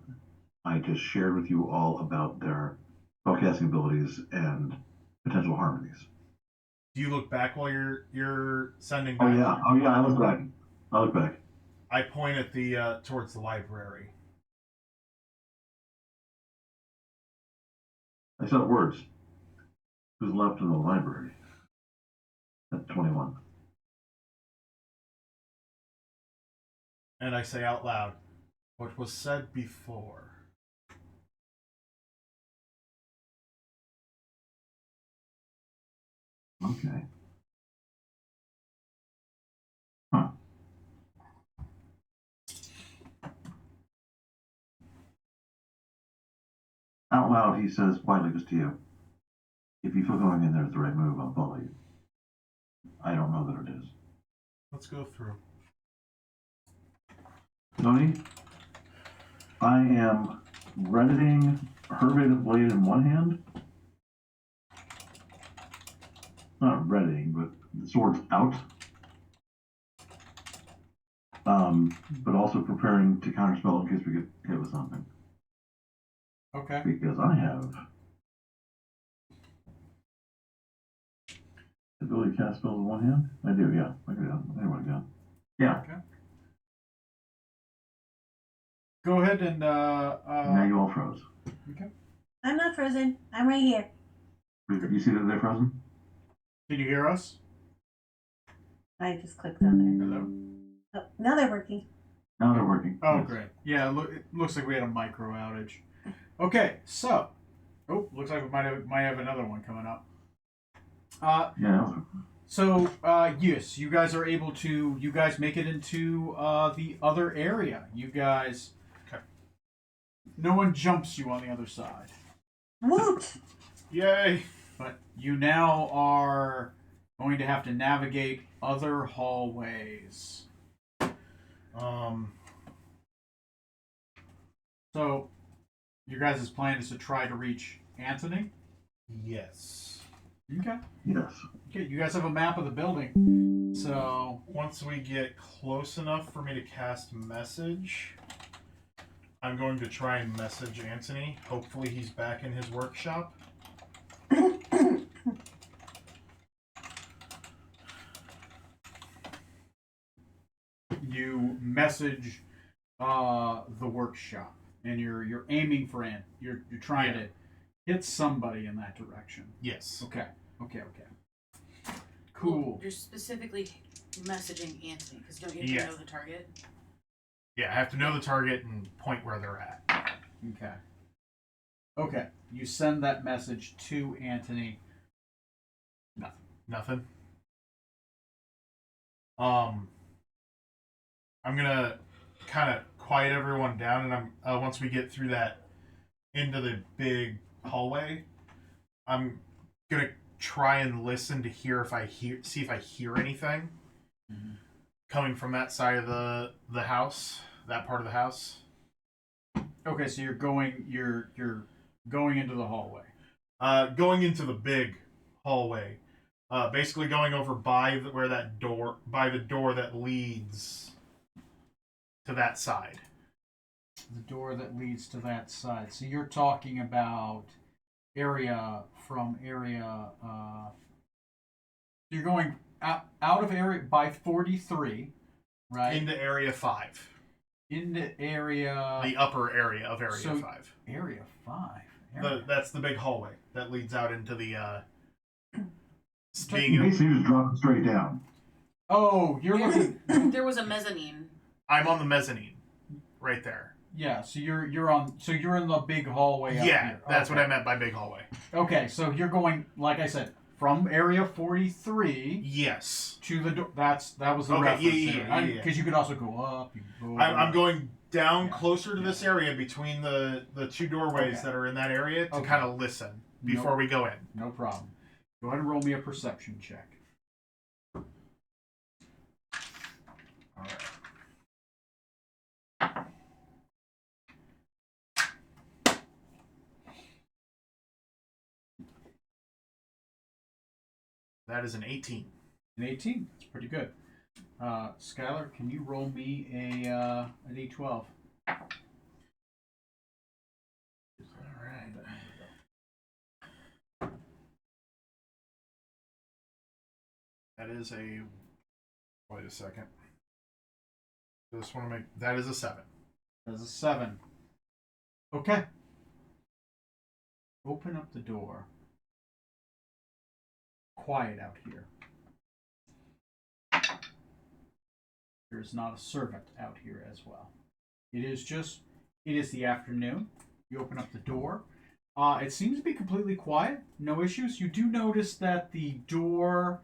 I just shared with you all about their spellcasting abilities and potential harmonies. Do you look back while you're sending Oh back? yeah, I look back. I point at the towards the library. I said words. Who's left in the library? At 21. And I say out loud, what was said before. Okay. Huh. Out loud, he says quietly just to you, if you feel going in there is the right move, I'll follow you. I don't know that it is. Let's go through. Tony, I am redditing Hervated Blade in one hand. Not redditing, but the sword's out. But also preparing to counterspell in case we get hit with something. Okay. Because I have the ability to cast spells in one hand. I do, yeah. I can do that. Anyway, yeah. Yeah. Okay. Go ahead and Now you all froze. okay. I'm not frozen. I'm right here. You see that they're frozen? Can you hear us? I just clicked on there. Hello. Oh, now they're working. Now they're working. Oh, Yes. great. Yeah, it looks like we had a micro outage. Okay, so, looks like we might have another one coming up. Yeah. So, yes, you guys are able to. You guys make it into the other area. You guys. Okay. No one jumps you on the other side, Woot! Yay! but you now are going to have to navigate other hallways. So, your guys' plan is to try to reach Anthony? Yes. Okay. Yes. Okay, you guys have a map of the building. So, Once we get close enough for me to cast message, I'm going to try and message Anthony. Hopefully he's back in his workshop. you message the workshop, and you're aiming for you're trying to hit somebody in that direction. Yes. Okay. Cool. You're specifically messaging Anthony because don't you have Yes. to know the target? Yeah, I have to know the target and point where they're at. Okay. You send that message to Anthony. Nothing. Nothing. I'm gonna kind of quiet everyone down, and I'm once we get through that into the big hallway, I'm gonna try and listen to hear if I see if I hear anything coming from that side of the house, that part of the house. Okay, so you're going into the hallway. Going into the big hallway, basically going over by the door that leads to that side. The door that leads to that side. So you're talking about area. You're going out of area by 43, right? Into area 5. Into area. The upper area of area 5. Area 5. That's the big hallway that leads out into the. You basically just drop it straight down. Oh, you're looking. There was a mezzanine. I'm on the mezzanine, right there. Yeah, so you're in the big hallway. Yeah, here. that's what I meant by big hallway. Okay, so you're going, like I said, from area 43. Yes. To the door. That was the Okay, reference. yeah. Because you could also go up. You can go I'm going down closer to this area between the two doorways that are in that area to kind of listen before we go in. No problem. Go ahead and roll me a perception check. All right. That is an 18. An 18. That's pretty good. Skylar, can you roll me a D12? All right. That is a. Wait a second. Just want to make. That is a 7. That's a 7. Okay. Open up the door. Quiet out here. There's not a servant out here as well. It is the afternoon. You open up the door. It seems to be completely quiet. No issues. You do notice that the door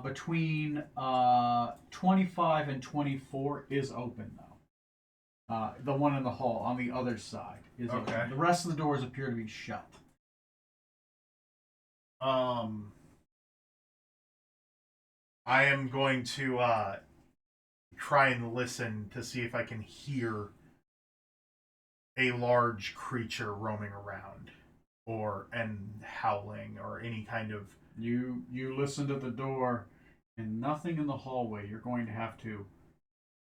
between 25 and 24 is open, though. The one in the hall on the other side is open. The rest of the doors appear to be shut. I am going to try and listen to see if I can hear a large creature roaming around, and howling, or any kind of. You listen to the door, and nothing in the hallway. You're going to have to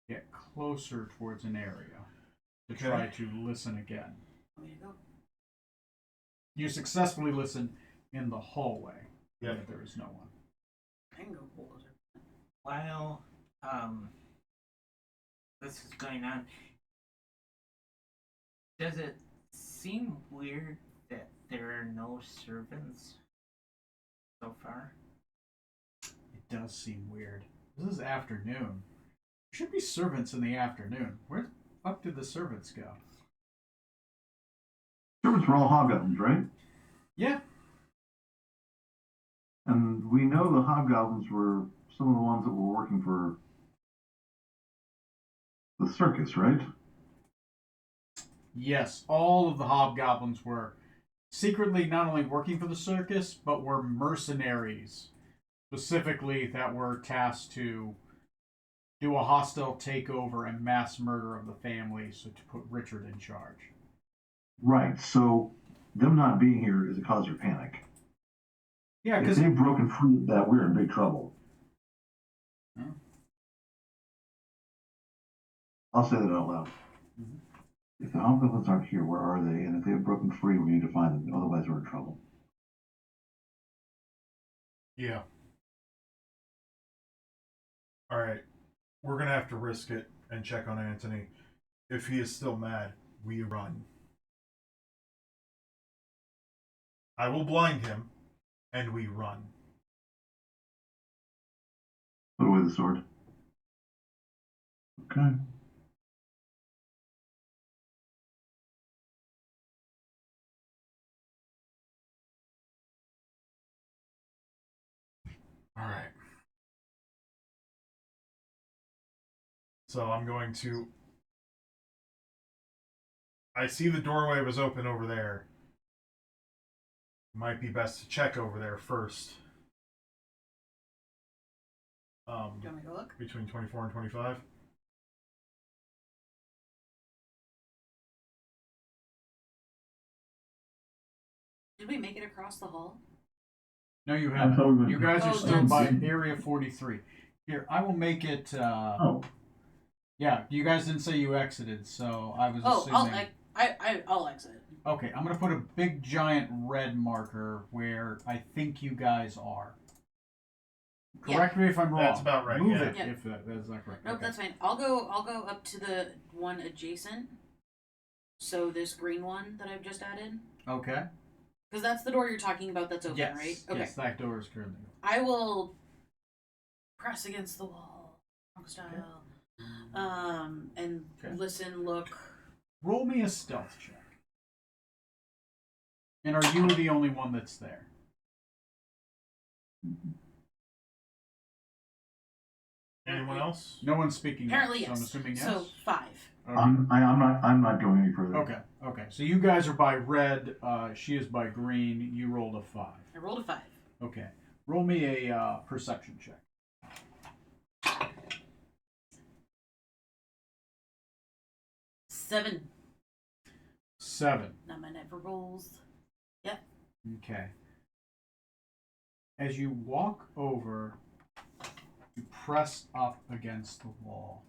get closer towards an area to try to listen again. You successfully listen in the hallway. Yep. There is no one. I can go closer. While this is going on, does it seem weird that there are no servants so far? It does seem weird. This is afternoon. There should be servants in the afternoon. Where the fuck did the servants go? Servants were all hobgoblins, right? Yeah. And we know the hobgoblins were some of the ones that were working for the circus, right? Yes, all of the hobgoblins were secretly not only working for the circus, but were mercenaries, specifically that were tasked to do a hostile takeover and mass murder of the family, so to put Richard in charge. Right, so them not being here is a cause for panic. Yeah, If because they've broken free of that, we're in big trouble. Hmm. I'll say that out loud. Mhm. If the hobgoblins aren't here, where are they? And if they've broken free, we need to find them. Otherwise, we're in trouble. Yeah. All right. We're gonna have to risk it and check on Anthony. If he is still mad, we run. I will blind him, and we run. Put away the sword. Okay. All right. So I'm going to. I see the doorway was open over there. Might be best to check over there first. Do you want me to go look? Between 24 and 25. Did we make it across the hall? No, you I thought we haven't. went- You guys are Oh, still by that's- Area 43. Here, I will make it. Oh, Yeah, you guys didn't say you exited, so I was Oh, assuming. I'll exit. Okay, I'm gonna put a big giant red marker where I think you guys are. Correct me if I'm wrong. That's about right, Move yeah. it Yeah. if that's not correct. Nope, Okay. that's fine. I'll go up to the one adjacent. So this green one that I've just added, Okay. because that's the door you're talking about. That's open, Yes. right? Okay. Yes, that door is currently open. I will press against the wall, drunk style, and Okay. listen, look. Roll me a stealth check. And are you the only one that's there? Anyone else? No one's speaking. yet, Apparently, so I'm yes. assuming yes. So 5. Okay. I'm not going any further. Okay. Okay. So you guys are by red. She is by green. You rolled a 5. I rolled a 5. Okay. Roll me a perception check. 7. 7. Not my never rolls. Yep. Okay. As you walk over, you press up against the wall.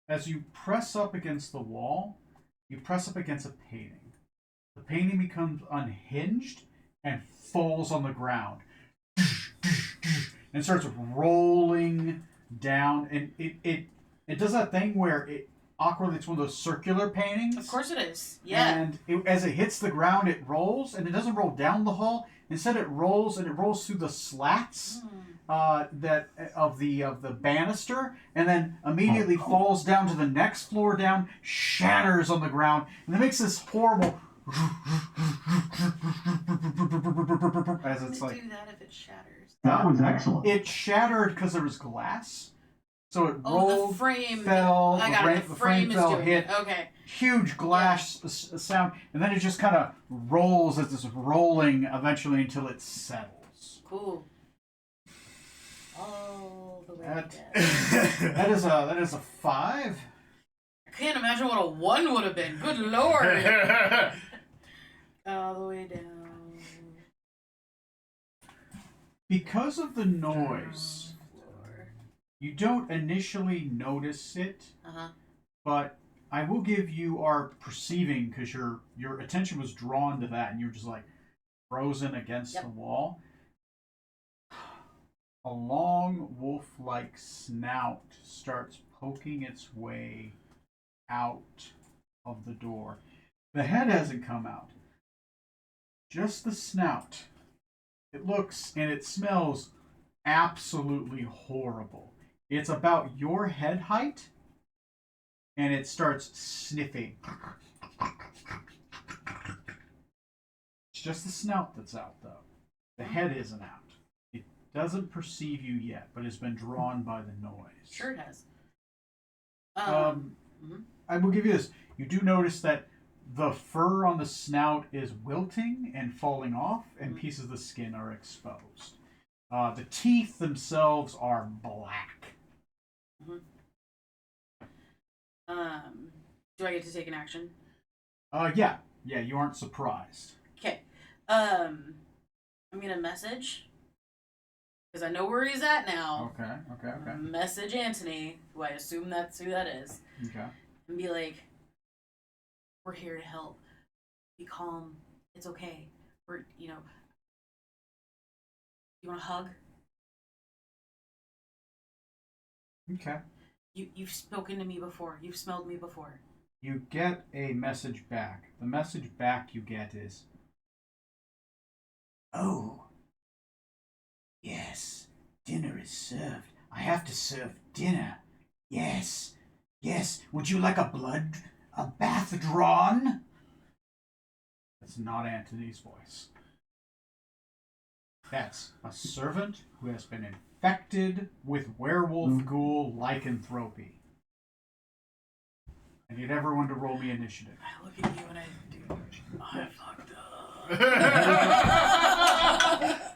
As you press up against the wall, you press up against a painting. The painting becomes unhinged and falls on the ground and starts rolling down. And it does that thing where it awkwardly, it's one of those circular paintings. Of course it is. Yeah. And as it hits the ground, it rolls, and it doesn't roll down the hall. Instead, it rolls through the slats that of the banister, and then immediately falls down to the next floor down, shatters on the ground, and it makes this horrible. As it's like do that if it shatters. That was excellent. it shattered because there was glass, so it Oh, rolled, the frame fell, I got the, it. the The frame is fell, doing hit. it. Okay. Huge glass sound, and then it just kind of rolls as it's rolling eventually until it settles. Cool. All the way That- down. That is a 5. I can't imagine what a 1 would have been. Good lord. All the way down. Because of the noise, Floor. you don't initially notice it, Uh-huh. but I will give you our perceiving because your attention was drawn to that, and you're just like frozen against Yep. the wall. A long wolf-like snout starts poking its way out of the door. The head hasn't come out. Just the snout. It looks and it smells absolutely horrible. It's about your head height, and it starts sniffing. It's just the snout that's out, though. The head isn't out. It doesn't perceive you yet, but has been drawn by the noise. Sure it has. Mhm. I will give you this. You do notice that the fur on the snout is wilting and falling off, and pieces of the skin are exposed. The teeth themselves are black. Do I get to take an action? Yeah, you aren't surprised. Okay. I'm gonna message because I know where he's at now. Okay. Message Anthony, who I assume that's who that is, Okay. and be like, "We're here to help. Be calm. It's okay. You want a hug? Okay. You've spoken to me before. You've smelled me before. You get a message back. The message back you get is, "Oh, yes, dinner is served. I have to serve dinner. Yes. Would you like a bath drawn?" That's not Anthony's voice. That's a servant who has been infected with werewolf ghoul lycanthropy. I need everyone to roll me initiative. I look at you and I do. I fucked up.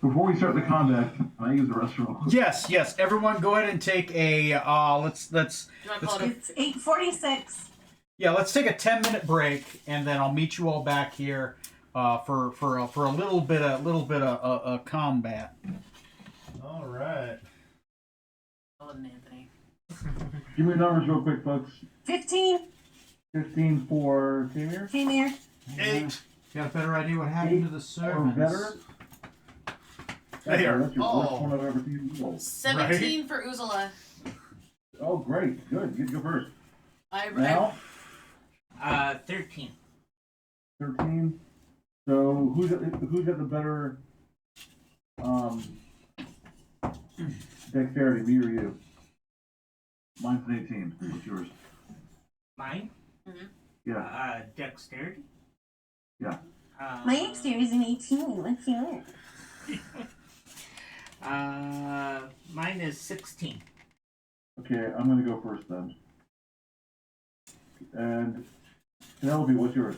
Before we start the combat, can I use the restroom? Yes, yes. Everyone, go ahead and take a. Let's. Do you want to call it It's 8:46. Yeah, let's take a 10-minute break, and then I'll meet you all back here for a little bit of combat. All right. Anthony? Give me the numbers real quick, folks. 15. 15 for Tamir. Tamir. 8. Got a better idea what happened to the Or servants? better. They are That's your worst all one I've ever seen. Roll. 17 for Uzula. Oh, great. Good. You go first. I 13. 13. So who's got the better dexterity, me or you? Mine's an 18. What's yours? Mine? Yeah. Dexterity? Yeah. My dexterity is an 18. What's yours? Mine is 16. Okay, I'm gonna go first then. And Penelope, what's yours?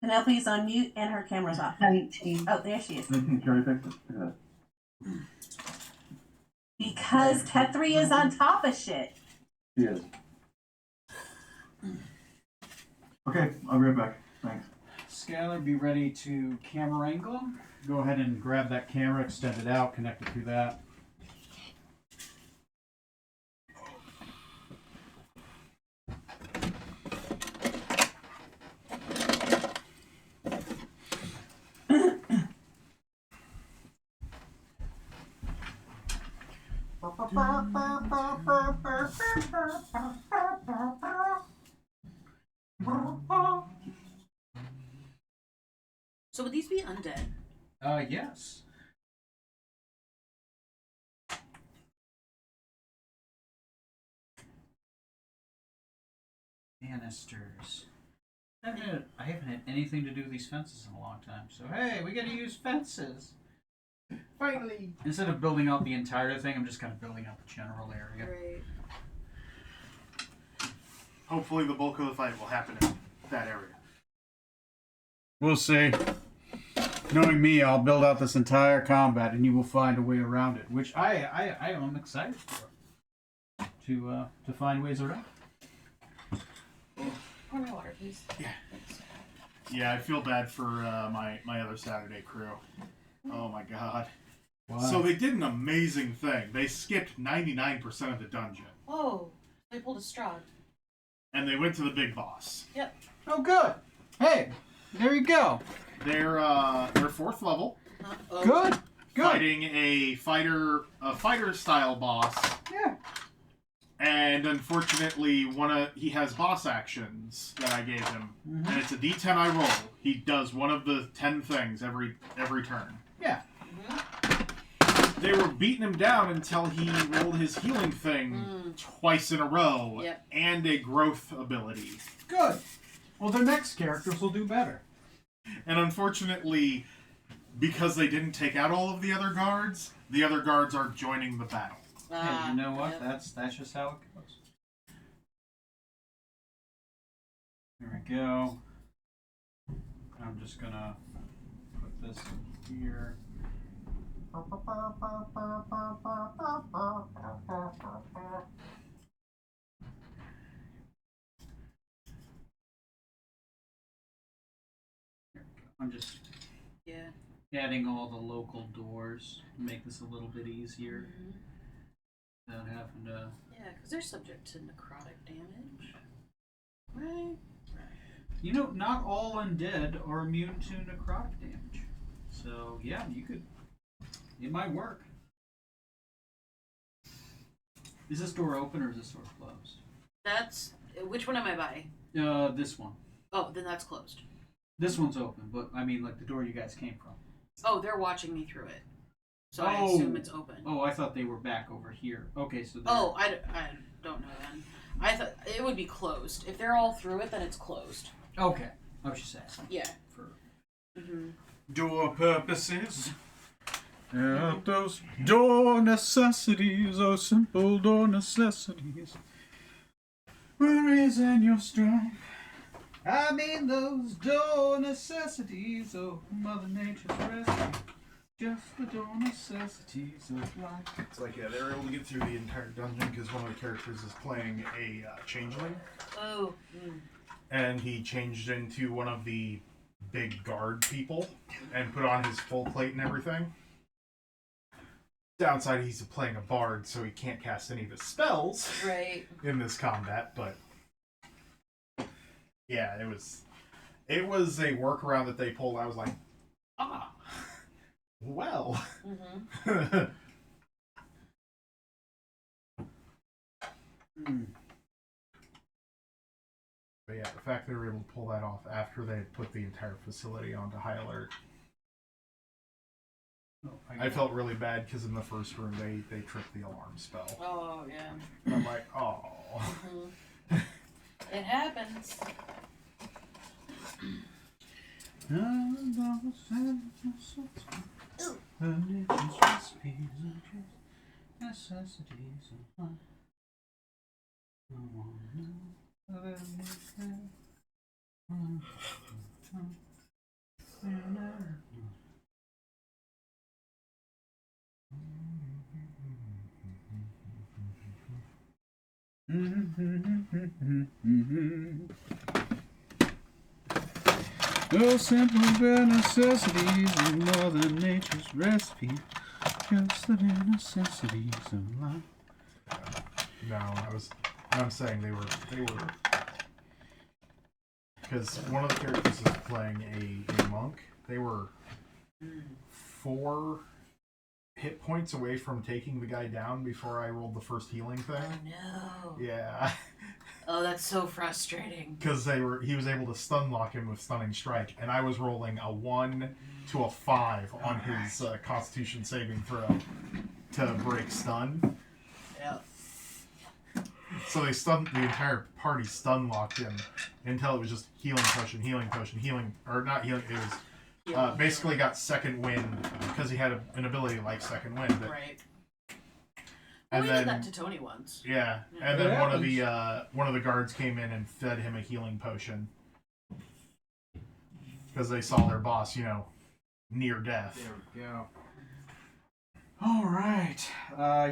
Penelope's on mute and her camera's off. 19. Oh, there she is. 19. Carrie fixed it. Look at that. Because Tethri is on top of shit. She is. Okay, I'll be right back. Thanks. Skylar, be ready to camera angle. Go ahead and grab that camera, extend it out, connect it through that. So would these be undead? Yes. Banisters. I haven't had anything to do with these fences in a long time. So hey, we gotta use fences. Finally. Instead of building out the entire thing, I'm just kind of building out the general area. Right. Hopefully, the bulk of the fight will happen in that area. We'll see. Knowing me, I'll build out this entire combat, and you will find a way around it, which I am excited for. To find ways around. Pour me water, please. Yeah. Yeah, I feel bad for my other Saturday crew. Oh my god. Wow. So they did an amazing thing. They skipped 99% of the dungeon. Oh, they pulled a straw. And they went to the big boss. Yep. Oh, good. Hey, there you go. They're 4th level, Oh. Good. Good. fighting a fighter style boss. Yeah. And unfortunately, he has boss actions that I gave him, Mhm. and it's a D10 I roll. He does one of the 10 things every turn. Yeah. They were beating him down until he rolled his healing thing twice in a row, Yep. and a growth ability. Good. Well, the next characters will do better. And unfortunately, because they didn't take out all of the other guards are joining the battle. Hey, you know what? Yep. That's just how it goes. There we go. I'm just gonna put this in here. I'm just Yeah. adding all the local doors to make this a little bit easier without having to. Yeah, because they're subject to necrotic damage. Right? You know, not all undead are immune to necrotic damage. So, yeah, you could. It might work. Is this door open or is this door closed? That's. Which one am I by? This one. Oh, then that's closed. This one's open, but I mean, like the door you guys came from. Oh, they're watching me through it. So I Oh. assume it's open. Oh, I thought they were back over here. Okay, so. Oh, I don't know then. I thought it would be closed. If they're all through it, then it's closed. Okay. I was just asking. Yeah. For Mm-hmm. door purposes. Those door necessities, those simple door necessities. Where is in your strife? I mean those door necessities, oh Mother Nature's recipe. Just the door necessities of life. It's like, yeah, they were able to get through the entire dungeon because one of the characters is playing a changeling, Oh. and he changed into one of the big guard people and put on his full plate and everything. Downside, he's playing a bard, so he can't cast any of his spells Right. in this combat, but yeah, it was a workaround that they pulled. I was like, well. Mm-hmm. But yeah, the fact they were able to pull that off after they had put the entire facility onto high alert. I felt really bad because in the first room they tripped the alarm spell. Oh, yeah. And I'm like, oh. Mm-hmm. It happens. No simple bare necessities of Mother Nature's recipe. Just the bare necessities of life. No, I'm saying they were because one of the characters is playing a monk. They were 4 hit points away from taking the guy down before I rolled the first healing thing. Oh, no. Yeah. Oh, that's so frustrating. Because he was able to stun lock him with stunning strike, and I was rolling a 1 to a 5 on his Constitution saving throw to break stun. Yeah. So the entire party stun locked him until it was just healing potion, or not healing. It was basically got second wind because he had an ability like second wind. Right. And we then, did that to Tony once. Yeah, and then one of the guards came in and fed him a healing potion because they saw their boss, near death. There we go. All right.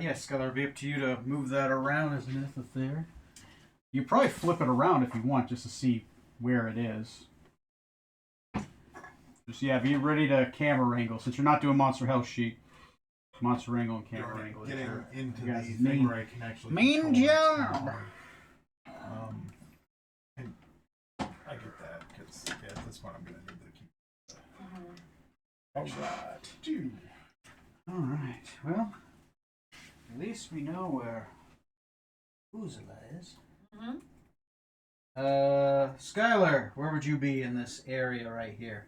Yes, Skylar, it'll be up to you to move that around, isn't it? There. You probably flip it around if you want, just to see where it is. Just be ready to camera angle since you're not doing Monster Health Sheet. Monster Wrangle and Camera Wrangle. Getting into guys' the main- thing where I can actually main control what's job. going on. And I get that because at this point I'm gonna need to keep. All right, 2. All right. Well, at least we know where Uzula is. Mm-hmm. Skylar, where would you be in this area right here?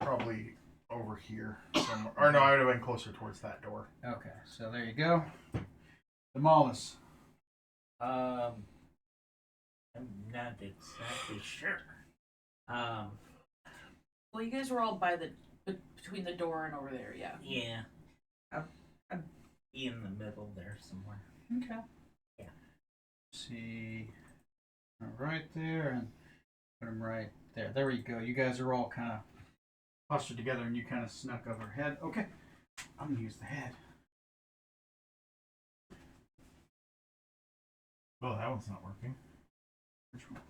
Probably over here somewhere. Or no, I would have been closer towards that door. Okay, so there you go. Demolis. I'm not exactly sure. Well, you guys were all between the door and over there, yeah. Yeah. I'd be in the middle there somewhere. Okay. Yeah. See, right there, and put him right there. There we go. You guys are all kind of clustered together, and you kind of snuck overhead. Okay, I'm gonna use the head. Oh, that one's not working. Which one?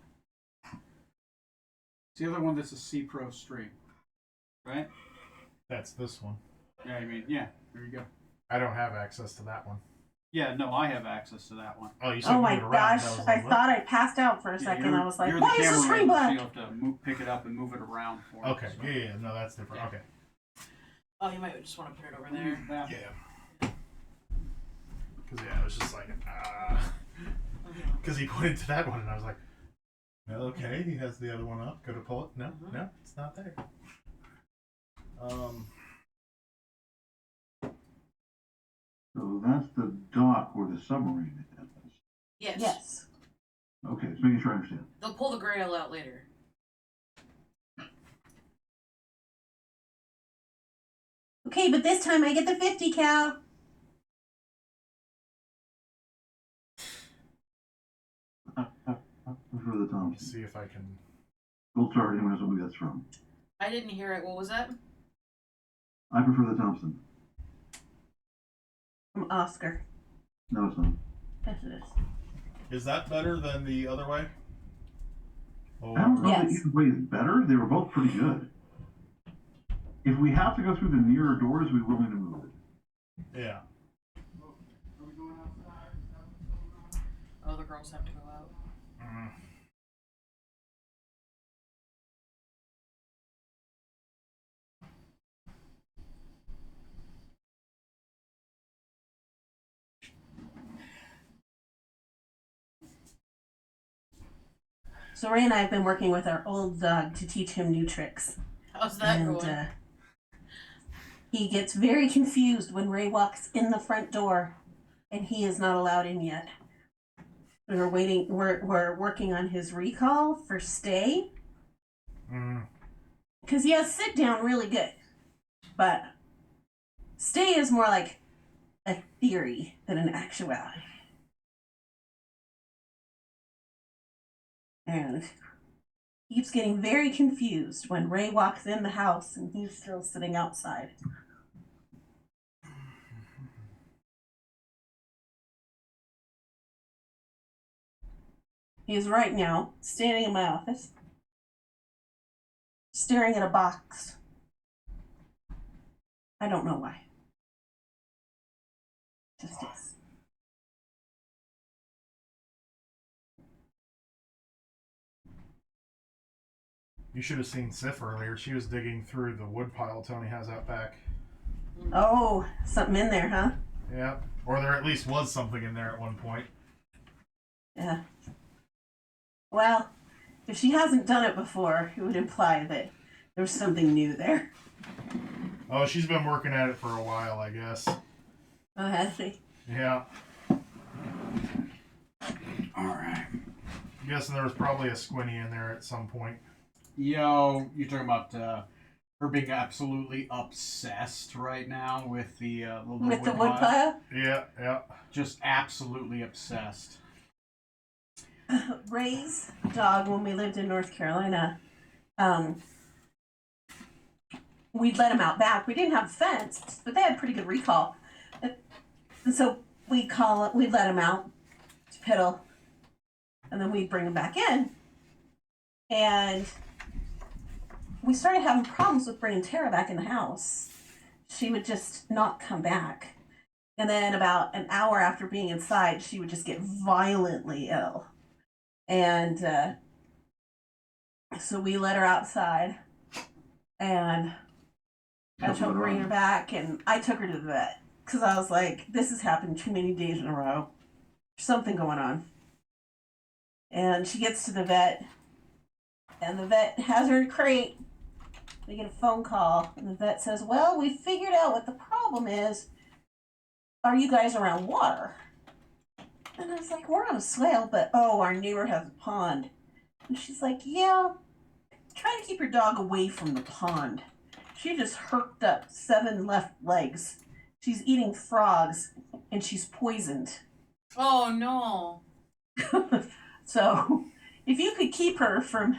It's the other one that's a C Pro stream, right? That's this one. Yeah, I mean, yeah. There you go. I don't have access to that one. Yeah, no, I have access to that one. Oh, you said Oh my move it around. gosh, That was I like, what? thought I passed out for a Yeah, second. you're- I was like, you're why the is the camera screen wrangler, so black? you have to pick it up and move it around for me. Okay, so. yeah, no, that's different. Yeah. Okay. Oh, you might just want to put it over there. Yeah. Yeah. Because, yeah, it was just like, because he pointed to that one, and I was like, well, okay, he has the other one up. Go to pull it. No, no, it's not there. So that's the dock where the submarine is. Yes. Yes. Okay, just making sure I understand. They'll pull the grail out later. Okay, but this time I get the 50 cal. I prefer the Let me Thompson. see if I can. Gold Star, anyone knows what that's from. I didn't hear it. What was that? I prefer the Thompson. From Oscar. No, it's not. Yes, it is. Is that better than the other way? Oh, I don't know that Yes. either way is better. They were both pretty good. If we have to go through the nearer doors, we're willing to move it. yeah. Oh, the girls have to go out. Mm. So Ray and I have been working with our old dog to teach him new tricks. How's that And going? he gets very confused when Ray walks in the front door and he is not allowed in yet. We're waiting. We're working on his recall for stay Mm. because he has sit down really good, but stay is more like a theory than an actuality. And he keeps getting very confused when Ray walks in the house and he's still sitting outside. He is right now standing in my office, staring at a box. I don't know why. Just is. You should have seen Sif earlier. She was digging through the wood pile Tony has out back. Oh, something in there, huh? Yeah. Or there at least was something in there at one point. Yeah. Well, if she hasn't done it before, it would imply that there's something new there. Oh, she's been working at it for a while, I guess. Oh, has she? Yeah. Alright. I'm guessing there was probably a squinty in there at some point. Yo, you're talking about her being absolutely obsessed right now with the With the wood pile? Yeah, yeah. Just absolutely obsessed. Ray's dog, when we lived in North Carolina, we'd let him out back. We didn't have a fence, but they had pretty good recall. And so we'd let him out to piddle, and then we'd bring him back in. And we started having problems with bringing Tara back in the house. She would just not come back. And then about an hour after being inside, she would just get violently ill. And so we let her outside, and I took bringing her back, and I took her to the vet because I was like, this has happened too many days in a row. There's something going on. And she gets to the vet, and the vet has her in a crate. They get a phone call, and the vet says, well, we figured out what the problem is. Are you guys around water? And I was like, we're on a swale, but oh, our neighbor has a pond. And she's like, yeah, try to keep your dog away from the pond. She just herped up 7 left legs. She's eating frogs, and she's poisoned. Oh no. So, if you could keep her from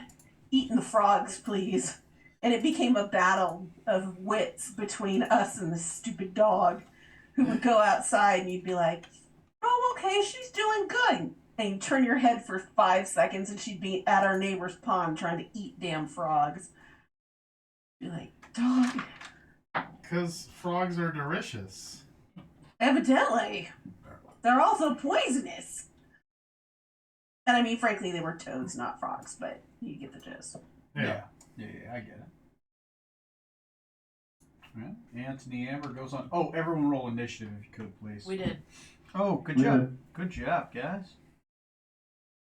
eating the frogs, please. And it became a battle of wits between us and this stupid dog who would go outside and you'd be like, oh, okay, she's doing good. And you turn your head for 5 seconds and she'd be at our neighbor's pond trying to eat damn frogs. Be like, dog. Because frogs are delicious. Evidently. They're also poisonous. And I mean, frankly, they were toads, not frogs, but you get the gist. Yeah. Yeah, I get it. Well, Anthony Amber goes on. Oh, everyone roll initiative if you could, please. We did. Oh, good We job. did. Good job, guys.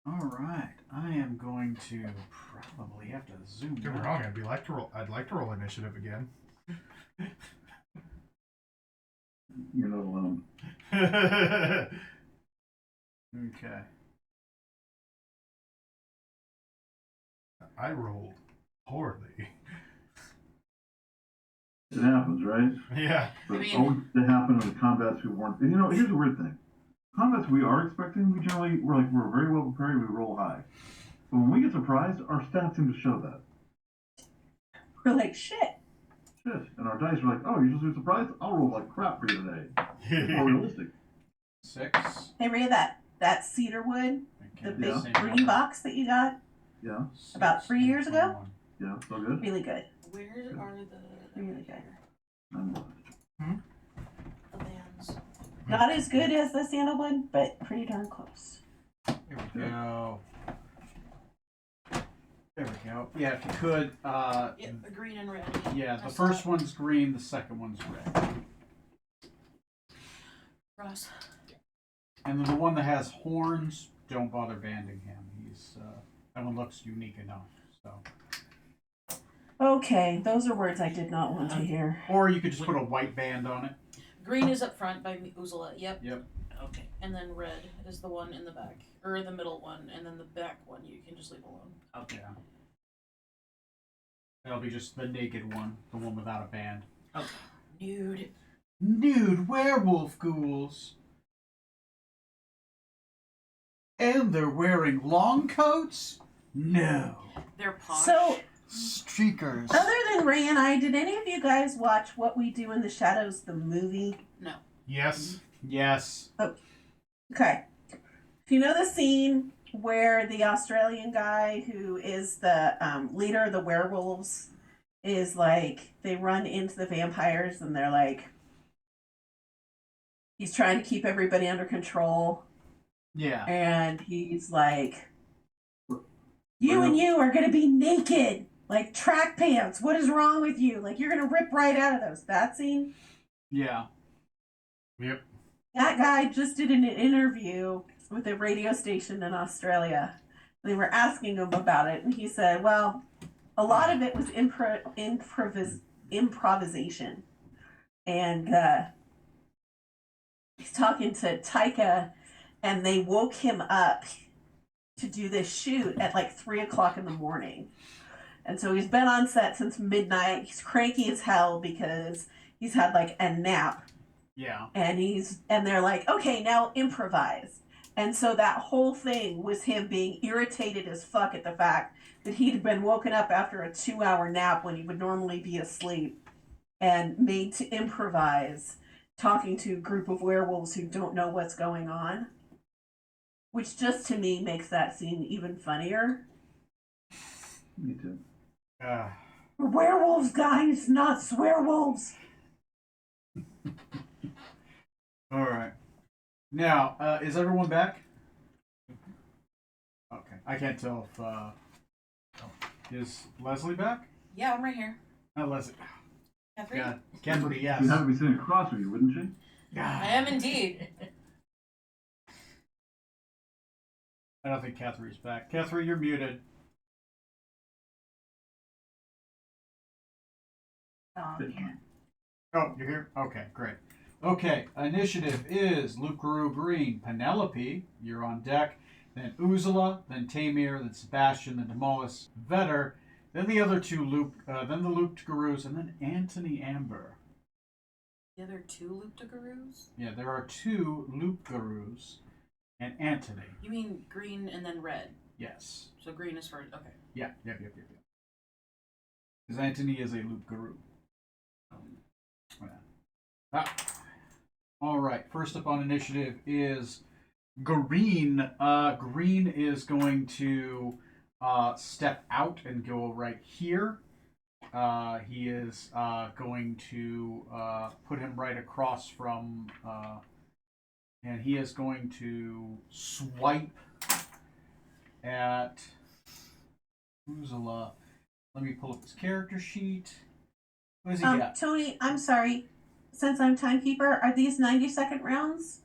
All right. I am going to probably have to zoom Don't get me out. wrong. I'd like to roll initiative again. You're not alone. Okay. I rolled poorly. It happens, right? Yeah. But I mean- always to happen in the combats we weren't. And here's the weird thing: combats we are expecting, we're very well prepared. We roll high, but when we get surprised, our stats seem to show that. We're like, shit. Shit, and our dice are like, oh, you're supposed to be surprised? I'll roll like crap for you today. It's more realistic. 6. Hey, Ray, that cedar wood, the Okay, big Yeah. same green number. box that you got, Yeah, about 3 years ago? 21. yeah, so good. really good. Where are the Really good. I'm not. the bands? Not as good as the sandalwood, but pretty darn close. There we go. There we go. Yeah, if you could, Yeah, green and red. yeah, I the saw first it. one's green, the second one's red. Ross. And then the one that has horns, don't bother banding him. He's, that one looks unique enough, so. Okay, those are words I did not want to hear. Or you could just put a white band on it. Green is up front by Uzula. Yep. Okay. And then red is the one in the back, or the middle one, and then the back one you can just leave alone. Okay. Yeah. That'll be just the naked one, the one without a band. Nude. Nude werewolf ghouls. And they're wearing long coats? No. They're posh. So, Streakers. other than Ray and I, did any of you guys watch What We Do in the Shadows, the movie? Yes. Yes. Okay. Do you know the scene where the Australian guy who is the leader of the werewolves is like, they run into the vampires and they're like, he's trying to keep everybody under control Yeah. and he's like, you and you are going to be naked like track pants. What is wrong with you? Like, you're going to rip right out of those. That scene? Yeah. Yep. That guy just did an interview with a radio station in Australia. They were asking him about it, and he said, well, a lot of it was improvisation. And he's talking to Taika, and they woke him up to do this shoot at like 3 o'clock in the morning. And so he's been on set since midnight. He's cranky as hell because he's had like a nap. Yeah. And they're like, okay, now improvise. And so that whole thing was him being irritated as fuck at the fact that he'd been woken up after a 2-hour nap when he would normally be asleep and made to improvise, talking to a group of werewolves who don't know what's going on. Which just to me makes that scene even funnier. Me too. We're werewolves, guys, not swearwolves. All right. Now, is everyone back? Okay. I can't tell if is Leslie back? Yeah, I'm right here. Not Leslie. Catherine? God, Catherine, yes. She'd have to be sitting across from you, wouldn't she? I am indeed. I don't think Catherine's back. Catherine, you're muted. Yeah. Oh, you're here? Okay, great. Okay, initiative is Luke Guru Green, Penelope, you're on deck, then Uzula, then Tamir, then Sebastian, then Demolis, Vetter, then the other two then the looped Gurus, and then Anthony Amber. The other two Loop-de-Garoos? Yeah, there are 2 loop Gurus and Anthony. You mean green and then red. Yes. So green is first. Okay. Yeah, yep. Because Anthony is a loop Guru. All right. First up on initiative is Green. Green is going to step out and go right here. He is going to put him right across from, and he is going to swipe at Uzula. Let me pull up his character sheet. What does he got? Tony, I'm sorry. Since I'm timekeeper, are these 90-second rounds?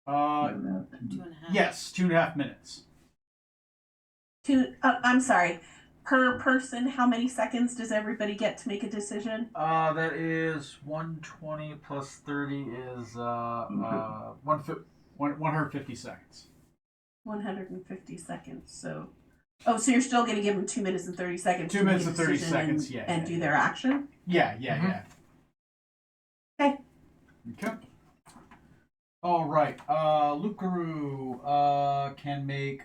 Two and a half. Yes, 2.5 minutes. I'm sorry. Per person, how many seconds does everybody get to make a decision? That is 120 plus 30 is 150 seconds. 150 seconds. So Oh, so you're still going to give them 2 minutes and 30 seconds. 2 to minutes make a and 30 decision seconds, and, yeah, and yeah, do yeah. their action. Yeah. Okay. Okay. All right. Lucaru can make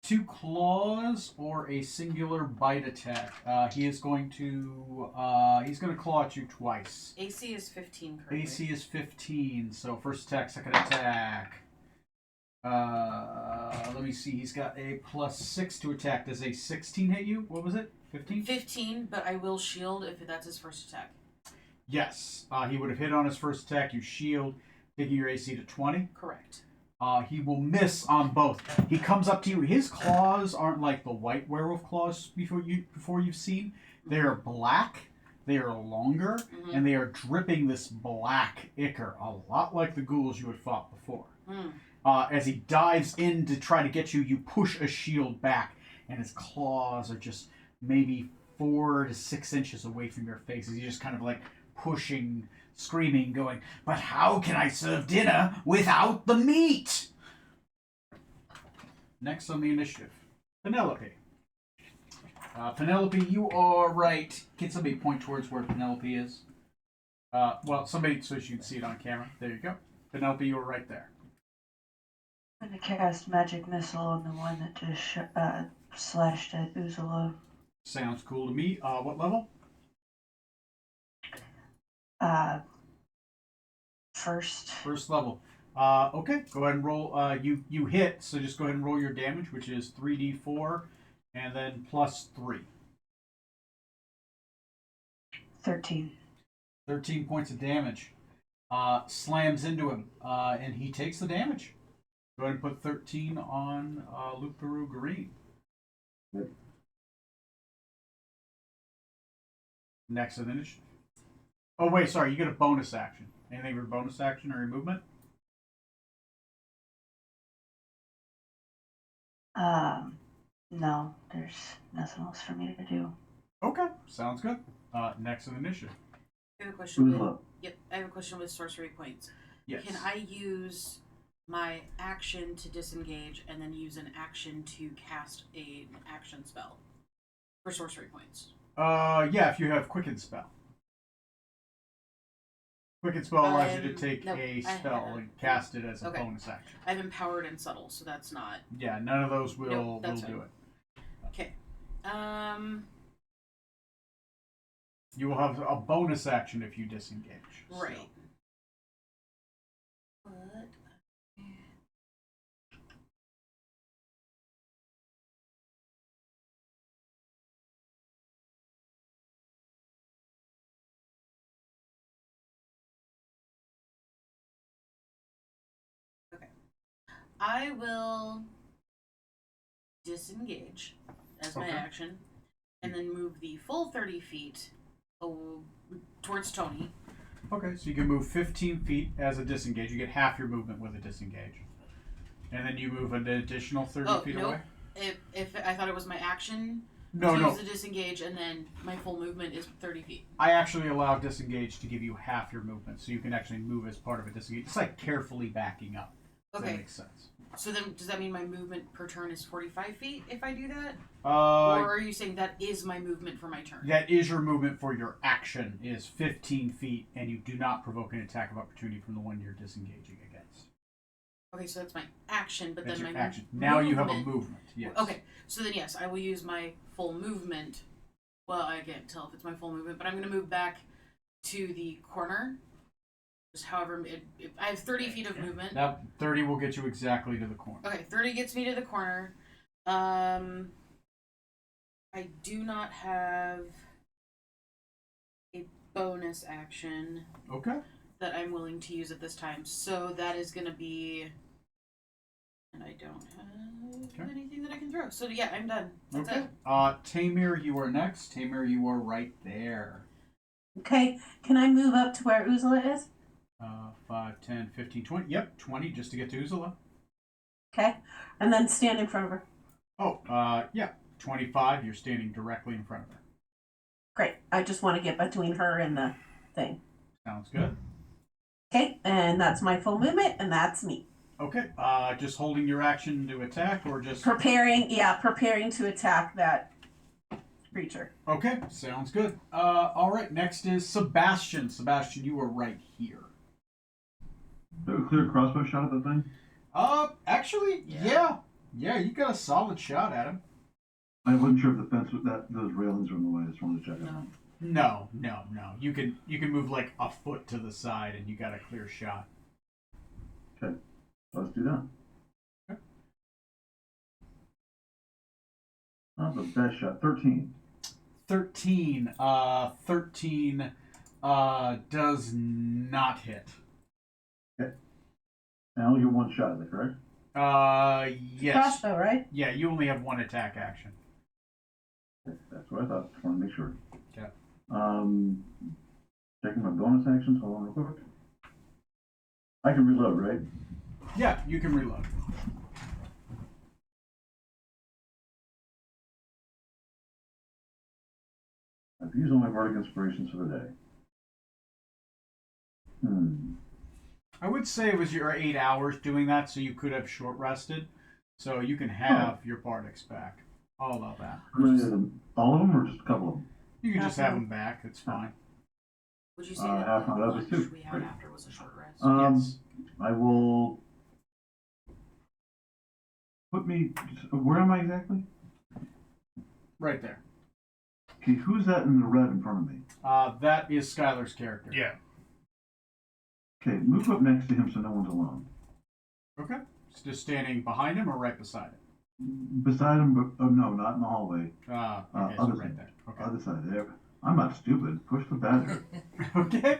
2 claws or a singular bite attack. He's going to claw at you twice. AC is 15 currently. AC is 15, so first attack, second attack. Let me see. He's got a +6 to attack. Does a 16 hit you? What was it? 15? 15, but I will shield if that's his first attack. Yes. He would have hit on his first attack. You shield, taking your AC to 20. Correct. He will miss on both. He comes up to you. His claws aren't like the white werewolf claws before you've seen. They are black. They are longer, and they are dripping this black ichor, a lot like the ghouls you had fought before. As he dives in to try to get you, you push a shield back, and his claws are just maybe 4 to 6 inches away from your face. He's just kind of like pushing, screaming, going, "But how can I serve dinner without the meat?" Next on the initiative, Penelope. Penelope, you are right. Can somebody point towards where Penelope is? Well, somebody, so you can see it on camera. There you go. Penelope, you are right there. I'm gonna cast Magic Missile on the one that just slashed at Uzula. Sounds cool to me. What level? First. First level. Okay, go ahead and roll. You hit, so just go ahead and roll your damage, which is 3d4, and then +3. 13. 13 points of damage. Slams into him, and he takes the damage. Go ahead and put 13 on Lucaru Green. Good. Next in initiative. Oh, wait, sorry, you get a bonus action. Anything for bonus action or your movement? No, there's nothing else for me to do. Okay, sounds good. Next in initiative. I have a question. Uzula. I have a question with sorcery points. Yes. Can I use my action to disengage and then use an action to cast an action spell for sorcery points? Yeah, if you have Quicken Spell. Quicken Spell allows you to take nope, a I spell have- and cast it as a Okay. bonus action. I have empowered and subtle, so that's not. Yeah, none of those will Nope, that's do fine. it. Okay. You will have a bonus action if you disengage. so. Right. But okay. I will disengage as my Okay. action, and then move the full 30 feet towards Tony. Okay, so you can move 15 feet as a disengage. You get half your movement with a disengage. And then you move an additional 30 feet nope. away? If I thought it was my action No, to no. use the disengage, and then my full movement is 30 feet. I actually allow disengage to give you half your movement, so you can actually move as part of a disengage. It's like carefully backing up. If That Okay, makes sense. so then does that mean my movement per turn is 45 feet if I do that? Or Uh, are you saying that is my movement for my turn? that is your movement for your action, is 15 feet, and you do not provoke an attack of opportunity from the one you're disengaging against. Okay, so that's my action, but That's then your my action. Now you have a movement- movement, yes. Okay, so then yes, I will use my full movement. Well, I can't tell if it's my full movement, but I'm going to move back to the corner. Just however, I have 30 feet of movement. That 30 will get you exactly to the corner. Okay, 30 gets me to the corner. I do not have a bonus action Okay. that I'm willing to use at this time, so that is going to be. And I don't have anything that I can throw. So yeah, I'm done. That's Okay. it. Tamir, you are next. Tamir, you are right there. Okay, can I move up to where Uzula is? 5, 10, 15, 20. Yep, 20 just to get to Uzula. Okay, and then stand in front of her. Oh, yeah, 25. You're standing directly in front of her. Great. I just want to get between her and the thing. Sounds good. Okay, and that's my full movement, and that's me. Okay. Just holding your action to attack, or just Preparing to attack that creature. okay. Sounds good. All right. Next is Sebastian. Sebastian, you are right here. Do a clear crossbow shot at the thing? Actually, yeah. You got a solid shot at him. I wasn't sure if the fence with those railings were in the way. I just wanted to check it out. No. You can move like a foot to the side, and you got a clear shot. Okay, let's do that. Okay. Not the best shot. 13. 13. 13 does not hit. And I only get one shot, is that correct? Yes. Crossbow, right? Yeah, you only have one attack action. Okay, that's what I thought. Just want to make sure. Okay. Checking my bonus actions. Hold on real quick. I can reload, right? Yeah, you can reload. I've used all my bardic inspirations for the day. I would say it was your 8 hours doing that, so you could have short rested. So you can have your Bardics back. I'll allow that. How many of them? All of them or just a couple of them? You can just have them back. It's fine. Would you say half that the my others lunch too. we had Great. after was a short rest? Yes. I will put me. Where am I exactly? Right there. Okay, who's that in the red in front of me? That is Skylar's character. Yeah. Okay, move up next to him so no one's alone. Okay. It's just standing behind him or right beside it? Beside him, but oh no, not in the hallway. Okay, so other right side. there. Okay. Other side there. I'm not stupid. Push the button. Okay.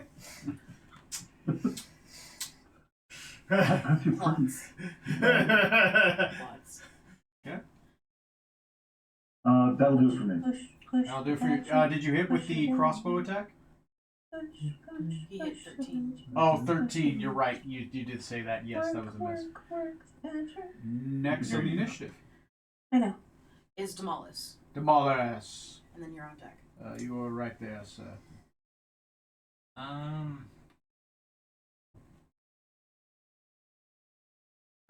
I'm too fucking. Lots. Okay. That'll do it for me. Push. I'll do it for you. Did you hit with the crossbow attack? He hit 13. Oh, 13. You're right. You did say that. Yes, that was a miss. Next on the initiative. I know. Is Demolus. Demolus. And then you're on deck. You are right there, sir.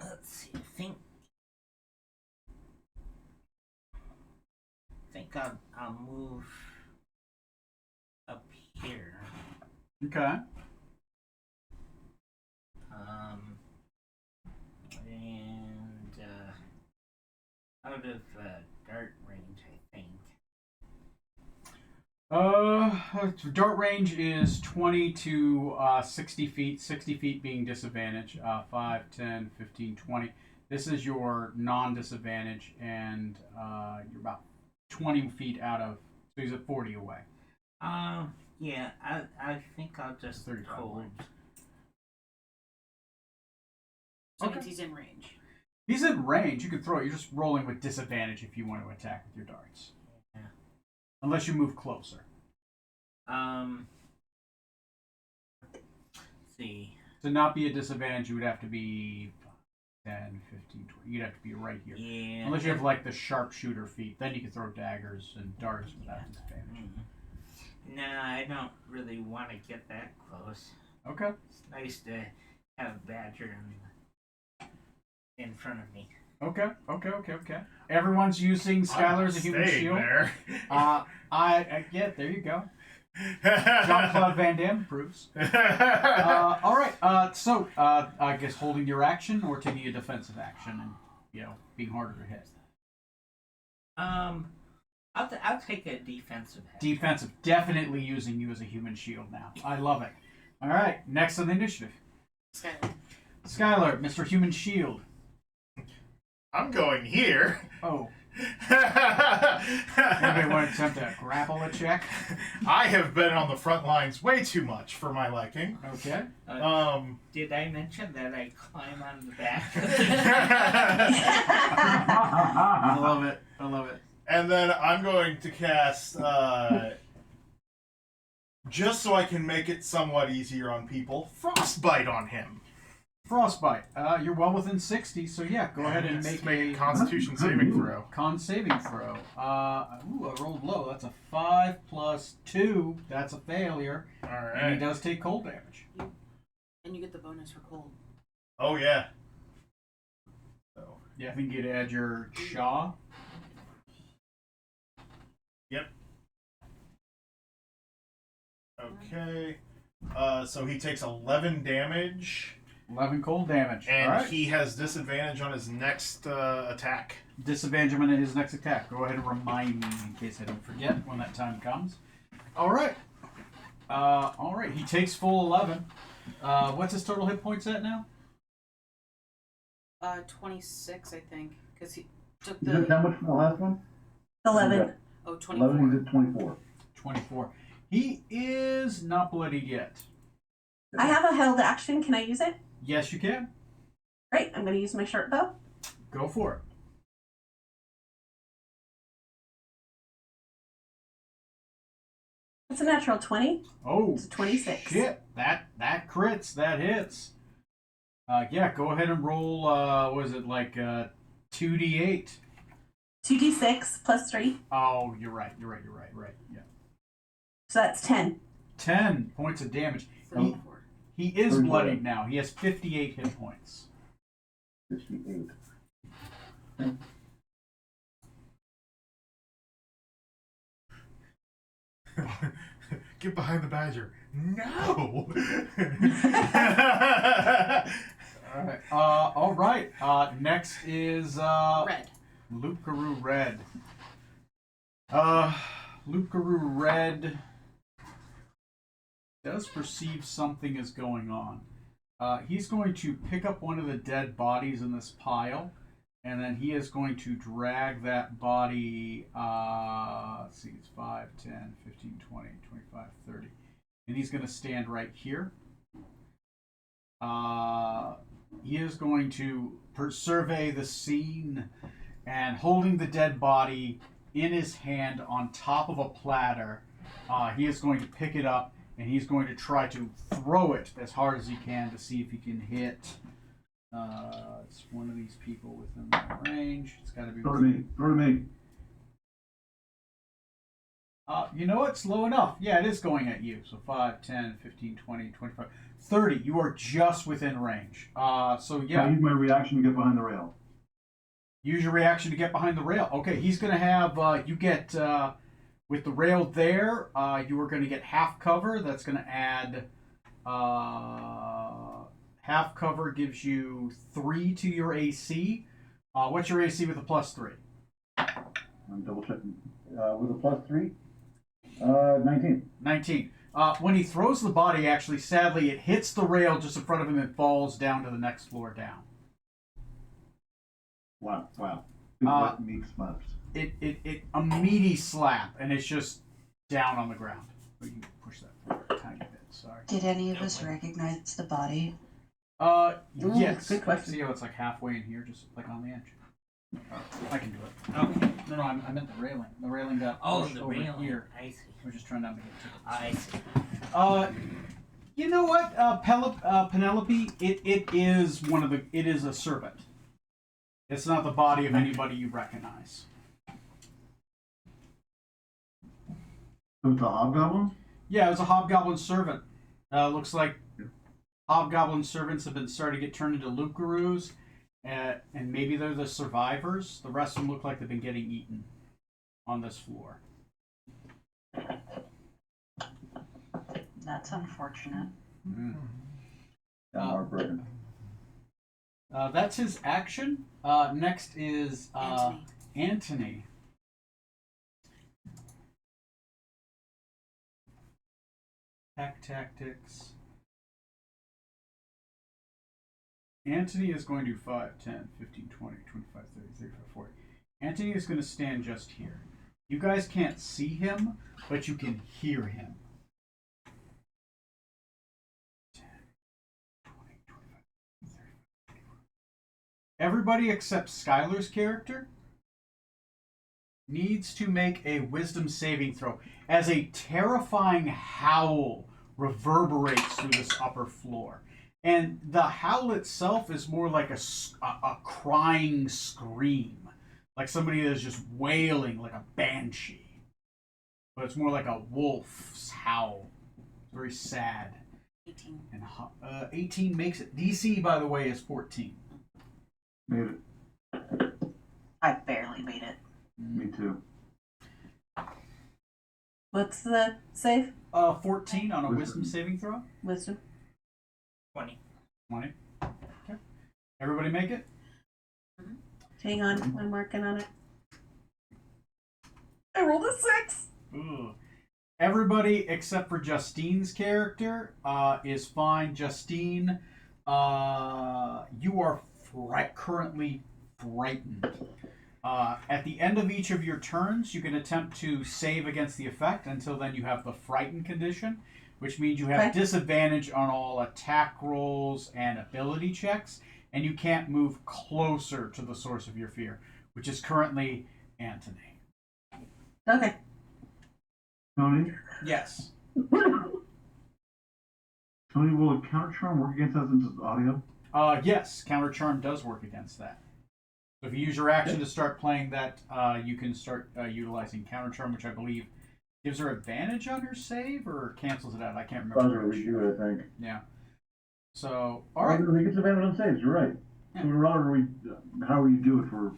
Let's see. I think I'll move up here. Okay. And out of dart range, I think. Dart range is 20 to 60 feet, 60 feet being disadvantage, 5, 10, 15, 20. This is your non-disadvantage, and you're about 20 feet out of, so he's at 40 away. Yeah, I think I'll just 35 hold. away. So Okay. means he's in range. He's in range. You can throw it. You're just rolling with disadvantage if you want to attack with your darts. Yeah. Unless you move closer. Let's see. To not be a disadvantage, you would have to be 10, 15, 20. You'd have to be right here. Yeah. Unless you have like the sharpshooter feat. Then you can throw daggers and darts without disadvantage. Nah, I don't really want to get that close. Okay. It's nice to have a badger in front of me. Okay. Everyone's using Skylar as a human Staying shield. there. Yeah, there you go. Jean-Claude Van Damme proves. All right. So I guess holding your action or taking a defensive action and being harder to hit. I'll take a defensive hit. Defensive, definitely using you as a human shield now. I love it. All right. Next on the initiative, Skylar. Skylar, Mr. Human Shield. I'm going here. Oh. Anybody want to attempt to grapple a check? I have been on the front lines way too much for my liking. Okay. Did I mention that I climb on the back? I love it. And then I'm going to cast, just so I can make it somewhat easier on people, Frostbite on him. Frostbite. You're well within 60, so yeah, go ahead and Let's make a Constitution saving throw. con saving throw. I rolled low. That's a 5 plus 2. That's a failure. All And he right. does take cold damage. And you get the bonus for cold. Oh yeah. Yeah, I think you'd add your Shaw. Okay. So he takes 11 damage, 11 cold damage. and All right. he has disadvantage on his next attack. Disadvantage him in his next attack. Go ahead and remind me in case I don't forget when that time comes. All right. All right. He takes full 11. What's his total hit points at now? 26, I think, because he took You took the how much from the last one? 11. 24. 11, he's at 24. 24. He is not bloodied yet. I have a held action. Can I use it? Yes, you can. Great. I'm going to use my short bow. Go for it. It's a natural 20. Oh, It's a 26. shit. That crits. That hits. Yeah, go ahead and roll, was it like 2d8? 2d6 plus 3. Oh, you're right. Yeah. So that's 10. 10 points of damage. 34. He is 34. bloodied now. He has 58 hit points. 58. Get behind the badger. No! All right. Next is Red. Luke-Garou Red. Luke-Garou Red does perceive something is going on. He's going to pick up one of the dead bodies in this pile, and then he is going to drag that body, let's see, it's 5, 10, 15, 20, 25, 30. And he's going to stand right here. He is going to survey the scene, and holding the dead body in his hand on top of a platter, he is going to pick it up, and he's going to try to throw it as hard as he can to see if he can hit. It's one of these people within that range. It's got to be. Throw to me. Throw to me. You know what? Slow enough. Yeah, it is going at you. So 5, 10, 15, 20, 25, 30. You are just within range. So I yeah, use my reaction to get behind the rail. use your reaction to get behind the rail. Okay, he's going to have, you get, with the rail there, you are going to get half cover. That's going to add, half cover gives you 3 to your AC. What's your AC with a +3? I'm double checking. With a +3? 19. 19. When he throws the body, actually, sadly, it hits the rail just in front of him and falls down to the next floor down. Wow. Big wet meat smudged. It a meaty slap, and it's just down on the ground. Oh, you push that forward a tiny bit. Sorry. Did any of us recognize the body? Yes. good question. See how it's like halfway in here, just like on the edge. I can do it. Okay. No, I meant the railing. The railing got Oh, pushed the over railing. here. I see. We're just trying not to get too. I see. You know what, Penelope? It is one of the. It is a servant. It's not the body of anybody you recognize. So it's a hobgoblin? Yeah, it was a hobgoblin servant. Looks like hobgoblin servants have been starting to get turned into Luke-Garous, and maybe they're the survivors. The rest of them look like they've been getting eaten on this floor. That's unfortunate. Heartbroken. That's his action. Next is Anthony. Antony. Pack tactics. Antony is going to do 5, 10, 15, 20, 25, 30, 35, 40. Antony is going to stand just here. You guys can't see him, but you can hear him. 10, 20, 25, 30. Everybody except Skylar's character needs to make a wisdom saving throw as a terrifying howl reverberates through this upper floor. And the howl itself is more like a crying scream, like somebody that's just wailing like a banshee. But it's more like a wolf's howl. It's very sad. 18. And 18 makes it. DC, by the way, is 14. Made it. I barely made it. Me too. What's the save? 14 on a wisdom Wisdom. saving throw. Wisdom. 20. 20. Okay. Everybody make it? Hang on, I'm working on it. I rolled a 6. Ooh. Everybody except for Justine's character is fine. Justine, you are currently frightened. At the end of each of your turns, you can attempt to save against the effect. Until then, you have the frightened condition, which means you have Okay. disadvantage on all attack rolls and ability checks, and you can't move closer to the source of your fear, which is currently Anthony. Okay. Tony? Yes. Tony, will a counter charm work against us into audio? Yes, Counter Charm does work against that. So if you use your action to start playing that, you can start utilizing Counter Charm, which I believe gives her advantage on her save or cancels it out. I can't remember. Buzzer, we do it, I think. Yeah. So, all right. I think it's advantage on saves, you're right. Yeah. So however you do it for...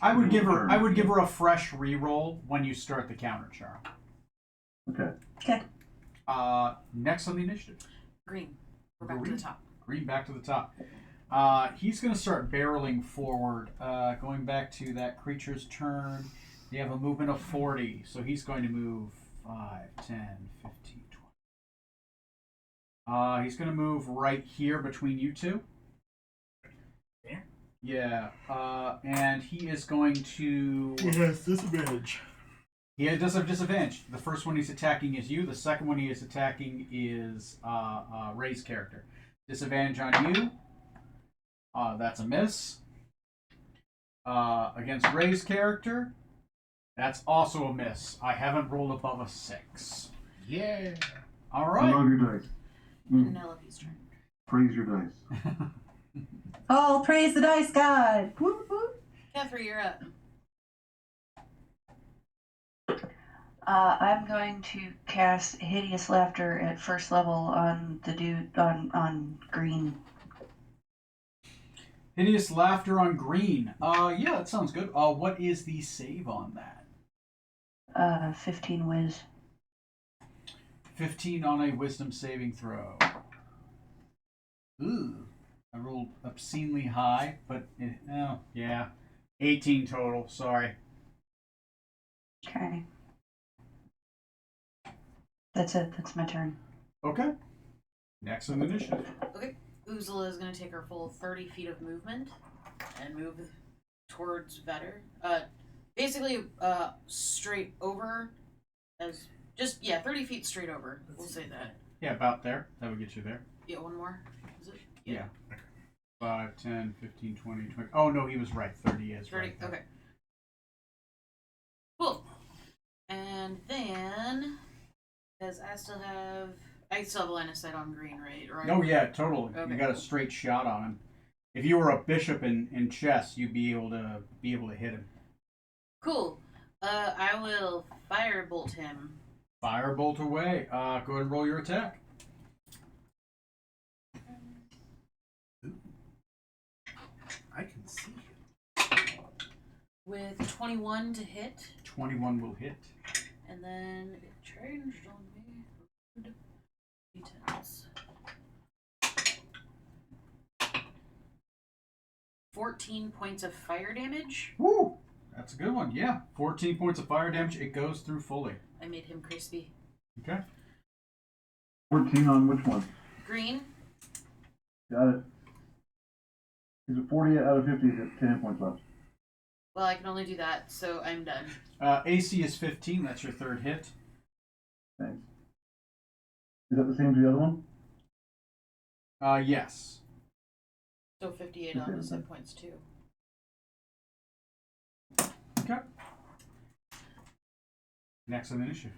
I would give her a fresh reroll when you start the Counter Charm. Okay. Okay. Next on the initiative. Green. We're back to the top. Green back to the top. He's going to start barreling forward, going back to that creature's turn. They have a movement of 40, so he's going to move 5, 10, 15, 20. He's going to move right here between you two. There? Yeah, and he is going to... He has disadvantage. He does have disadvantage. The first one he's attacking is you. The second one he is attacking is Ray's character. Disadvantage on you. That's a miss. Against Ray's character, that's also a miss. I haven't rolled above a 6. Yeah. All I right. love your dice. Penelope's turn. Praise your dice. Oh, praise the dice god. Whoop, whoop. Catherine, you're up. I'm going to cast Hideous Laughter at first level on the dude on green. Hideous Laughter on green. Yeah, that sounds good. What is the save on that? 15 whiz. 15 on a wisdom saving throw. Ooh. I rolled obscenely high, but yeah. 18 total, sorry. Okay. That's it. That's my turn. Okay. Next on the initiative. Okay. Uzula is going to take her full 30 feet of movement and move towards Vetter. Basically, straight over as... Just, 30 feet straight over. We'll say that. Yeah, about there. That would get you there. Yeah, one more. Is it? Yeah. 5, 10, 15, 20, 20. Oh, no, he was right. 30 is 30. right. there. Okay. Cool. And then, because I still have line of sight on green, right? Oh, yeah, totally. Okay. You got a straight shot on him. If you were a bishop in chess, you'd be able to hit him. Cool. I will firebolt him. Firebolt away. Go ahead and roll your attack. I can see it. With 21 to hit. 21 will hit. And then it changed on me. Good. D10s. 14 points of fire damage. Woo! That's a good one. Yeah. 14 points of fire damage. It goes through fully. I made him crispy. Okay. 14 on which one? Green. Got it. Is it 40 out of 50? Is it 10 points left? Well, I can only do that, so I'm done. AC is 15. That's your third hit. Thanks. Is that the same as the other one? Yes. So 58 on his hit points, too. Okay. Next on the initiative.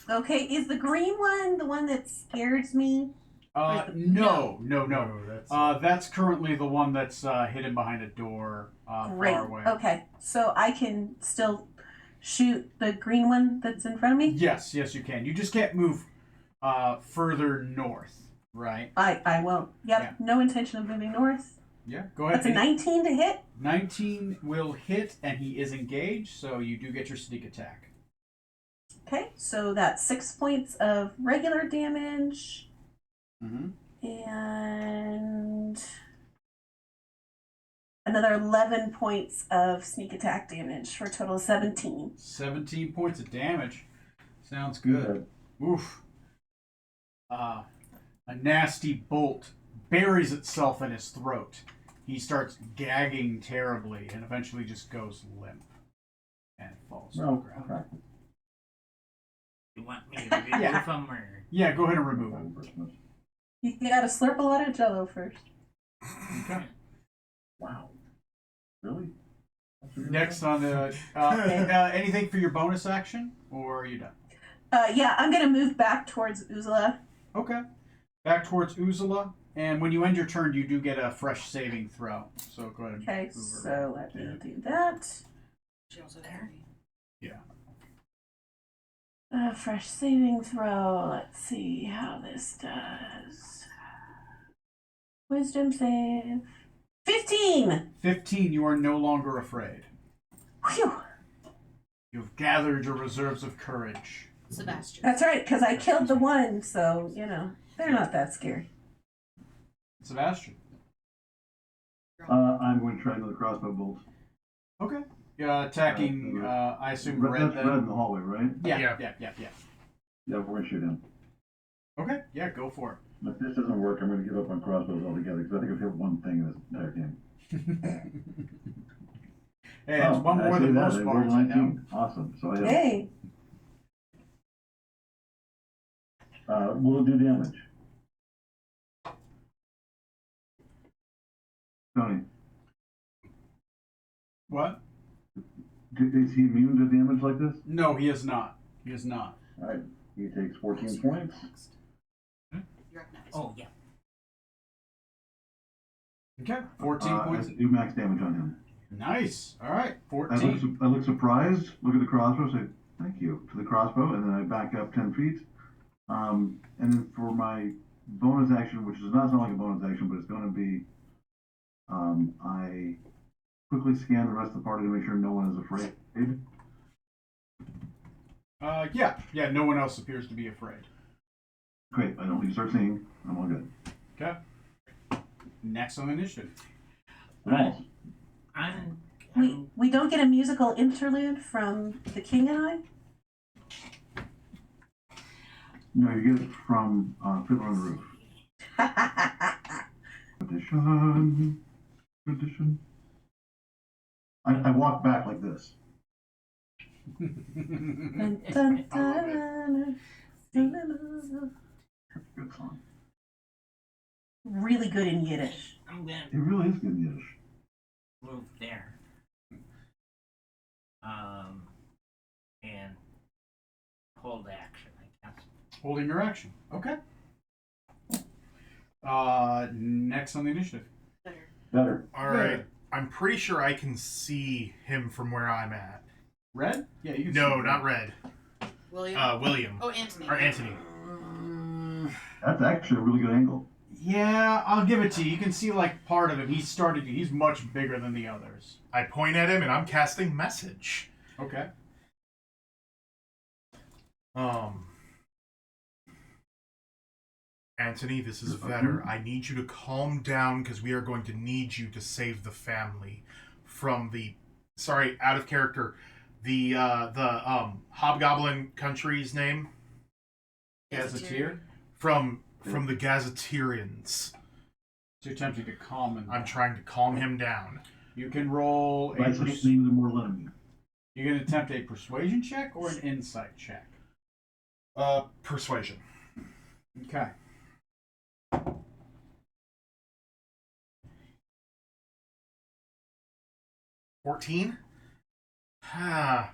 Okay, is the green one the one that scares me? No. That's That's currently the one that's hidden behind a door Great. far away. Okay, so I can still shoot the green one that's in front of me? Yes, you can. You just can't move further north, right? I won't. Yep, Yeah. no intention of moving north. Yeah, go ahead. That's a 19 to hit. 19 will hit, and he is engaged, so you do get your sneak attack. Okay, so that's 6 points of regular damage Mm-hmm. and another 11 points of sneak attack damage for a total of 17. 17 points of damage. Sounds good. Oof. A nasty bolt buries itself in his throat. He starts gagging terribly and eventually just goes limp and falls to the ground. Okay. You want me to remove Yeah. them or? Yeah, go ahead and remove him. You gotta slurp a lot of jello first. Okay. Wow. Really? That's what you're Next doing? on the anything for your bonus action, or are you done? Yeah, I'm gonna move back towards Uzula. Okay. Back towards Uzula, and when you end your turn, you do get a fresh saving throw. So go ahead and Okay, move her. so let me do that. She also There. Yeah. Fresh saving throw. Let's see how this does. Wisdom save. 15! 15, you are no longer afraid. Whew! You've gathered your reserves of courage. Sebastian. That's right, because I killed the one, so, they're not that scary. Sebastian. I'm going to try another crossbow bolt. Okay. Attacking, I assume red That's then. red in the hallway, right? Yeah, Yeah. yeah. Yeah, we're going to shoot him. Okay, yeah, go for If this doesn't work, I'm going to give up on crossbows altogether because I think I've hit one thing in this entire game. it. Hey, it's one more than most bars, I know. Awesome. So I have, Hey! will it do damage? Tony, What? is he immune to damage like this? No, he is not. He is not. All right. He takes 14 points. You're up next. Oh yeah. Okay, 14 I points. do max damage on him. Nice. All right, I 14. look surprised, look at the crossbow, say, thank you to the crossbow, and then I back up 10 feet. And then for my bonus action, which does not sound like a bonus action, but it's going to be, I quickly scan the rest of the party to make sure no one is afraid. Yeah, no one else appears to be afraid. Great, I don't need to start singing. I'm all good. Okay. Next on the initiative. Nice. We don't get a musical interlude from the King and I? No, you get it from Fiddler on the Roof. Tradition. I walk back like this. Dun, dun, dun, dun, dun. Good song. Really good in Yiddish. I'm gonna It really is good in Yiddish. move there. And hold action, I guess. Holding your action. Okay. Next on the initiative. Better. All right. I'm pretty sure I can see him from where I'm at. Red? Yeah, you can see No, red. not Red. William. William. Oh, Anthony. Or Anthony. That's actually a really good angle. Yeah, I'll give it to you. You can see like part of him. He's much bigger than the others. I point at him and I'm casting message. Okay. Anthony, this is Vetter. I need you to calm down because we are going to need you to save the family from the, sorry, out of character, the Hobgoblin country's name Gazetteer. from the Gazetteerians. So you're attempting to calm him. I'm trying to calm him down. You can roll a. By saying names are more letting You can attempt a persuasion check or an insight check. Persuasion. Okay. $14? Ah.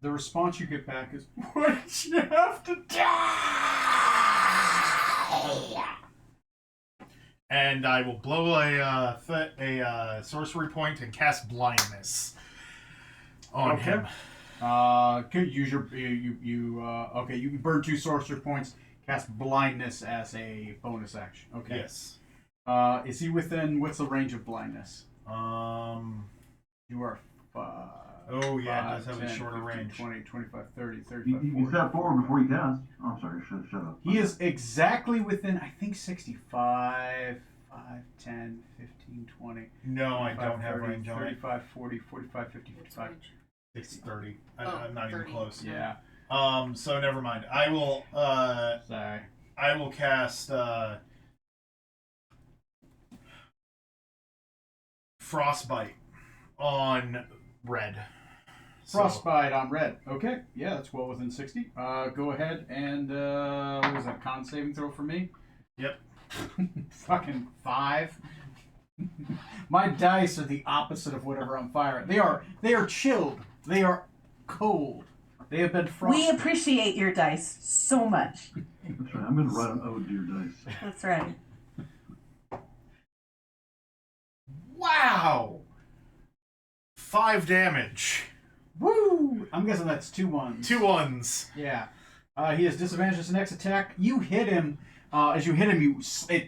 The response you get back is, "Why did you have to die?" And I will blow a sorcery point and cast blindness on Okay. him. Could use your okay. You burn 2 sorcery points. Cast blindness as a bonus action. Okay. Yes. Is he within, what's the range of blindness? You are 5. Oh yeah, it 5, does have 10, a shorter 15, range. 20, 25, 30, 35, You 40. step forward before you cast. Oh, I'm sorry. Shut up. He is exactly within, I think, 65, 5, 10, 15, 20. No, I 25, don't have 30, range on it. 35, 40, 45, 50, 55. It's 30. Oh, I'm not 30. even close. Yeah. So never mind. I will Sorry. cast Frostbite on red. So- Frostbite on red. Okay. Yeah, that's well within 60. Go ahead and, what is that, con saving throw for me? Yep. Fucking 5. My dice are the opposite of whatever I'm firing. They are chilled. They are cold. They have been We frosted. appreciate your dice so much. That's right. I'm going to write an ode to your dice. That's right. Wow! 5 damage. Woo! I'm guessing that's 2 1s. 2 1s. Yeah. He has disadvantage his next attack. You hit him. As you hit him,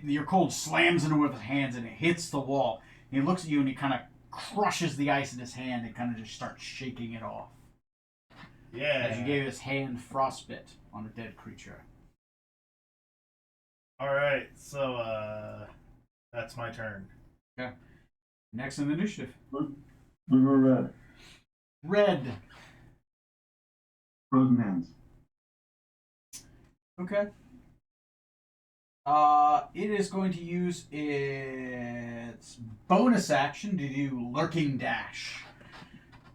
your cold slams into one of his hands and it hits the wall. He looks at you and he kind of crushes the ice in his hand and kind of just starts shaking it off. Yeah. As you gave his hand frostbite on a dead creature. Alright, so that's my turn. Okay. Next in the initiative. Blue or red? Red. Frozen hands. Okay. It is going to use its bonus action to do Lurking Dash.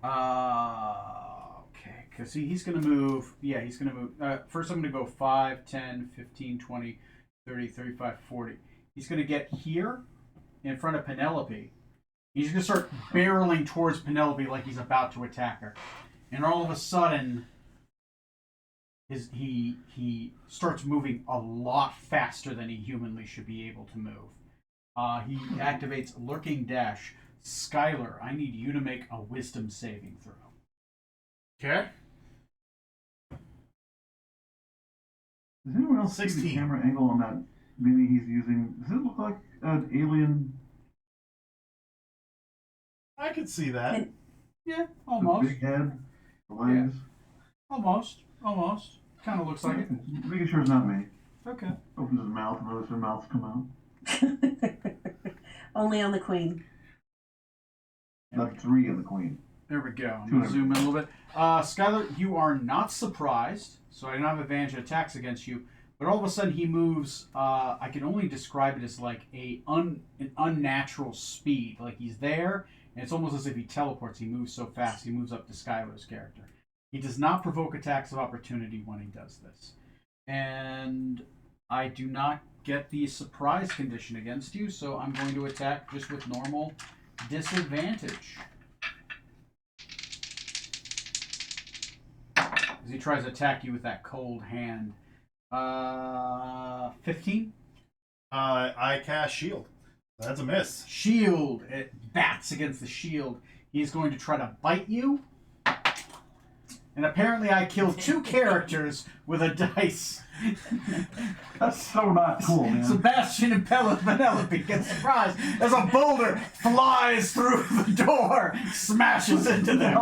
Okay, because he's going to move. Yeah, he's going to move. First, I'm going to go 5, 10, 15, 20, 30, 35, 40. He's going to get here in front of Penelope. He's going to start barreling towards Penelope like he's about to attack her. And all of a sudden, he starts moving a lot faster than he humanly should be able to move. He activates Lurking Dash. Skylar, I need you to make a Wisdom saving throw. Okay. Does anyone else see the 16. camera angle on that mini he's using? Does it look like an alien? I could see that. Yeah, The almost. big head, the legs. Almost. Kind of looks like it. Making sure it's not me. Okay. Opens his mouth and notices her mouth's come out. Only on the queen. That's 3 on the queen. There we go. I'm going to zoom in a little bit. Skylar, you are not surprised, so I don't have advantage of attacks against you. But all of a sudden he moves, I can only describe it as like an unnatural speed. Like he's there, and it's almost as if he teleports. He moves so fast, he moves up to Skylar's character. He does not provoke attacks of opportunity when he does this. And I do not get the surprise condition against you, so I'm going to attack just with normal disadvantage. As he tries to attack you with that cold hand. 15? I cast Shield. That's a miss. Shield. It bats against the shield. He is going to try to bite you. And apparently I killed 2 characters with a dice. That's so not cool, man. Sebastian and Penelope get surprised as a boulder flies through the door, smashes into them.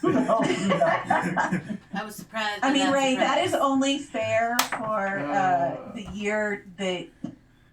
Who the hell did that? I was surprised. I mean, but Ray, not that is surprised. only fair for the year that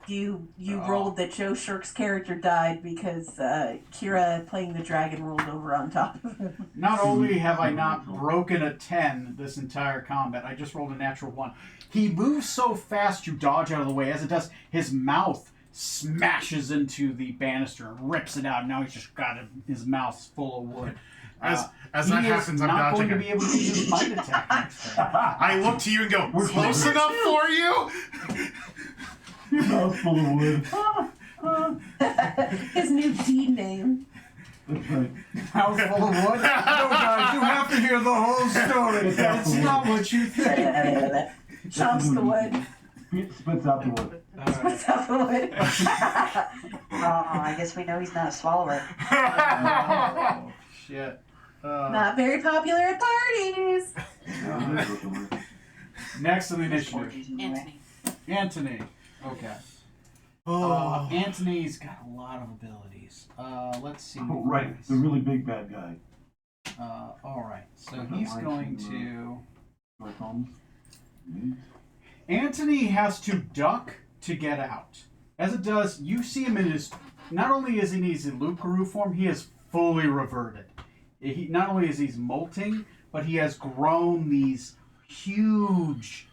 you rolled that Joe Shirk's character died because Kira playing the dragon rolled over on top of him. Not only have I not broken a 10 this entire combat, I just rolled a natural 1. He moves so fast you dodge out of the way. As it does, his mouth smashes into the banister and rips it out. Now he's just got his mouth full of wood. As he that is happens, I'm not dodging going to it. be able to use his bite attack next turn. I look to you and go, close enough for you? Your mouth's full of wood. His new deed name. That's right. Mouth full of wood? No, guys, you have to hear the whole story. It's not what you think. Chomps the wood. Spits out the wood. What's up the wood? I guess we know he's not a swallower. Oh, shit. Not very popular at parties. Next in the initiative. Orgies in the way. Anthony. Anthony. Okay. Anthony's got a lot of abilities. Let's see. Oh, right. The really big bad guy. All right. So Okay, he's I going can, to. Like Holmes. Me? Anthony has to duck to get out. As it does, you see him in his. Not only is he in his Lucaru form, he is fully reverted. He not only is he's molting, but he has grown these huge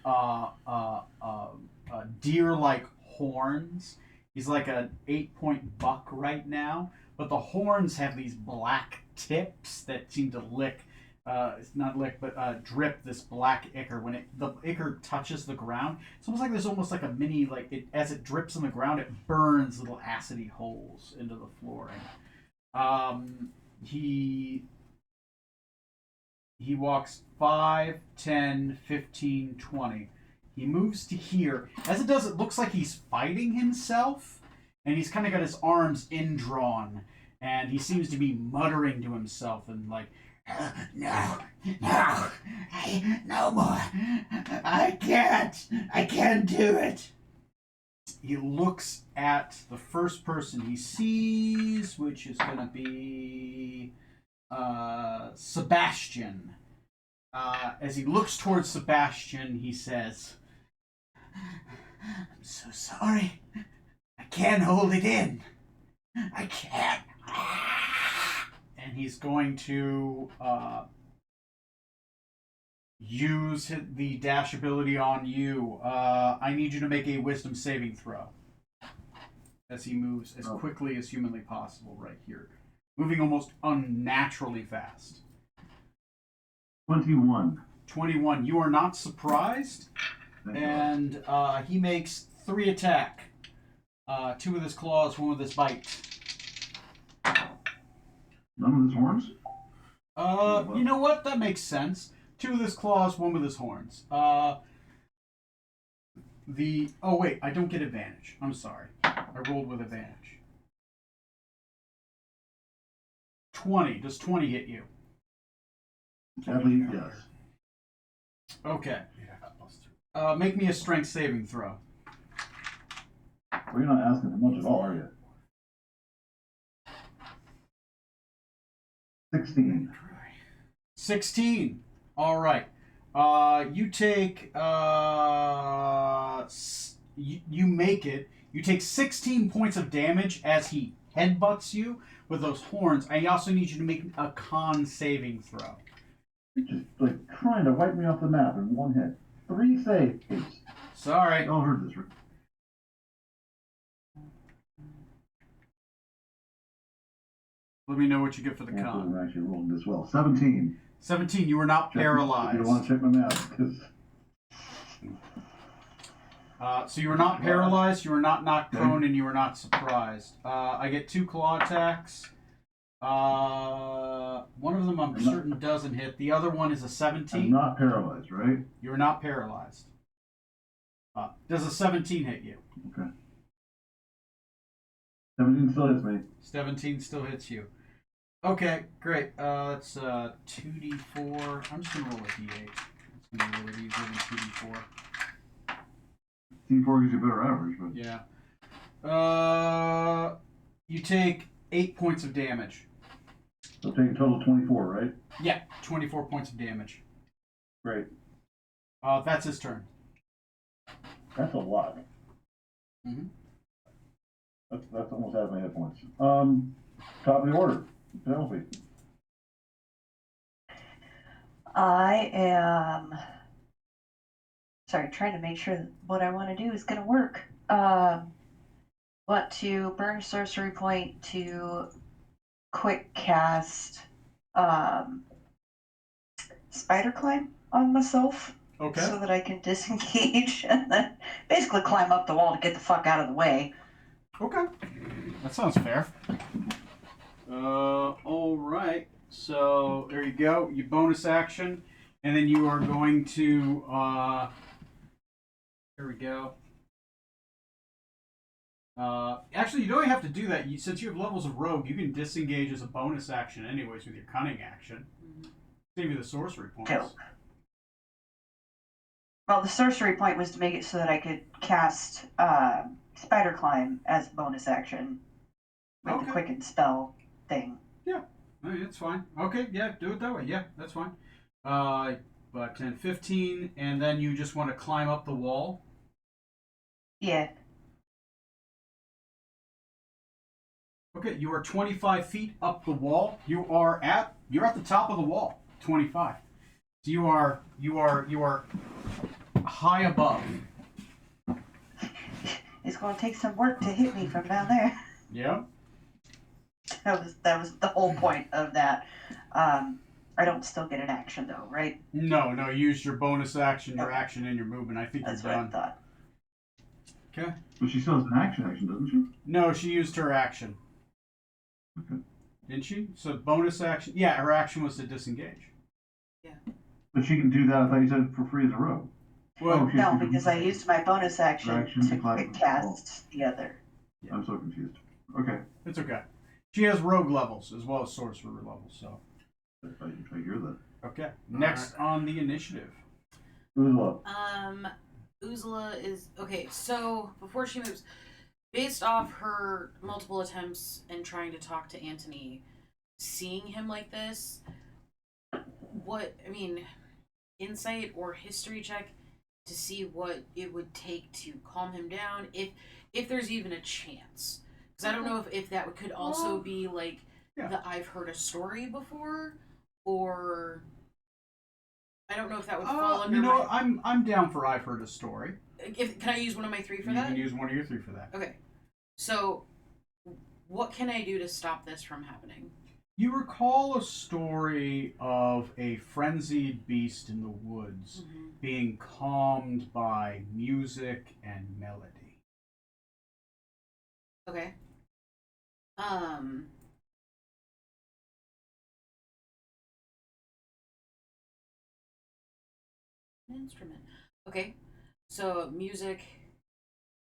deer-like horns. He's like an 8-point buck right now, but the horns have these black tips that seem to lick. It's not lick, but drip this black ichor. When the ichor touches the ground, it's almost like there's almost like a mini as it drips on the ground, it burns little acidy holes into the flooring. He walks 5, 10, 15, 20. He moves to here. As it does, it looks like he's fighting himself, and he's kind of got his arms indrawn, and he seems to be muttering to himself and like, no, no more. I can't do it. He looks at the first person he sees, which is going to be Sebastian. As he looks towards Sebastian, he says, I'm so sorry. I can't hold it in. I can't. And he's going to use the dash ability on you. I need you to make a wisdom saving throw as he moves as quickly as humanly possible right here. Moving almost unnaturally fast. 21. 21. You are not surprised. And he makes 3 attack. 2 with his claws, 1 with his bite. None of his horns? You know what? That makes sense. 2 with his claws, 1 with his horns. Oh wait, I don't get advantage. I'm sorry. I rolled with advantage. 20. Does 20 hit you? Sadly, yes. Okay. Make me a strength saving throw. Well, you're not asking for much at all, are you? 16. 16. All right. You take you make it. You take 16 points of damage as he headbutts you with those horns. I also need you to make a con saving throw. You're just like trying to wipe me off the map in one hit. 3 saves. Sorry. Y'all heard this, right? Let me know what you get for the con. I'm actually rolling this well. 17. 17. You were not paralyzed. You don't want to check my math because. So you were not paralyzed, you were not knocked prone, and you were not surprised. I get 2 claw attacks. One of them I'm certain doesn't hit. The other one is a 17. I'm not paralyzed, right? You're not paralyzed. Does a 17 hit you? Okay. 17 still hits me. 17 still hits you. Okay, great. That's 2d4. I'm just going to roll a d8. It's going to be really easier than 2d4. D4 gives you a better average, but. Yeah. You take 8 points of damage. So take a total of 24, right? Yeah, 24 points of damage. Great. That's his turn. That's a lot. Mm-hmm. That's almost half my hit points. Top of the order. Penelope. I am trying to make sure that what I want to do is going to work. Want to burn a sorcery point to quick cast spider climb on myself. Okay. So that I can disengage and then basically climb up the wall to get the fuck out of the way. Okay. That sounds fair. All right. So there you go. You bonus action, and then you are going to. Here we go. Actually, you don't have to do that. Since you have levels of rogue, you can disengage as a bonus action, anyways, with your cunning action. Save you the sorcery points. Dope. Well, the sorcery point was to make it so that I could cast spider climb as bonus action with Okay. the quicken spell thing. Oh, yeah, that's fine. Okay, yeah, do it that way. Yeah, that's fine. But 10, 15, and then you just want to climb up the wall. Yeah. Okay, you are 25 feet up the wall. You're at the top of the wall. 25. So you are high above. It's going to take some work to hit me from down there. Yeah. That was the whole point of that. I don't still get an action though, right? No, you used your bonus action, your action, and your movement. I think That's you're what I done. thought. Okay. But she still has an action, doesn't she? No, she used her action. Okay. Didn't she? So bonus action. Yeah, her action was to disengage. But she can do that, I thought you said, for free as a rogue. Well, Oh, she No, has to- because I used my bonus action Action to to climb quick the wall. cast the other. I'm so confused. Okay. it's okay. She has rogue levels as well as sorcerer levels. So I hear that. okay. Next on the initiative. Uzla. Uzla is okay. So before she moves, based off her multiple attempts and trying to talk to Antony, seeing him like this, insight or history check to see what it would take to calm him down, if there's even a chance. Because I don't know if that could also be like the I've heard a story before, or I don't know if that would fall under. You know, what? I'm down for I've heard a story. Can I use one of my 3 for You that? can use one of your 3 for that. Okay. So, what can I do to stop this from happening? You recall a story of a frenzied beast in the woods being calmed by music and melody. Okay. Instrument. Okay. So, music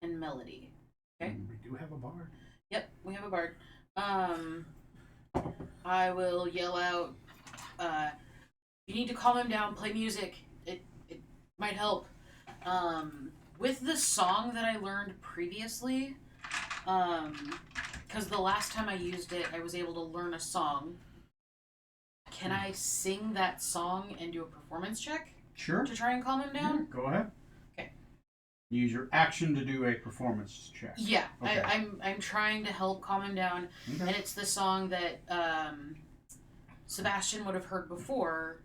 and melody. Okay. And we do have a bard. Yep, we have a bard. I will yell out, you need to calm him down, play music. It might help. With the song that I learned previously, because the last time I used it, I was able to learn a song. Can I sing that song and do a performance check Sure. to try and calm him down? Yeah, go ahead. Okay. Use your action to do a performance check. Yeah, Okay. I'm trying to help calm him down, and it's the song that Sebastian would have heard before.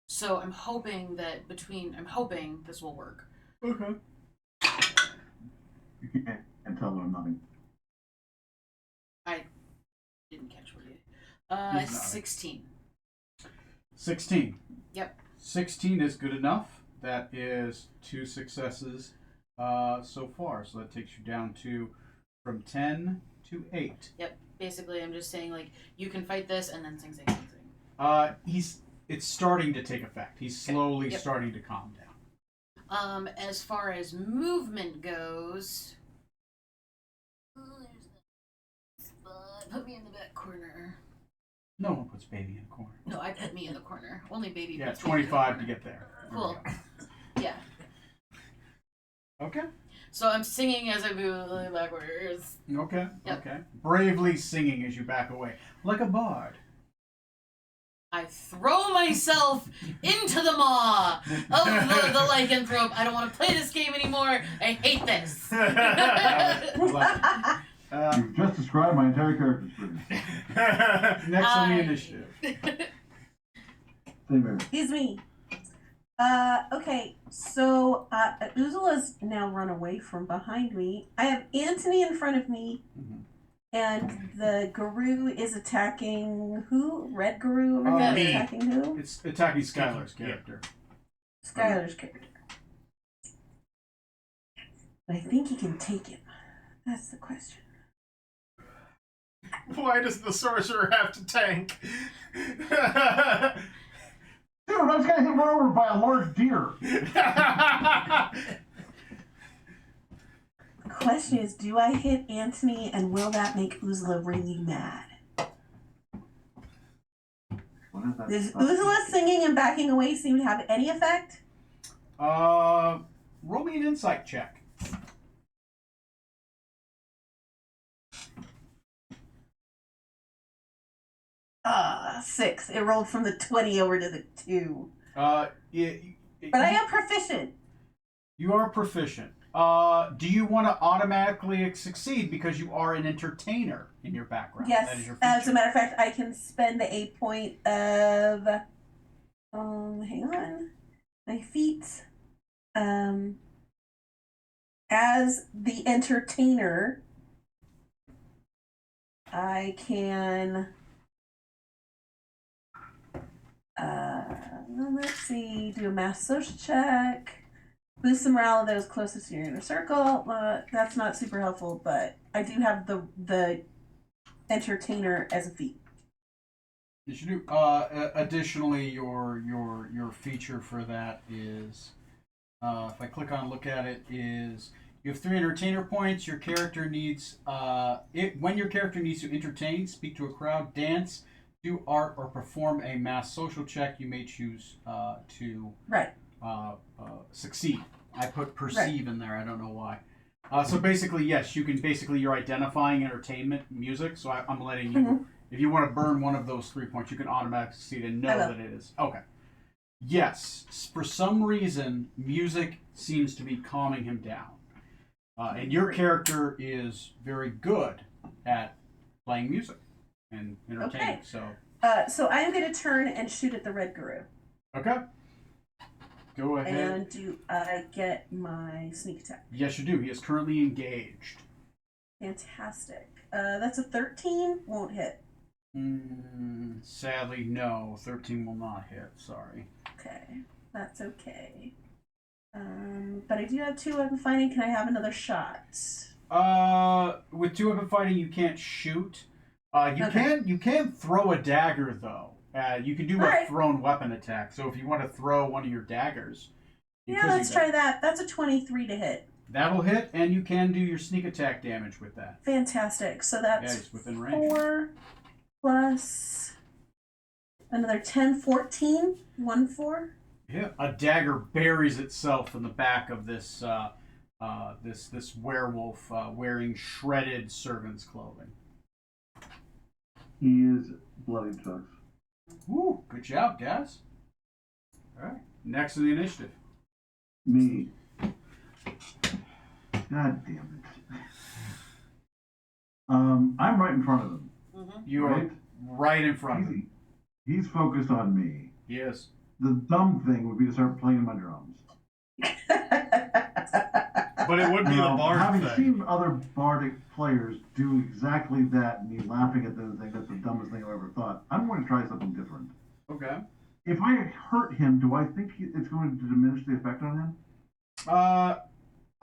So I'm hoping this will work. Okay. You can't tell that I'm nothing. I didn't catch what you. He's nodding. 16. 16. Yep. 16 is good enough. That is 2 successes so far. So that takes you down to from 10 to 8. Yep. Basically, I'm just saying like you can fight this and then sing, sing, sing, sing. It's starting to take effect. He's slowly Yep. starting to calm down. As far as movement goes, put me in the back corner. No one puts baby in a corner. No, I put me in the corner. Only baby. Yeah, puts me in the 25 to corner. get there. Cool. Yeah. Okay. So I'm singing as I move backwards. Okay. Yep. Okay. Bravely singing as you back away, like a bard. I throw myself into the maw of the lycanthrope. I don't want to play this game anymore. I hate this. You've just described my entire character screen. Next on the initiative. Same here. Excuse me. Okay, so Uzula's now run away from behind me. I have Antony in front of me, and the Guru is attacking who? Red Guru over there is Me. attacking who? It's attacking Skylar's character. Skylar's character. But I think he can take him. That's the question. Why does the sorcerer have to tank? Dude, I was gonna get run over by a large deer. The question is, do I hit Antony, and will that make Uzula really mad? What is that? Does Uzula singing and backing away seem to have any effect? Roll me an insight check. 6. It rolled from the 20 over to the 2. But I am proficient. You are proficient. Do you want to automatically succeed because you are an entertainer in your background? Yes. That is your As a feature. matter of fact, I can spend a point of hang on. My feet. As the entertainer, I can let's see, do a math social check. Boost the morale of those closest to your inner circle. That's not super helpful, but I do have the entertainer as a feat. You should do. Additionally, your feature for that is, if I click on look at it, is you have 3 entertainer points. Your character needs when your character needs to entertain, speak to a crowd, dance, do art, or perform a mass social check. You may choose to Right. succeed. I put perceive in there. I don't know why. So basically, yes, you can you're identifying entertainment, music. So I'm letting you. Mhm. If you want to burn one of those 3 points, you can automatically succeed and know I will. that it is okay. Yes, for some reason, music seems to be calming him down, and your character is very good at playing music and entertaining. Okay. So I am going to turn and shoot at the red guru. Okay. Go ahead. And do I get my sneak attack? Yes, you do. He is currently engaged. Fantastic. That's a 13. Won't hit. Sadly, no. 13 will not hit. Sorry. Okay. That's okay. But I do have 2 weapon fighting. Can I have another shot? With 2 weapon fighting, you can't shoot. You Okay. can throw a dagger though. You can do a Alright. thrown weapon attack. So if you want to throw one of your daggers, Yeah, let's try that. That's a 23 to hit. That'll hit, and you can do your sneak attack damage with that. Fantastic. So Yeah, that's it's within range. 4 plus another 10, 14. 1, 4. Yeah, a dagger buries itself in the back of this this werewolf wearing shredded servant's clothing. He is bloody tucks. Woo! Good job, guys. All right, next in the initiative. Me. God damn it. I'm right in front of him. You Right? are right in front of him. He's focused on me. Yes. The dumb thing would be to start playing my drums. But it would be the bard having thing. seen other bardic players do exactly that, and me laughing at the thing, that's the dumbest thing I've ever thought. I'm going to try something different. Okay. If I hurt him, do I think it's going to diminish the effect on him?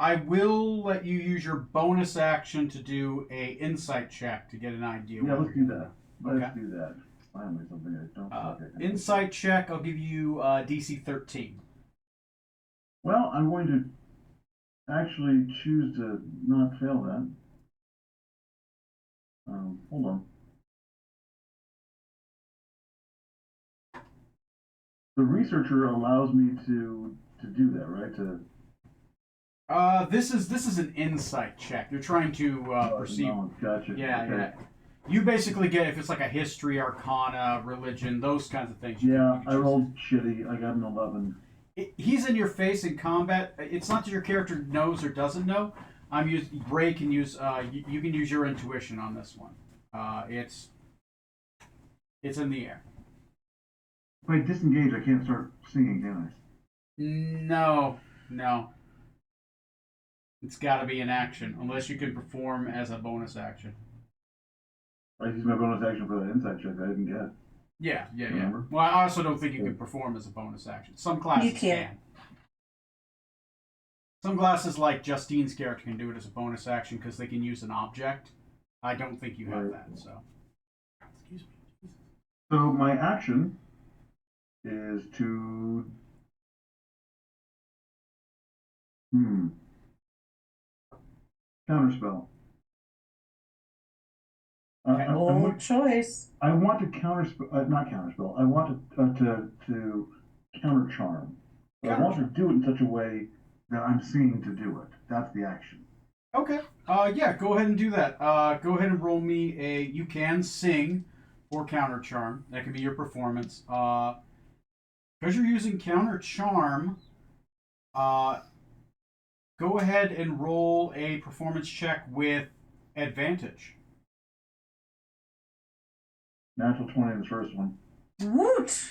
I will let you use your bonus action to do a insight check to get an idea. Yeah, what let's you're do gonna that. Let's Okay. do that. Finally, something I don't suck at. Insight check. I'll give you DC 13. Well, I'm going to actually choose to not fail that. Hold on. The researcher allows me to do that, right? This is an insight check. You're trying to perceive. No, gotcha. Yeah, Okay. yeah. You basically get if it's like a history, arcana, religion, those kinds of things. you Yeah, can I choose. rolled shitty. I got an 11. He's in your face in combat. It's not that your character knows or doesn't know. Bray can use. You can use your intuition on this one. It's in the air. If I disengage, I can't start singing, can No. It's got to be an action, unless you can perform as a bonus action. I? I used my bonus action for that insight check I didn't get. Yeah. Remember? Well, I also don't think you can perform as a bonus action. Some classes You can. can. Some classes, like Justine's character, can do it as a bonus action because they can use an object. I don't think you have Right. that, so. Excuse me. So my action is to counterspell. Bold choice. I want to counterspell, not counterspell. I want to counter charm. But I want to do it in such a way that I'm seeing to do it. That's the action. Okay. Yeah, go ahead and do that. Go ahead and roll me a. You can sing or counter charm. That could be your performance. Because you're using counter charm, go ahead and roll a performance check with advantage. Natural 20 on the first one. Woot!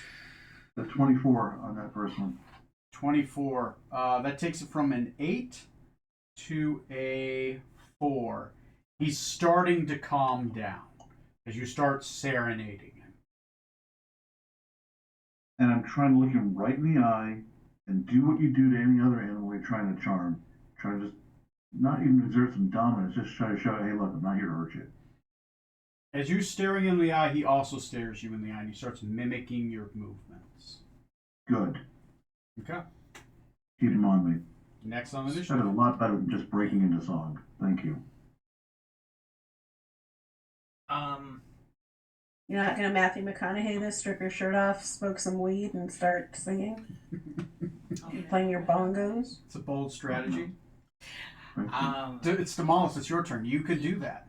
The 24 on that first one. 24. That takes it from an 8 to a 4. He's starting to calm down as you start serenading him. And I'm trying to look him right in the eye and do what you do to any other animal you're trying to charm. Try to just not even exert some dominance, just try to show, hey, look, I'm not here to hurt you. As you staring him in the eye, he also stares you in the eye and he starts mimicking your movements. Good. Okay. Keep him on me. Next on the That is initiative. a lot better than just breaking into song. Thank you. You're not gonna Matthew McConaughey this, strip your shirt off, smoke some weed, and start singing? Playing your bongos? It's a bold strategy. Thank you. It's Demolis, it's your turn. You could do that.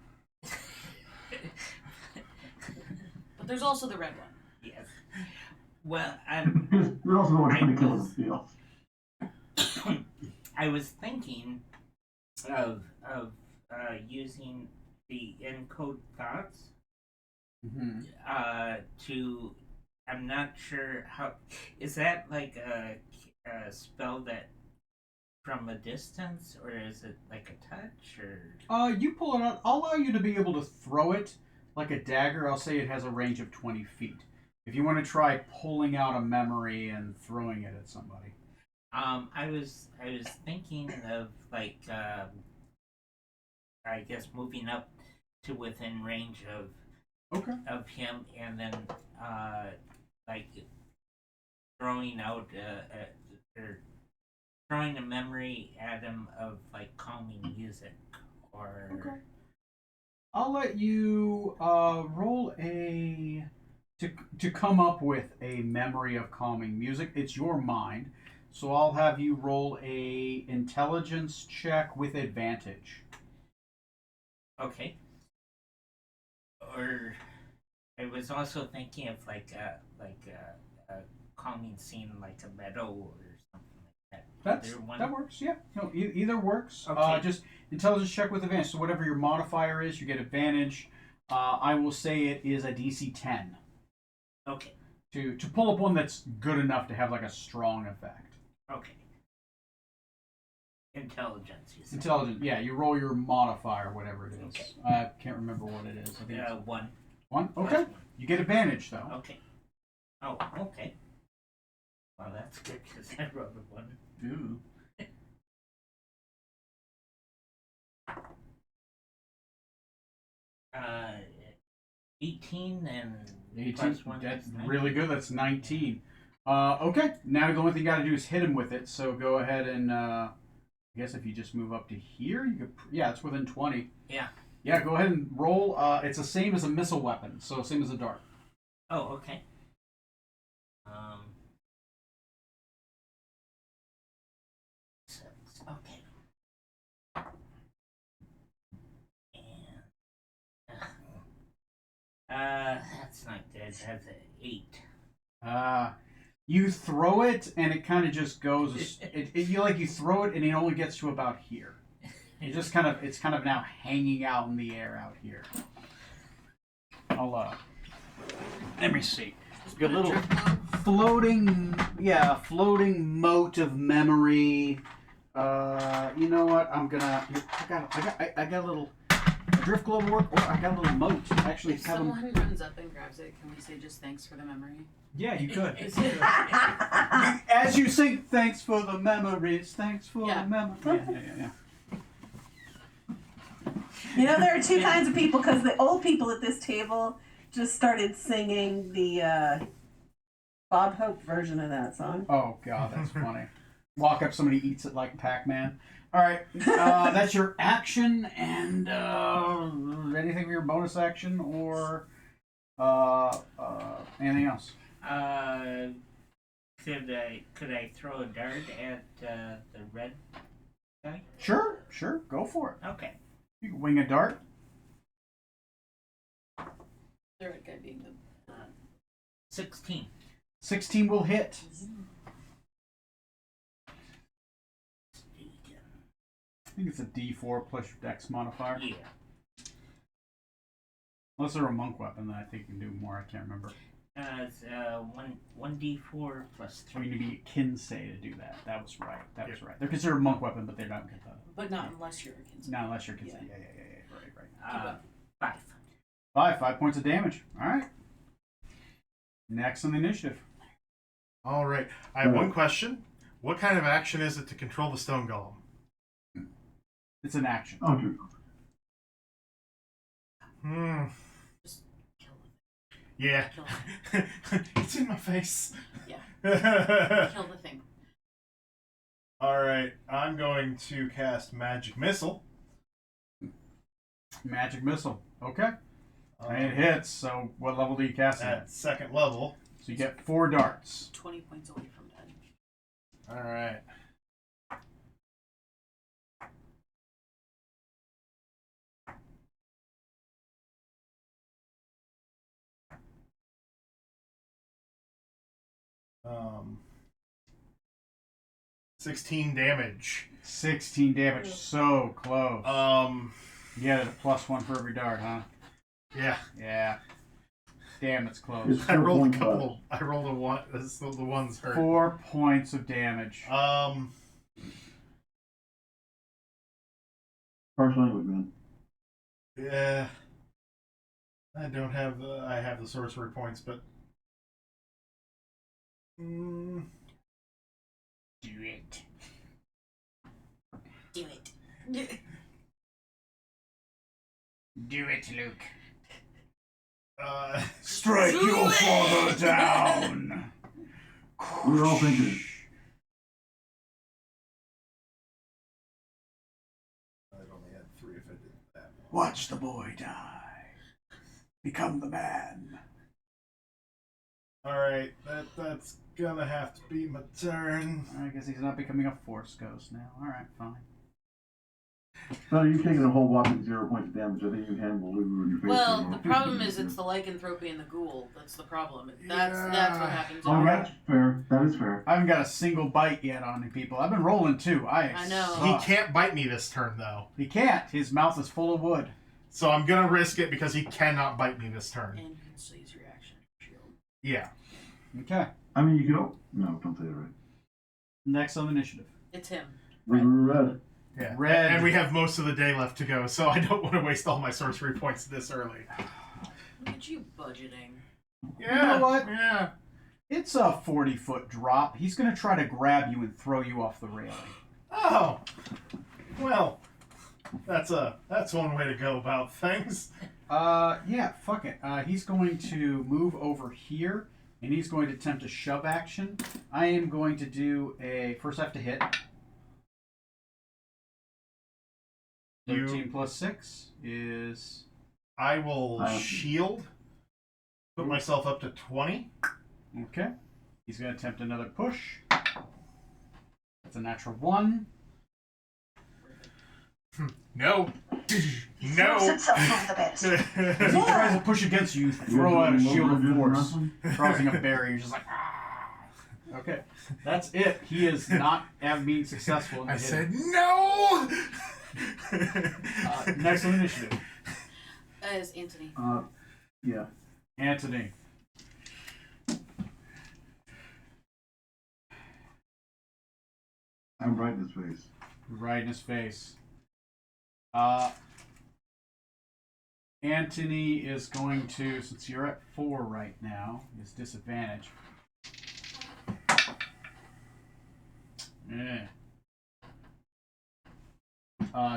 But there's also the red one. Yes. Well, You're also the one trying to kill was- him. I was thinking of using the encode thoughts Mm-hmm. to. I'm not sure how. Is that like a spell that from a distance, or is it like a touch, or? You pull it out. I'll allow you to be able to throw it like a dagger. I'll say it has a range of 20 feet. If you want to try pulling out a memory and throwing it at somebody. I was thinking of like I guess moving up to within range Okay. of him, and then like throwing out or throwing a memory at him of like calming music or. Okay. I'll let you roll a to come up with a memory of calming music. It's your mind, so I'll have you roll a intelligence check with advantage. Okay. Or I was also thinking of like a calming scene, like a meadow or something like that. Either one. That works. Yeah. No, either works. Okay. Just intelligence check with advantage. So whatever your modifier is, you get advantage. I will say it is a DC 10 Okay. to pull up one that's good enough to have like a strong effect. Okay. Intelligence, you said. Intelligence. Yeah, you roll your modifier, whatever it is. Okay. I can't remember what it is. I think it's One. one. Plus Okay. one. You get advantage though. Okay. Oh, okay. Well, that's good because I rolled a one. Ooh. 18 and 18. plus one. That's is 19. really good. That's 19. Okay. Now the only thing you got to do is hit him with it. So go ahead and I guess if you just move up to here, you could. Yeah, it's within 20. Yeah. Yeah. Go ahead and roll. It's the same as a missile weapon. So same as a dart. Oh, okay. Six. Okay. And that's not good. That's an 8. You throw it and it kind of just goes. You throw it and it only gets to about here. It's kind of now hanging out in the air out here. I'll let me see. A little floating moat of memory. You know what? I got a little drift globe work. Oh, I got a little moat. Actually, If have them. someone runs up and grabs it, can we say just thanks for the memory? Yeah, you could. As you sing, thanks for the memories. Thanks for Yeah. the memories. Yeah. You know, there are two kinds of people, because the old people at this table just started singing the Bob Hope version of that song. Oh God, that's funny. Walk up, somebody eats it like Pac-Man. All right, that's your action, and anything for your bonus action or anything else? Could I throw a dart at the red guy? Sure, go for it. Okay. You can wing a dart. The red guy being the 16. 16 will hit. I think it's a D4 plus your Dex modifier. Yeah. Unless they're a monk weapon, then I think you can do more. I can't remember. It's 1d4 plus So you 3. need to be Kinsei to do that. That was right. That was right. They're considered a monk weapon, but they're not. but not unless you're a Kinsey. Not unless you're Kinsei. Yeah. Yeah. Right. 5. 5 points of damage. All right. Next on the initiative. All right. I have one question. What kind of action is it to control the stone golem? It's an action. Oh, dude. Just kill the Yeah. Kill It's in my face. Yeah. All kill the thing. right. I'm going to cast Magic Missile. Magic missile. Okay. And it hits. So what level do you cast it at? At 2nd level. So you get 4 darts. 20 points away from dead. All right. Um, 16 damage. 16 damage. So close. You get a +1 for every dart, huh? Yeah. Yeah. Damn, it's close. It's I rolled a 4.5. couple. I rolled a one. So the ones hurt. 4 points of damage. Harsh language, man. Yeah. I don't have the. I have the sorcery points, but. Do it. Do it. Do it, Luke. Strike Do your it! father down. We were all thinking it. I only had 3 if I did that. Watch the boy die. Become the man. All right, that's gonna have to be my turn. I guess he's not becoming a force ghost now. All right, fine. No, you've taken a whole whopping 0 points of damage. I think you handle Lulu in your face. Well, the problem is it's the lycanthropy and the ghoul. That's the problem. That's what happens. Oh, that's fair. That is fair. I haven't got a single bite yet on any people. I've been rolling too. I know. He suck. can't bite me this turn though, He can't. His mouth is full of wood. so I'm gonna risk it because he cannot bite me this turn. And you can still use your action. Shield. Yeah. Okay. I mean, you could. No, don't say it right. Next on the initiative. It's him. Red. Yeah. Red. And we have most of the day left to go, so I don't want to waste all my sorcery points this early. Look at you budgeting. Yeah. know what? Yeah. It's a 40-foot drop. He's going to try to grab you and throw you off the railing. Oh. Well, that's one way to go about things. Yeah, fuck it. He's going to move over here, and he's going to attempt a shove action. I am going to do a... First I have to hit. 13 plus 6 is... I will shield. Put myself up to 20. Okay. He's going to attempt another push. That's a natural 1. No. Throws No. himself over the As he bed. tries to push against you, you throw out a shield of force, Wrestling? crossing a barrier. You're just like, ah. Okay. That's it. He is not being successful in the I hit. said no. Next on the initiative. As Anthony. Yeah. Anthony. I'm right in his face. Right in his face. Anthony is going to, since you're at 4 right now, is disadvantage. Yeah.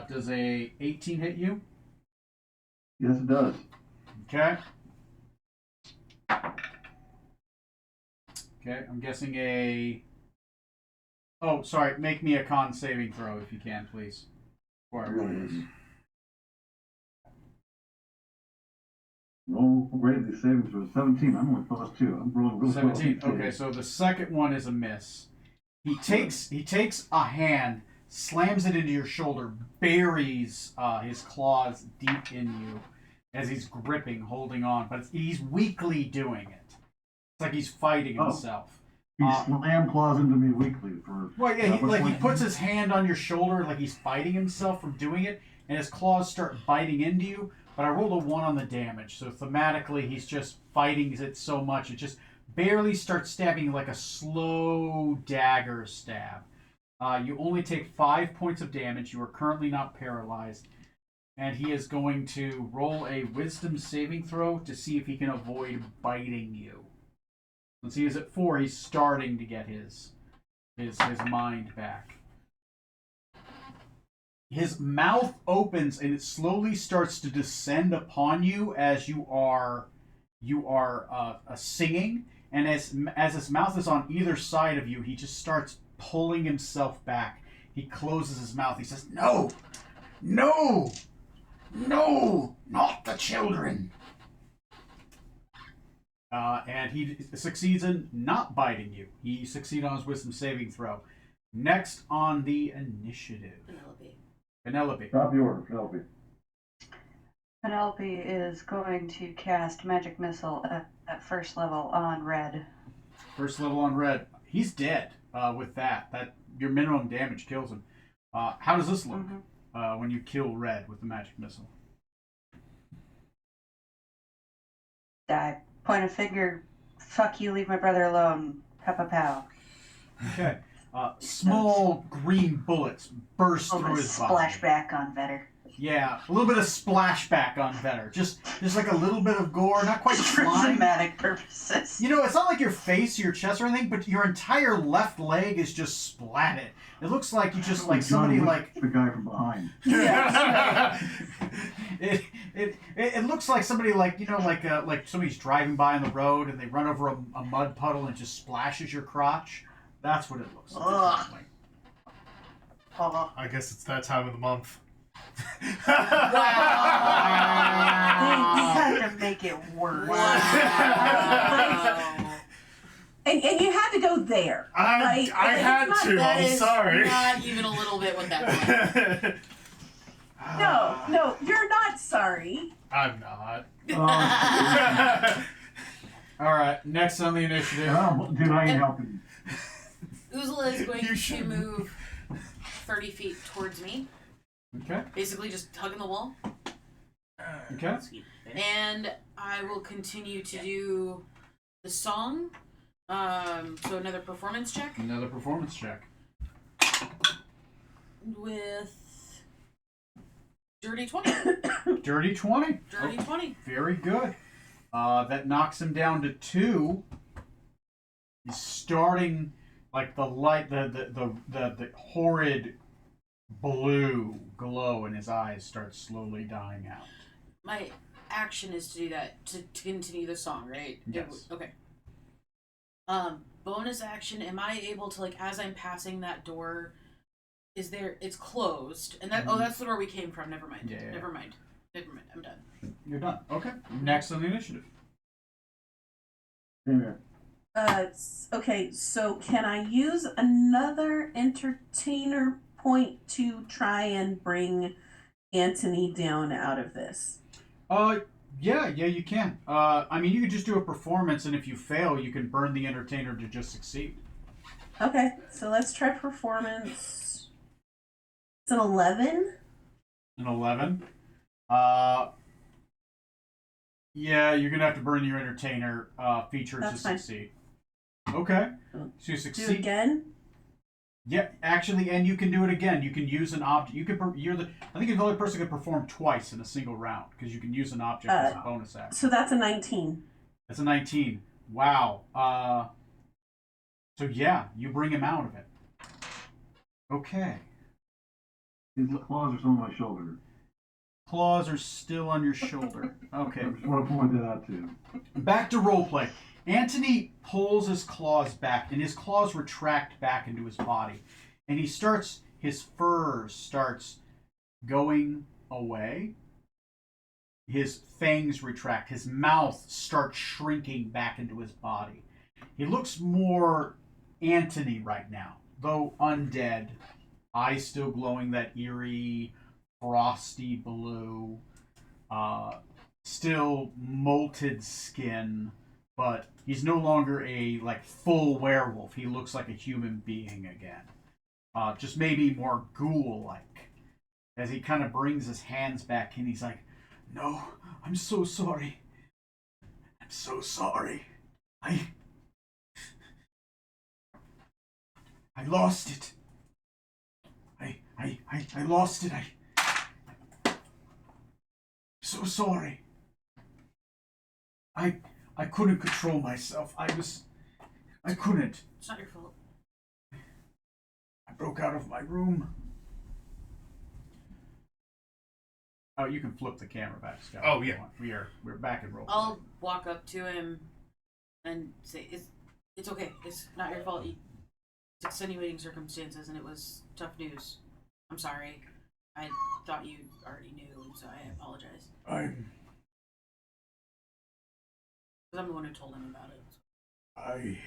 Does a 18 hit you? Yes, it does. Okay. Okay, I'm guessing a... Oh, sorry. Make me a con saving throw if you can, please. Before I roll this. Roll rate the savings for 17. I'm only plus 2. I'm rolling really 17. well. Okay, so the second one is a miss. He takes a hand, slams it into your shoulder, buries his claws deep in you, as he's gripping, holding on, but he's weakly doing it. It's like he's fighting himself. He slam claws into me weakly for. Well, yeah, he puts his hand on your shoulder like he's fighting himself from doing it, and his claws start biting into you. But I rolled a 1 on the damage, so thematically he's just fighting it so much it just barely starts stabbing you like a slow dagger stab. You only take 5 points of damage. You are currently not paralyzed. And he is going to roll a wisdom saving throw to see if he can avoid biting you. Since he is at 4, he's starting to get his mind back. His mouth opens and it slowly starts to descend upon you as you are singing. And as his mouth is on either side of you, he just starts pulling himself back. He closes his mouth. He says, "No! No! No! Not the children!" And he succeeds in not biting you. He succeeds on his wisdom saving throw. Next on the initiative. Penelope. Top your order, Penelope. Penelope is going to cast Magic Missile at first level on Red. First level on Red. He's dead with that. Your minimum damage kills him. How does this look when you kill Red with the magic missile? I point a finger, fuck you, leave my brother alone, pow pow pow. Okay. Small green bullets burst through his body. Splashback on Vetter. Yeah, a little bit of splashback on Vetter. Just like a little bit of gore, not quite For flying. dramatic purposes. You know, it's not like your face or your chest or anything, but your entire left leg is just splatted. It looks like you just like somebody like the guy from behind. It looks like somebody like like somebody's driving by on the road and they run over a mud puddle and it just splashes your crotch. That's what it looks like. I guess it's that time of the month. They had to make it worse. And you had to go there. I had to. I'm sorry. Not even a little bit what that meant. No, you're not sorry. I'm not. All right, next on the initiative. Dude, I ain't helping. Uzula is going You to should. move 30 feet towards me. Okay. Basically just hugging the wall. Okay. And I will continue to do the song. So another performance check Another performance check. with Dirty 20. Dirty 20. Dirty 20. Very good. That knocks him down to 2. He's starting like the light, the horrid blue glow in his eyes starts slowly dying out. My action is to do that, to continue the song, right? Yes. Okay. Bonus action, am I able to, like, as I'm passing that door, it's closed, and that, that's the door we came from, never mind. Yeah. Never mind, I'm done. You're done. Okay. Next on the initiative. Come here. Okay, so can I use another entertainer point to try and bring Anthony down out of this? Yeah, you can. I mean, you could just do a performance, and if you fail, you can burn the entertainer to just succeed. Okay, so let's try performance. It's an 11. An 11. Yeah, you're gonna have to burn your entertainer feature That's to fine. succeed. Okay. So you Do succeed. it again. Yeah, actually, and you can do it again. You can use an object. You can. I think you're the only person who can perform twice in a single round because you can use an object as a bonus action. So that's a 19. That's a 19. Wow. So yeah, you bring him out of it. Okay. His claws are still on my shoulder. Claws are still on your shoulder. Okay. I just want to point that out too. Back to roleplay. Anthony pulls his claws back, and his claws retract back into his body. And his fur starts going away. His fangs retract. His mouth starts shrinking back into his body. He looks more Anthony right now, though undead. Eyes still glowing that eerie, frosty blue. still molted skin, but he's no longer a like full werewolf. He looks like a human being again. Just maybe more ghoul-like. As he kind of brings his hands back in, he's like, "No, I'm so sorry. I'm so sorry. I lost it. I lost it. So sorry. I couldn't control myself. I couldn't. It's not your fault. I broke out of my room." Oh, you can flip the camera back, Scott. Oh, if you yeah. want. We're back in roll. I'll walk up to him and say, "It's okay. It's not your fault. It's extenuating circumstances, and it was tough news. I'm sorry. I thought you already knew, so I apologize. I'm Because I'm the one who told him about it." I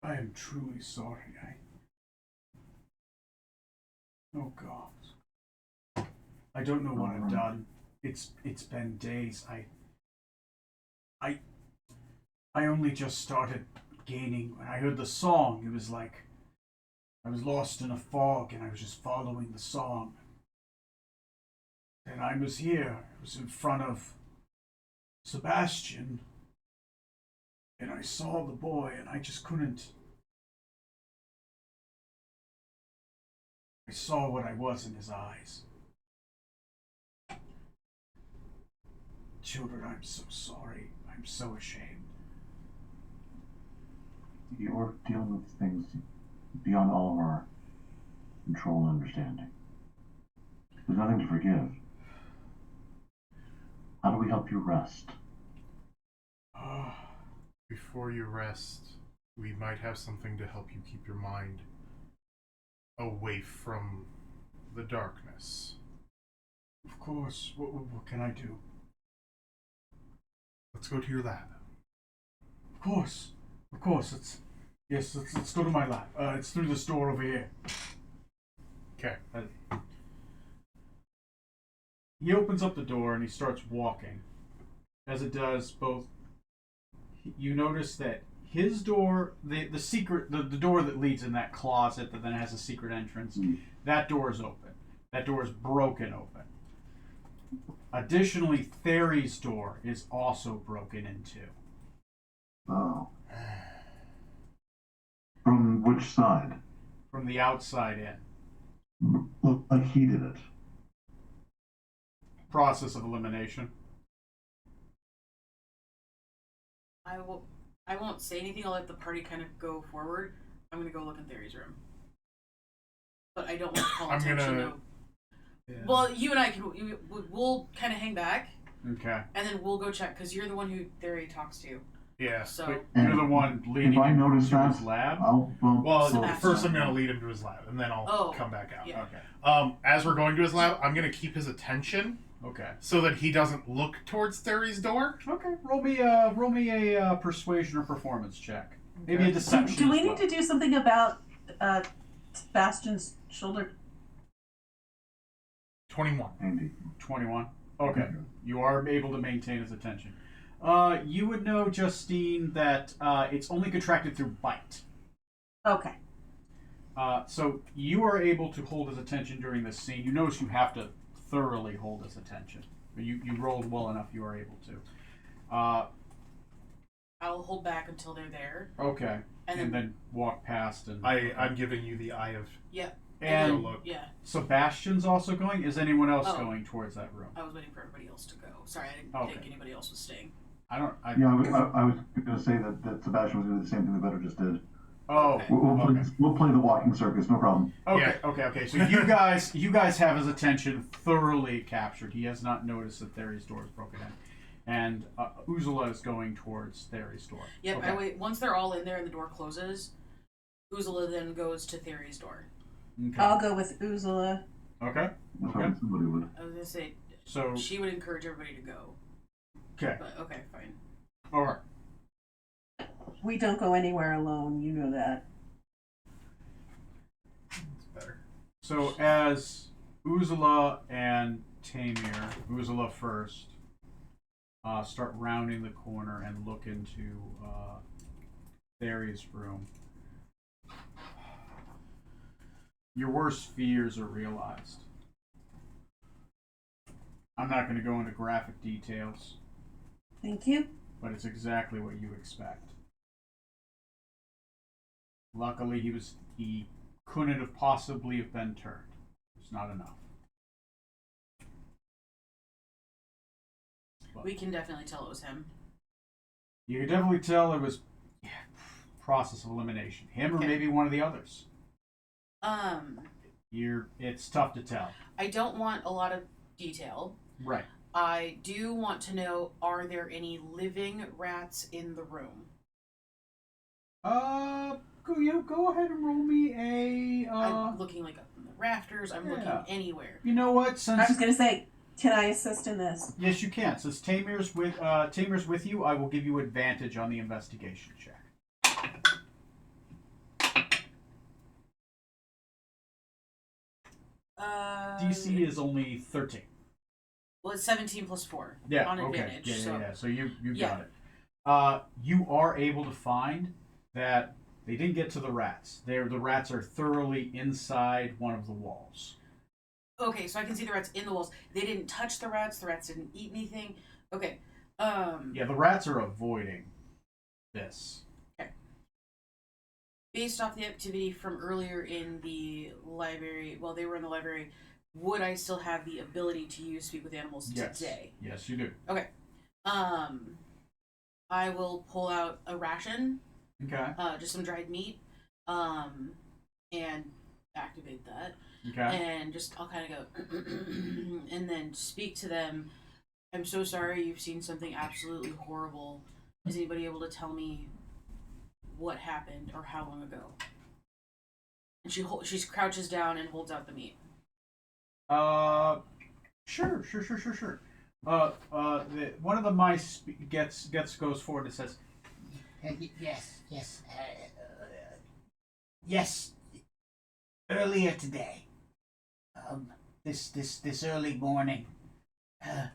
am truly sorry. Oh God. I don't know what I've done. It's been days. I only just started gaining. When I heard the song, it was like I was lost in a fog and I was just following the song. And I was here. I was in front of Sebastian. And I saw the boy and I just couldn't. I saw what I was in his eyes. Children, I'm so sorry. I'm so ashamed. You're dealing with things beyond all of our control and understanding. There's nothing to forgive. How do we help you rest? Before you rest, we might have something to help you keep your mind away from the darkness. Of course. What can I do? Let's go to your lab. Of course. Let's go to my lab. It's through this door over here. Okay. He opens up the door and he starts walking. As it does, you notice that his door, the door that leads in that closet that then has a secret entrance, that door is open. That door is broken open. Additionally, Thery's door is also broken into. Oh. From which side? From the outside in. Looked like he did it. Process of elimination. I won't say anything. I'll let the party kind of go forward. I'm gonna go look in Thery's room, but I don't want to call I'm attention. gonna- Yeah. Well, you and I can. We'll kind of hang back, Okay. and then we'll go check because you're the one who Thery talks to. Yeah. So But And you're the one leading if I him notice to that, his lab? I'll bump. Well, Sebastian. first I'm gonna lead him to his lab, and then I'll Oh, come back out. yeah. Okay. As we're going to his lab, I'm gonna keep his attention Okay. so that he doesn't look towards Thery's door. Okay. Roll me a persuasion or performance check. Maybe a Okay. deception. Do we as need well. to do something about Sebastian's shoulder? 21. Andy. 21. Okay. You are able to maintain his attention. You would know, Justine, that it's only contracted through bite. Okay. So you are able to hold his attention during this scene. You notice you have to thoroughly hold his attention. But you rolled well enough, you are able to. I'll hold back until they're there, Okay. and And then then walk past and... I'm giving you the eye of. yeah, And look. yeah. Sebastian's also going? Is anyone else Oh. going towards that room? I was waiting for everybody else to go. Sorry, I didn't Okay. think anybody else was staying. I Yeah, I was going to say that Sebastian was going to do the same thing the Better just did. Oh, Okay. We'll play the walking circus, no problem. okay, okay. So you guys have his attention thoroughly captured. He has not noticed that Thery's door is broken in, and Uzula is going towards Thery's door. Yep, Okay. I wait. Once they're all in there and the door closes, Uzula then goes to Thery's door. Okay. I'll go with Uzula. Okay. That's Okay. right, somebody would. I was gonna say So she would encourage everybody to go, okay. but okay, fine. All right. We don't go anywhere alone. You know that. It's better. So as Uzula and Tamir, who was a little first, start rounding the corner and look into Theria's room. Your worst fears are realized. I'm not going to go into graphic details, Thank you. but it's exactly what you expect. Luckily, he couldn't have possibly have been turned. It's not enough. But We can definitely tell it was him. you could definitely tell it was process of elimination. Him or Okay. maybe one of the others. Um, It's tough to tell. I don't want a lot of detail. Right. I do want to know, are there any living rats in the room? Go ahead and roll me a. I'm looking like up in the rafters. I'm yeah. looking anywhere. You know what? I Since was gonna say, can I assist in this? yes, you can. Since Tamir's with you, I will give you advantage on the investigation check. DC is only 13. Well, it's 17 plus 4 Yeah. on Okay. advantage. Yeah. so. Yeah. So you Yeah. got it. You are able to find that they didn't get to the rats. The rats are thoroughly inside one of the walls. Okay, so I can see the rats in the walls. They didn't touch the rats. The rats didn't eat anything. Okay. Yeah, the rats are avoiding this. Based off the activity from earlier in the library, while they were in the library, would I still have the ability to use Speak with Animals Yes. today? Yes, you do. I will pull out a ration, Okay. just some dried meat, and activate that. Okay. And just I'll kind of go and then speak to them. I'm so sorry you've seen something absolutely horrible. Is anybody able to tell me what happened or how long ago? And she crouches down and holds out the meat. Sure. One of the mice goes forward and says, Yes. Earlier today, this early morning, a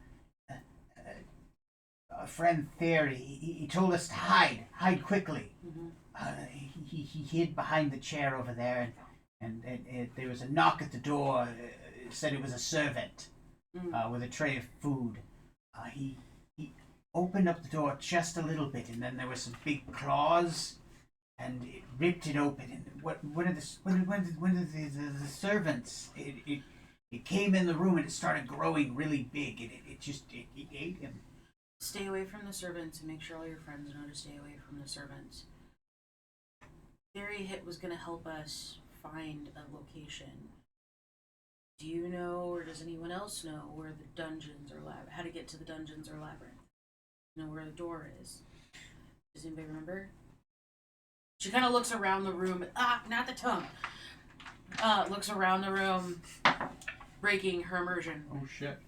friend Theory, he told us to hide quickly. Mm-hmm. He hid behind the chair over there, and there was a knock at the door. It said it was a servant with a tray of food. He opened up the door just a little bit, and then there were some big claws, and it ripped it open. And one of the servants it came in the room and it started growing really big, and it ate him. Stay away from the servants and make sure all your friends know to stay away from the servants. Theory Hit was going to help us find a location. Do you know, or does anyone else know, where the dungeons or how to get to the dungeons or labyrinth? Know where the door is? Does anybody remember? She kind of looks around the room. Not the tongue. Looks around the room, breaking her immersion. "Oh shit,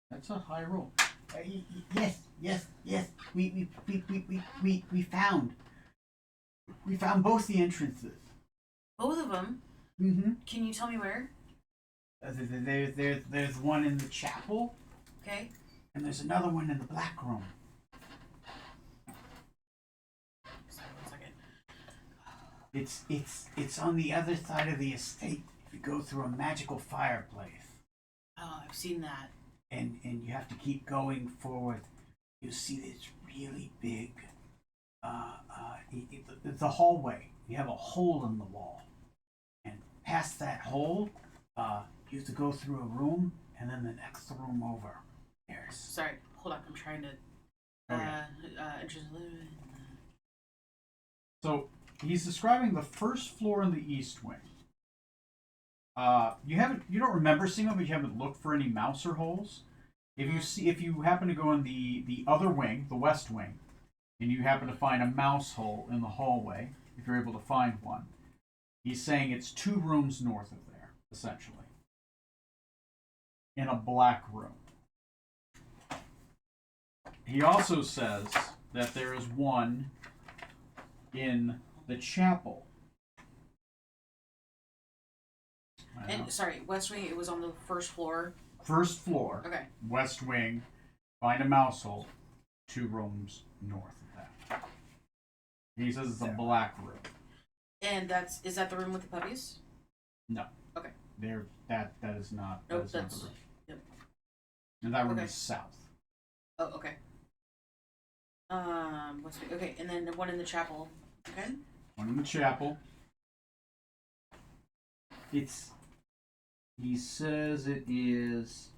that's a high roll." Yes. We found both the entrances. Both of them. Mm-hmm. Can you tell me where? There's one in the chapel, Okay. and there's another one in the black room. Sorry, 1 second. It's on the other side of the estate. If you go through a magical fireplace, Oh, I've seen that. and you have to keep going forward, you see this really big the hallway. You have a hole in the wall, and past that hole, you have to go through a room, and then the next room over. There's Sorry, hold on. I'm trying to. So he's describing the first floor in the east wing. You don't remember seeing them, but you haven't looked for any mouser holes. If you happen to go in the other wing, the west wing, and you happen to find a mouse hole in the hallway, if you're able to find one, he's saying it's 2 rooms north of there, essentially, in a black room. He also says that there is one in the chapel. And sorry, West Wing. It was on the first floor. first floor, Okay. west wing. Find a mouse hole. 2 rooms north of that. He says it's a black room. And is that the room with the puppies? No. Okay. That is not. Nope, that is not that's- the room. yep. And that room Okay. is south. Oh, okay. Okay, and then the one in the chapel. Okay. One in the chapel. He says it is.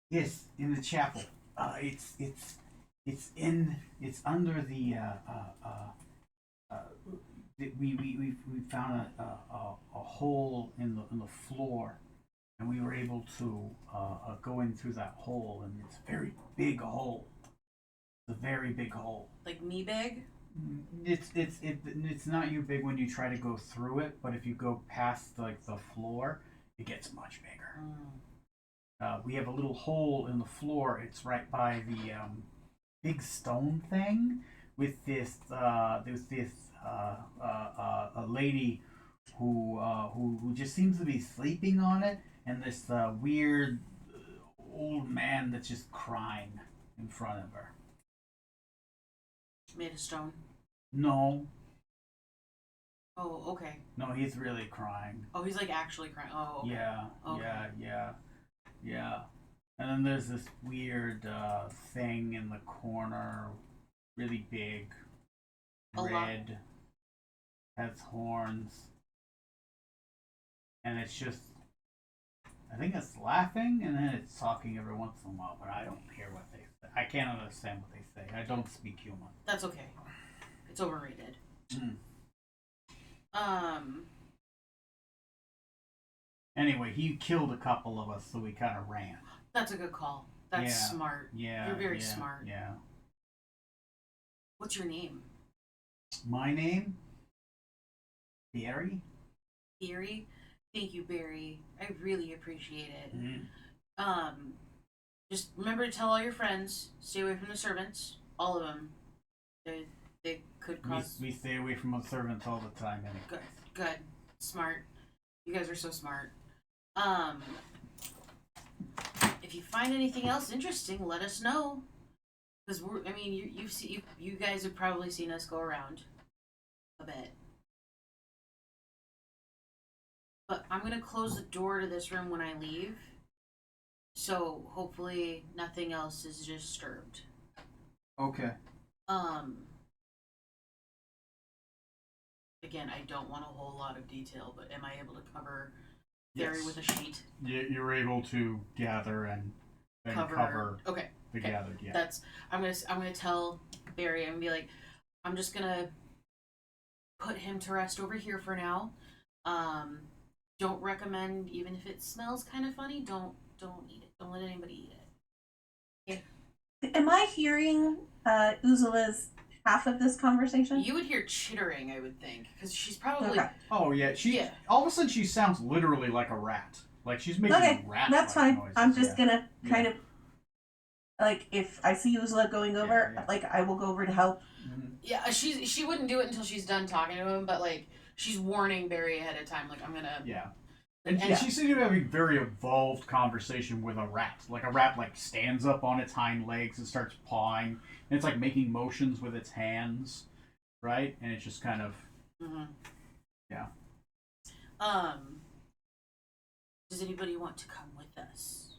Yes, in the chapel. It's under the we found a hole in the floor, and we were able to go in through that hole, and it's a very big hole. It's a very big hole. Like me big? It's not you big when you try to go through it, but if you go past like the floor, it gets much bigger. We have a little hole in the floor. It's right by the big stone thing with this a lady who just seems to be sleeping on it, and this weird old man that's just crying in front of her. Made of stone. No, Oh, okay. no, he's really crying. Oh, he's like actually crying. Oh, okay. Yeah, Okay. yeah. And then there's this weird thing in the corner, really big, A lot. red, has horns, and it's just, I think it's laughing, and then it's talking every once in a while, but I don't hear what they say. I can't understand what they say. I don't speak human. That's okay. It's overrated. Mm. Anyway, he killed a couple of us, so we kind of ran. That's a good call. That's Yeah. smart. Yeah. You're very yeah, smart. Yeah. What's your name? My name? Barry? Barry? Thank you, Barry. I really appreciate it. Mm-hmm. Just remember to tell all your friends, stay away from the servants. All of them. They could cause... We stay away from the servants all the time, anyway. Good. Smart. You guys are so smart. If you find anything else interesting, let us know. Because you guys have probably seen us go around a bit. But I'm gonna close the door to this room when I leave. So hopefully nothing else is disturbed. Okay. Again, I don't want a whole lot of detail, but am I able to cover Barry Yes. with a sheet? You're able to gather and cover Okay. the okay. gathered, yeah. That's I'm gonna tell Barry. I'm gonna be like, I'm just gonna put him to rest over here for now. Don't recommend, even if it smells kind of funny. Don't eat it. Don't let anybody eat it. Am I hearing Uzula's half of this conversation? You would hear chittering, I would think, because she's probably Okay. Oh, yeah. Yeah. All of a sudden, she sounds literally like a rat. Like, she's making Okay, rat that's fine. noises. I'm just yeah. gonna kind of like, if I see Uzula going over, yeah. like I will go over to help. Mhm. Yeah, she wouldn't do it until she's done talking to him, but like she's warning Barry ahead of time. Like I'm gonna. Yeah. And And- she seems to be having very evolved conversation with a rat. Like, a rat, like, stands up on its hind legs and starts pawing. And it's, like, making motions with its hands. Right? And it's just kind of... Mm-hmm. Yeah. Does anybody want to come with us?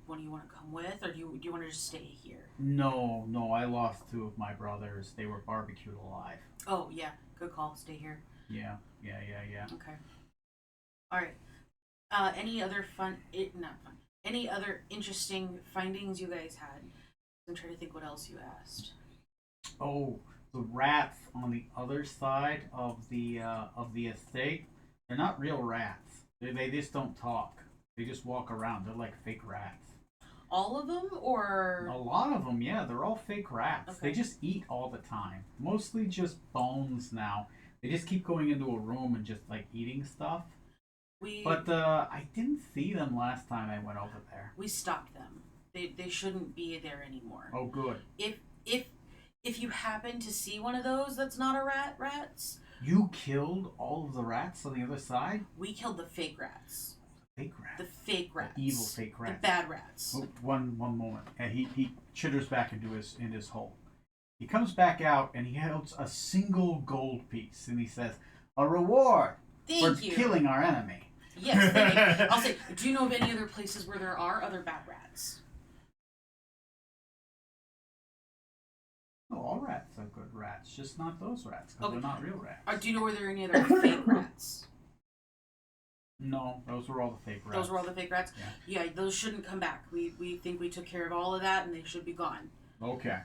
One of you want to come with, or do you want to just stay here? No, I lost 2 of my brothers. They were barbecued alive. Oh yeah, good call. Stay here. Yeah. Okay. All right. Any other not fun. Any other interesting findings you guys had? I'm trying to think what else you asked. Oh, the rats on the other side of the estate, they're not real rats. They just don't talk. They just walk around. They're like fake rats. All of them, or A lot of them, yeah, they're all fake rats. Okay. They just eat all the time. Mostly just bones now. They just keep going into a room and just like eating stuff. But I didn't see them last time I went over there. we stopped them. They shouldn't be there anymore. Oh, good. If you happen to see one of those that's not a rats, You killed all of the rats on the other side? we killed the fake rats. Fake rats. The fake rats. Evil fake rats. The bad rats. Oh, one moment. And he chitters back into his hole. He comes back out and he holds a single gold piece and he says, "A reward for Thank you. killing our enemy." Yes, thank you. I'll say, do you know of any other places where there are other bad rats? No, all rats are good rats, just not those rats, because Okay. they're not real rats. Do you know where there are any other fake rats? No, those were all the fake rats. Those were all the fake rats? Yeah. Yeah, those shouldn't come back. We think we took care of all of that and they should be gone. Okay.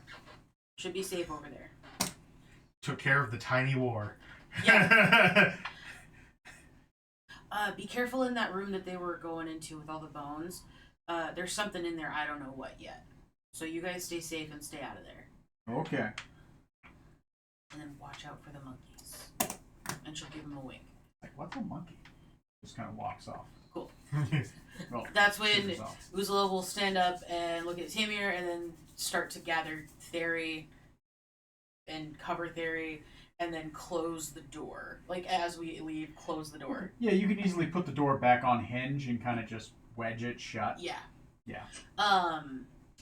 Should be safe over there. Took care of the tiny war. Yeah. Be careful in that room that they were going into with all the bones. There's something in there, I don't know what yet. So you guys stay safe and stay out of there. Okay. And then watch out for the monkeys. And she'll give him a wink. Like, what's a monkey? Just kind of walks off. Cool. Well, That's when scooters off. Uzula will stand up and look at Tamir and then start to gather Theory and cover Theory and then close the door. Like, as we leave, close the door. Yeah, you can easily put the door back on hinge and kind of just wedge it shut. Yeah. Yeah.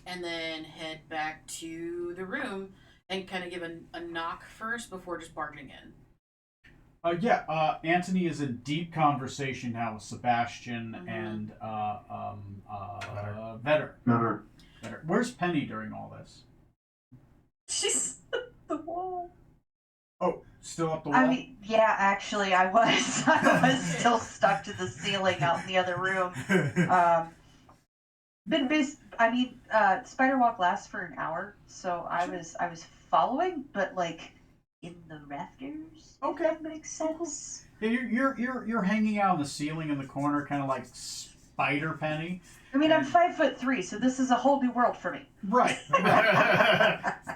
And then head back to the room and kind of give a knock first before just barging in. Anthony is in deep conversation now with Sebastian Mhm. and Vetter. Better. Vetter. Where's Penny during all this? She's the wall. Oh, still up the wall? I mean, yeah, actually, I was. I was still stuck to the ceiling out in the other room. Been busy. I mean, Spider Walk lasts for an hour, so I was following, but like in the rafters. Okay. If that makes sense. Yeah, you're hanging out on the ceiling in the corner, kind of like Spider Penny. I mean, I'm 5'3", so this is a whole new world for me. Right.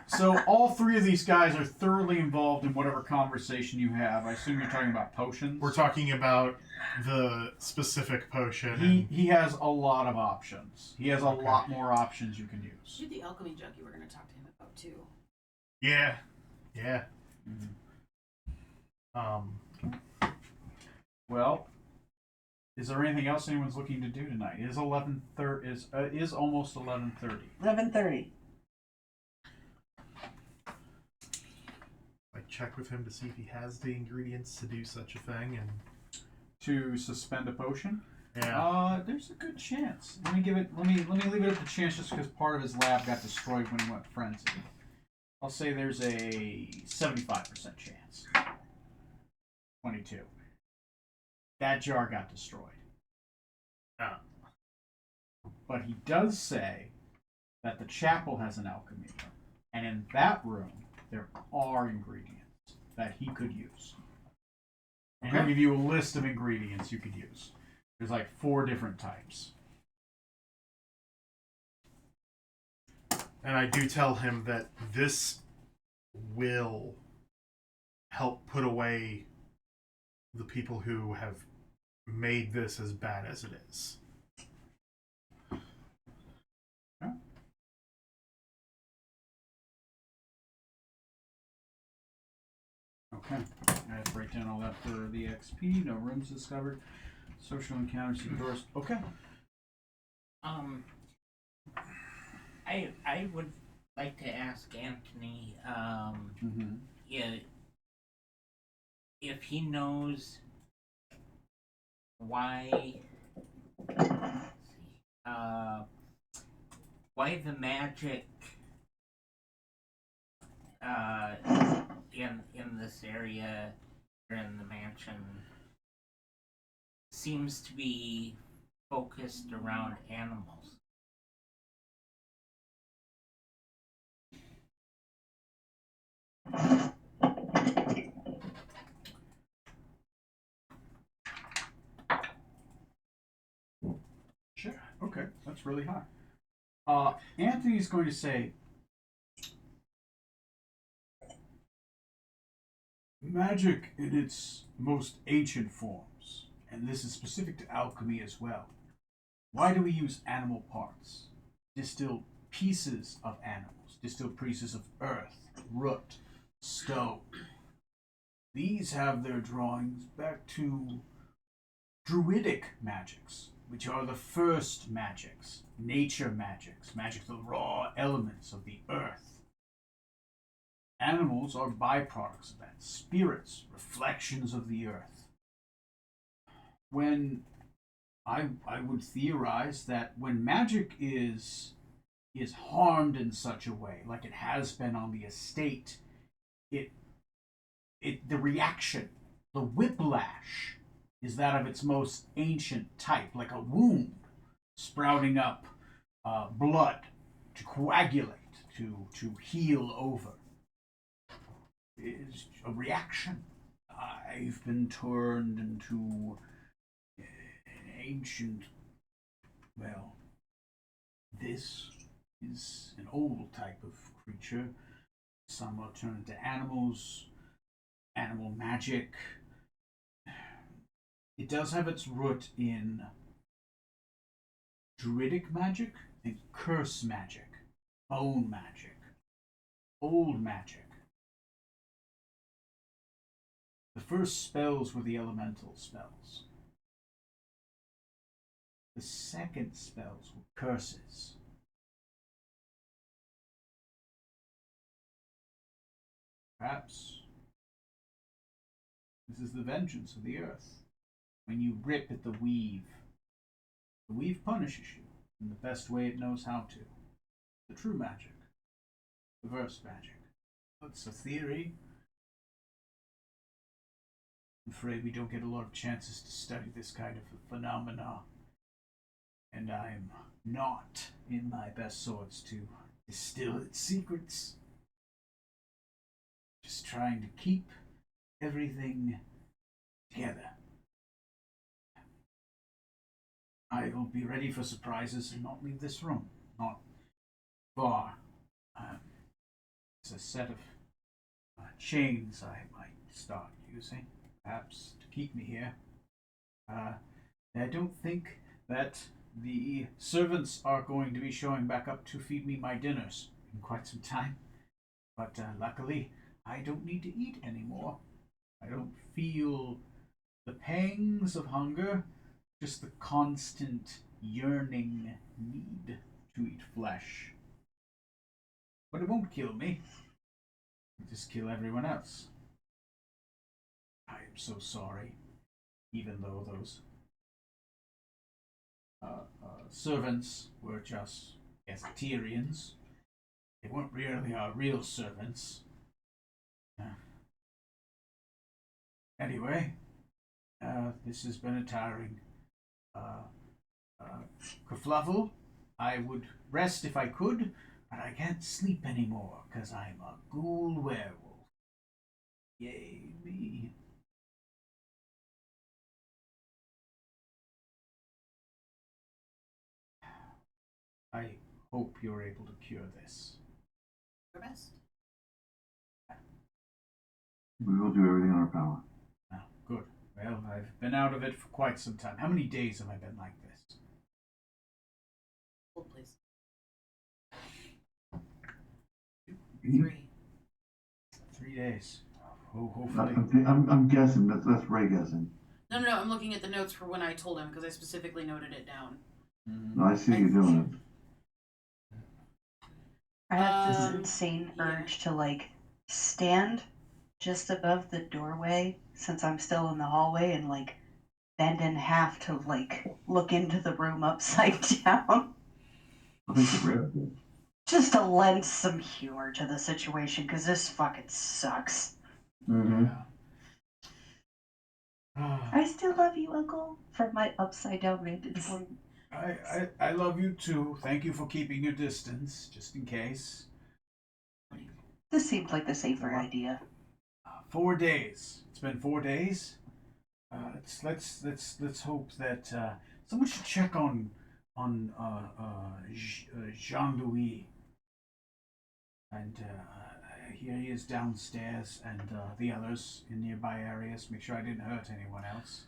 So all three of these guys are thoroughly involved in whatever conversation you have. I assume you're talking about potions. We're talking about the specific potion. He has a lot of options. He has a lot more options you can use. You're the alchemy junkie we're going to talk to him about, too. Yeah. Mm-hmm. Well, is there anything else anyone's looking to do tonight? It is 11:30. Is almost 11:30. 11:30. Like, check with him to see if he has the ingredients to do such a thing, and To suspend a potion. yeah. There's a good chance. Let me leave it at the chance just because part of his lab got destroyed when he went frenzy. I'll say there's a 75% chance. 22. That jar got destroyed. Oh. But he does say that the chapel has an alchemy room, and in that room there are ingredients that he could use. And he'll Okay. give you a list of ingredients you could use. There's like 4 different types. And I do tell him that this will help put away the people who have made this as bad as it is. Okay. I have to break down all that for the XP. No rooms discovered. Social encounters, see doors. Okay. I would like to ask Anthony, Mm-hmm. if he knows why the magic in this area or in the mansion seems to be focused around animals. Sure. Okay. That's really high. Anthony's going to say, magic in its most ancient forms, and this is specific to alchemy as well. Why do we use animal parts? Distill pieces of animals, distill pieces of earth, root, stone. These have their drawings back to druidic magics, which are the first magics, nature magics, magic the raw elements of the earth. Animals are byproducts of that, spirits, reflections of the earth. When I would theorize that when magic is harmed in such a way, like it has been on the estate, the reaction, the whiplash, is that of its most ancient type, like a wound sprouting up blood to coagulate, to heal over. Is a reaction. I've been turned into an ancient. Well, this is an old type of creature. Some are turned into animals, animal magic. It does have its root in druidic magic and curse magic, bone magic, old magic. The first spells were the elemental spells. The second spells were curses. Perhaps this is the vengeance of the earth. When you rip at the weave punishes you in the best way it knows how to. The true magic. The verse magic. That's a theory. I'm afraid we don't get a lot of chances to study this kind of phenomena. And I'm not in my best sorts to distill its secrets. Just trying to keep everything together. I'll be ready for surprises and not leave this room. Not far. It's a set of chains I might start using, perhaps, to keep me here. I don't think that the servants are going to be showing back up to feed me my dinners in quite some time. But luckily, I don't need to eat anymore. I don't feel the pangs of hunger, just the constant yearning need to eat flesh. But it won't kill me. It'll just kill everyone else. I am so sorry, even though those servants were just Gazetarians. They weren't really our real servants. Anyway, this has been a tiring kerfluffle. I would rest if I could, but I can't sleep anymore because I'm a ghoul werewolf. Yay me. I hope you're able to cure this. Your best. We will do everything in our power. Oh, good. Well, I've been out of it for quite some time. How many days have I been like this? Hold, please. You- 3. 3 days. Hopefully. I'm guessing. That's Ray guessing. No, I'm looking at the notes for when I told him because I specifically noted it down. No, I see you doing it. I have this Um, insane yeah. urge to like stand just above the doorway since I'm still in the hallway and like bend in half to like look into the room upside down. I think it's a great idea. Just to lend some humor to the situation because this fucking sucks. Mm-hmm. I still love you, Uncle, from my upside down vantage point. I love you too. Thank you for keeping your distance, just in case. This seemed like the safer idea. 4 days. It's been 4 days. Let's hope that someone should check on Jean-Louis. And here he is downstairs, and the others in nearby areas. Make sure I didn't hurt anyone else.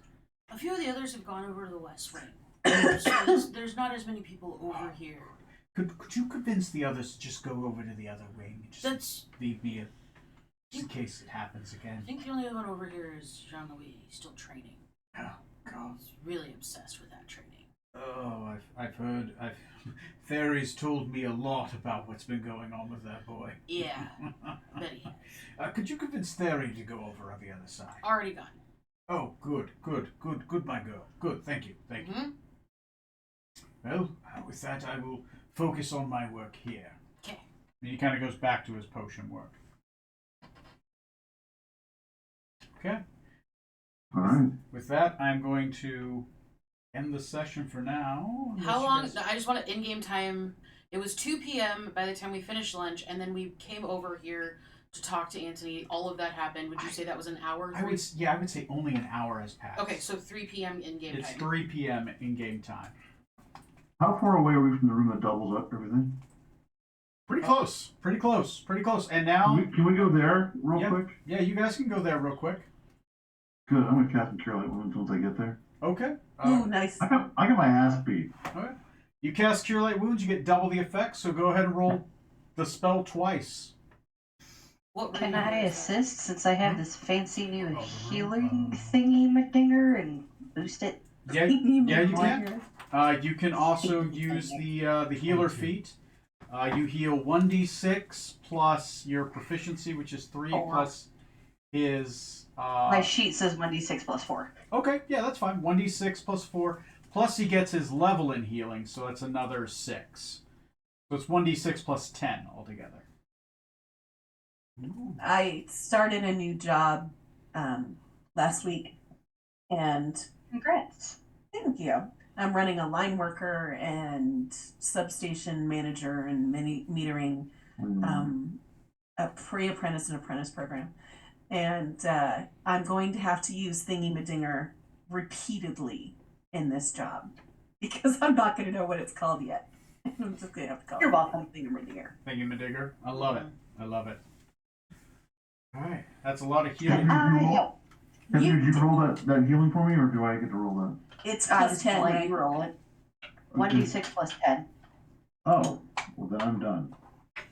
A few of the others have gone over to the West Wing. There's not as many people over here. Could you convince the others to just go over to the other wing and just That's. leave me just in case it happens again? I think the only other one over here is Jean Louis. He's still training. Oh God. He's really obsessed with that training. I've heard. Fairies told me a lot about what's been going on with that boy. Yeah, bet he has. Could you convince Theory to go over on the other side? Already gone. Oh, good, my girl. Good, thank you. Mm-hmm. Well, with that, I will focus on my work here. Okay. And he kind of goes back to his potion work. Okay. All right. With that, I'm going to end the session for now. How long? I just want to in-game time. It was 2 p.m. by the time we finished lunch, and then we came over here to talk to Anthony. All of that happened. Would you say that was an hour? I would say only an hour has passed. Okay, so 3 p.m. in-game It's time. 3 p.m. in-game time. How far away are we from the room that doubles up everything? Pretty close. Pretty close. And now... Can we go there real quick? Yeah, you guys can go there real quick. Good. I'm gonna cast Cure Light Wounds once I get there. Okay. Ooh, nice. I got my ass beat. Okay. You cast Cure Light Wounds, you get double the effect, so go ahead and roll the spell twice. What Can room I is assist since I have this fancy new Oh, healing thingy Madinger and boost it? Yeah, yeah, you can. You can also use the healer feat. You heal 1d6 plus your proficiency, which is 3, plus his... My sheet says 1d6 plus 4. Okay, yeah, that's fine. 1d6 plus 4. Plus he gets his level in healing, so that's another 6. So it's 1d6 plus 10 altogether. Ooh. I started a new job last week, and Congrats. thank you. I'm running a line worker and substation manager and metering, a pre-apprentice and apprentice program. And I'm going to have to use Thingy-Madinger repeatedly in this job because I'm not going to know what it's called yet. I'm just going to have to call You're it welcome. Thingy-Madinger. Thingy-Madigger. I love it. I love it. Alright, that's a lot of healing. Help. Did you roll that healing for me, or do I get to roll that? It's I plus just 10, let right? you roll it. 1d6 plus 10. Oh, well then I'm done.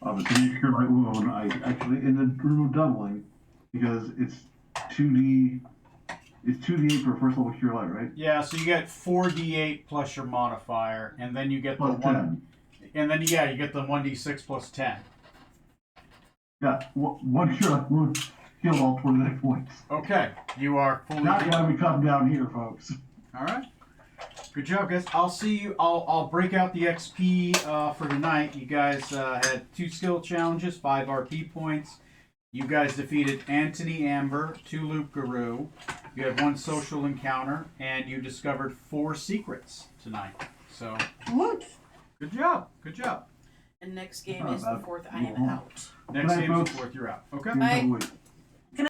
But the Cure Light Wound, I actually, in the room of doubling, because it's 2d8 for a first level Cure Light, right? Yeah, so you get 4d8 plus your modifier, and then you get Plus the 10. 1... And then, yeah, you get the 1d6 plus 10. Yeah, one Cure Light Wound healed all 29 points. Okay, you are fully... That's why we come down here, folks. Alright. Good job, guys. I'll see you. I'll break out the XP for tonight. You guys had 2 skill challenges, 5 RP points. You guys defeated Anthony Amber, 2 Loop Guru. You had 1 social encounter, and you discovered 4 secrets tonight. So, Woot! good job. Good job. And next game is the 4th. I am out. Next Good night, game is folks. the 4th. You're out. Okay. Bye. Wait.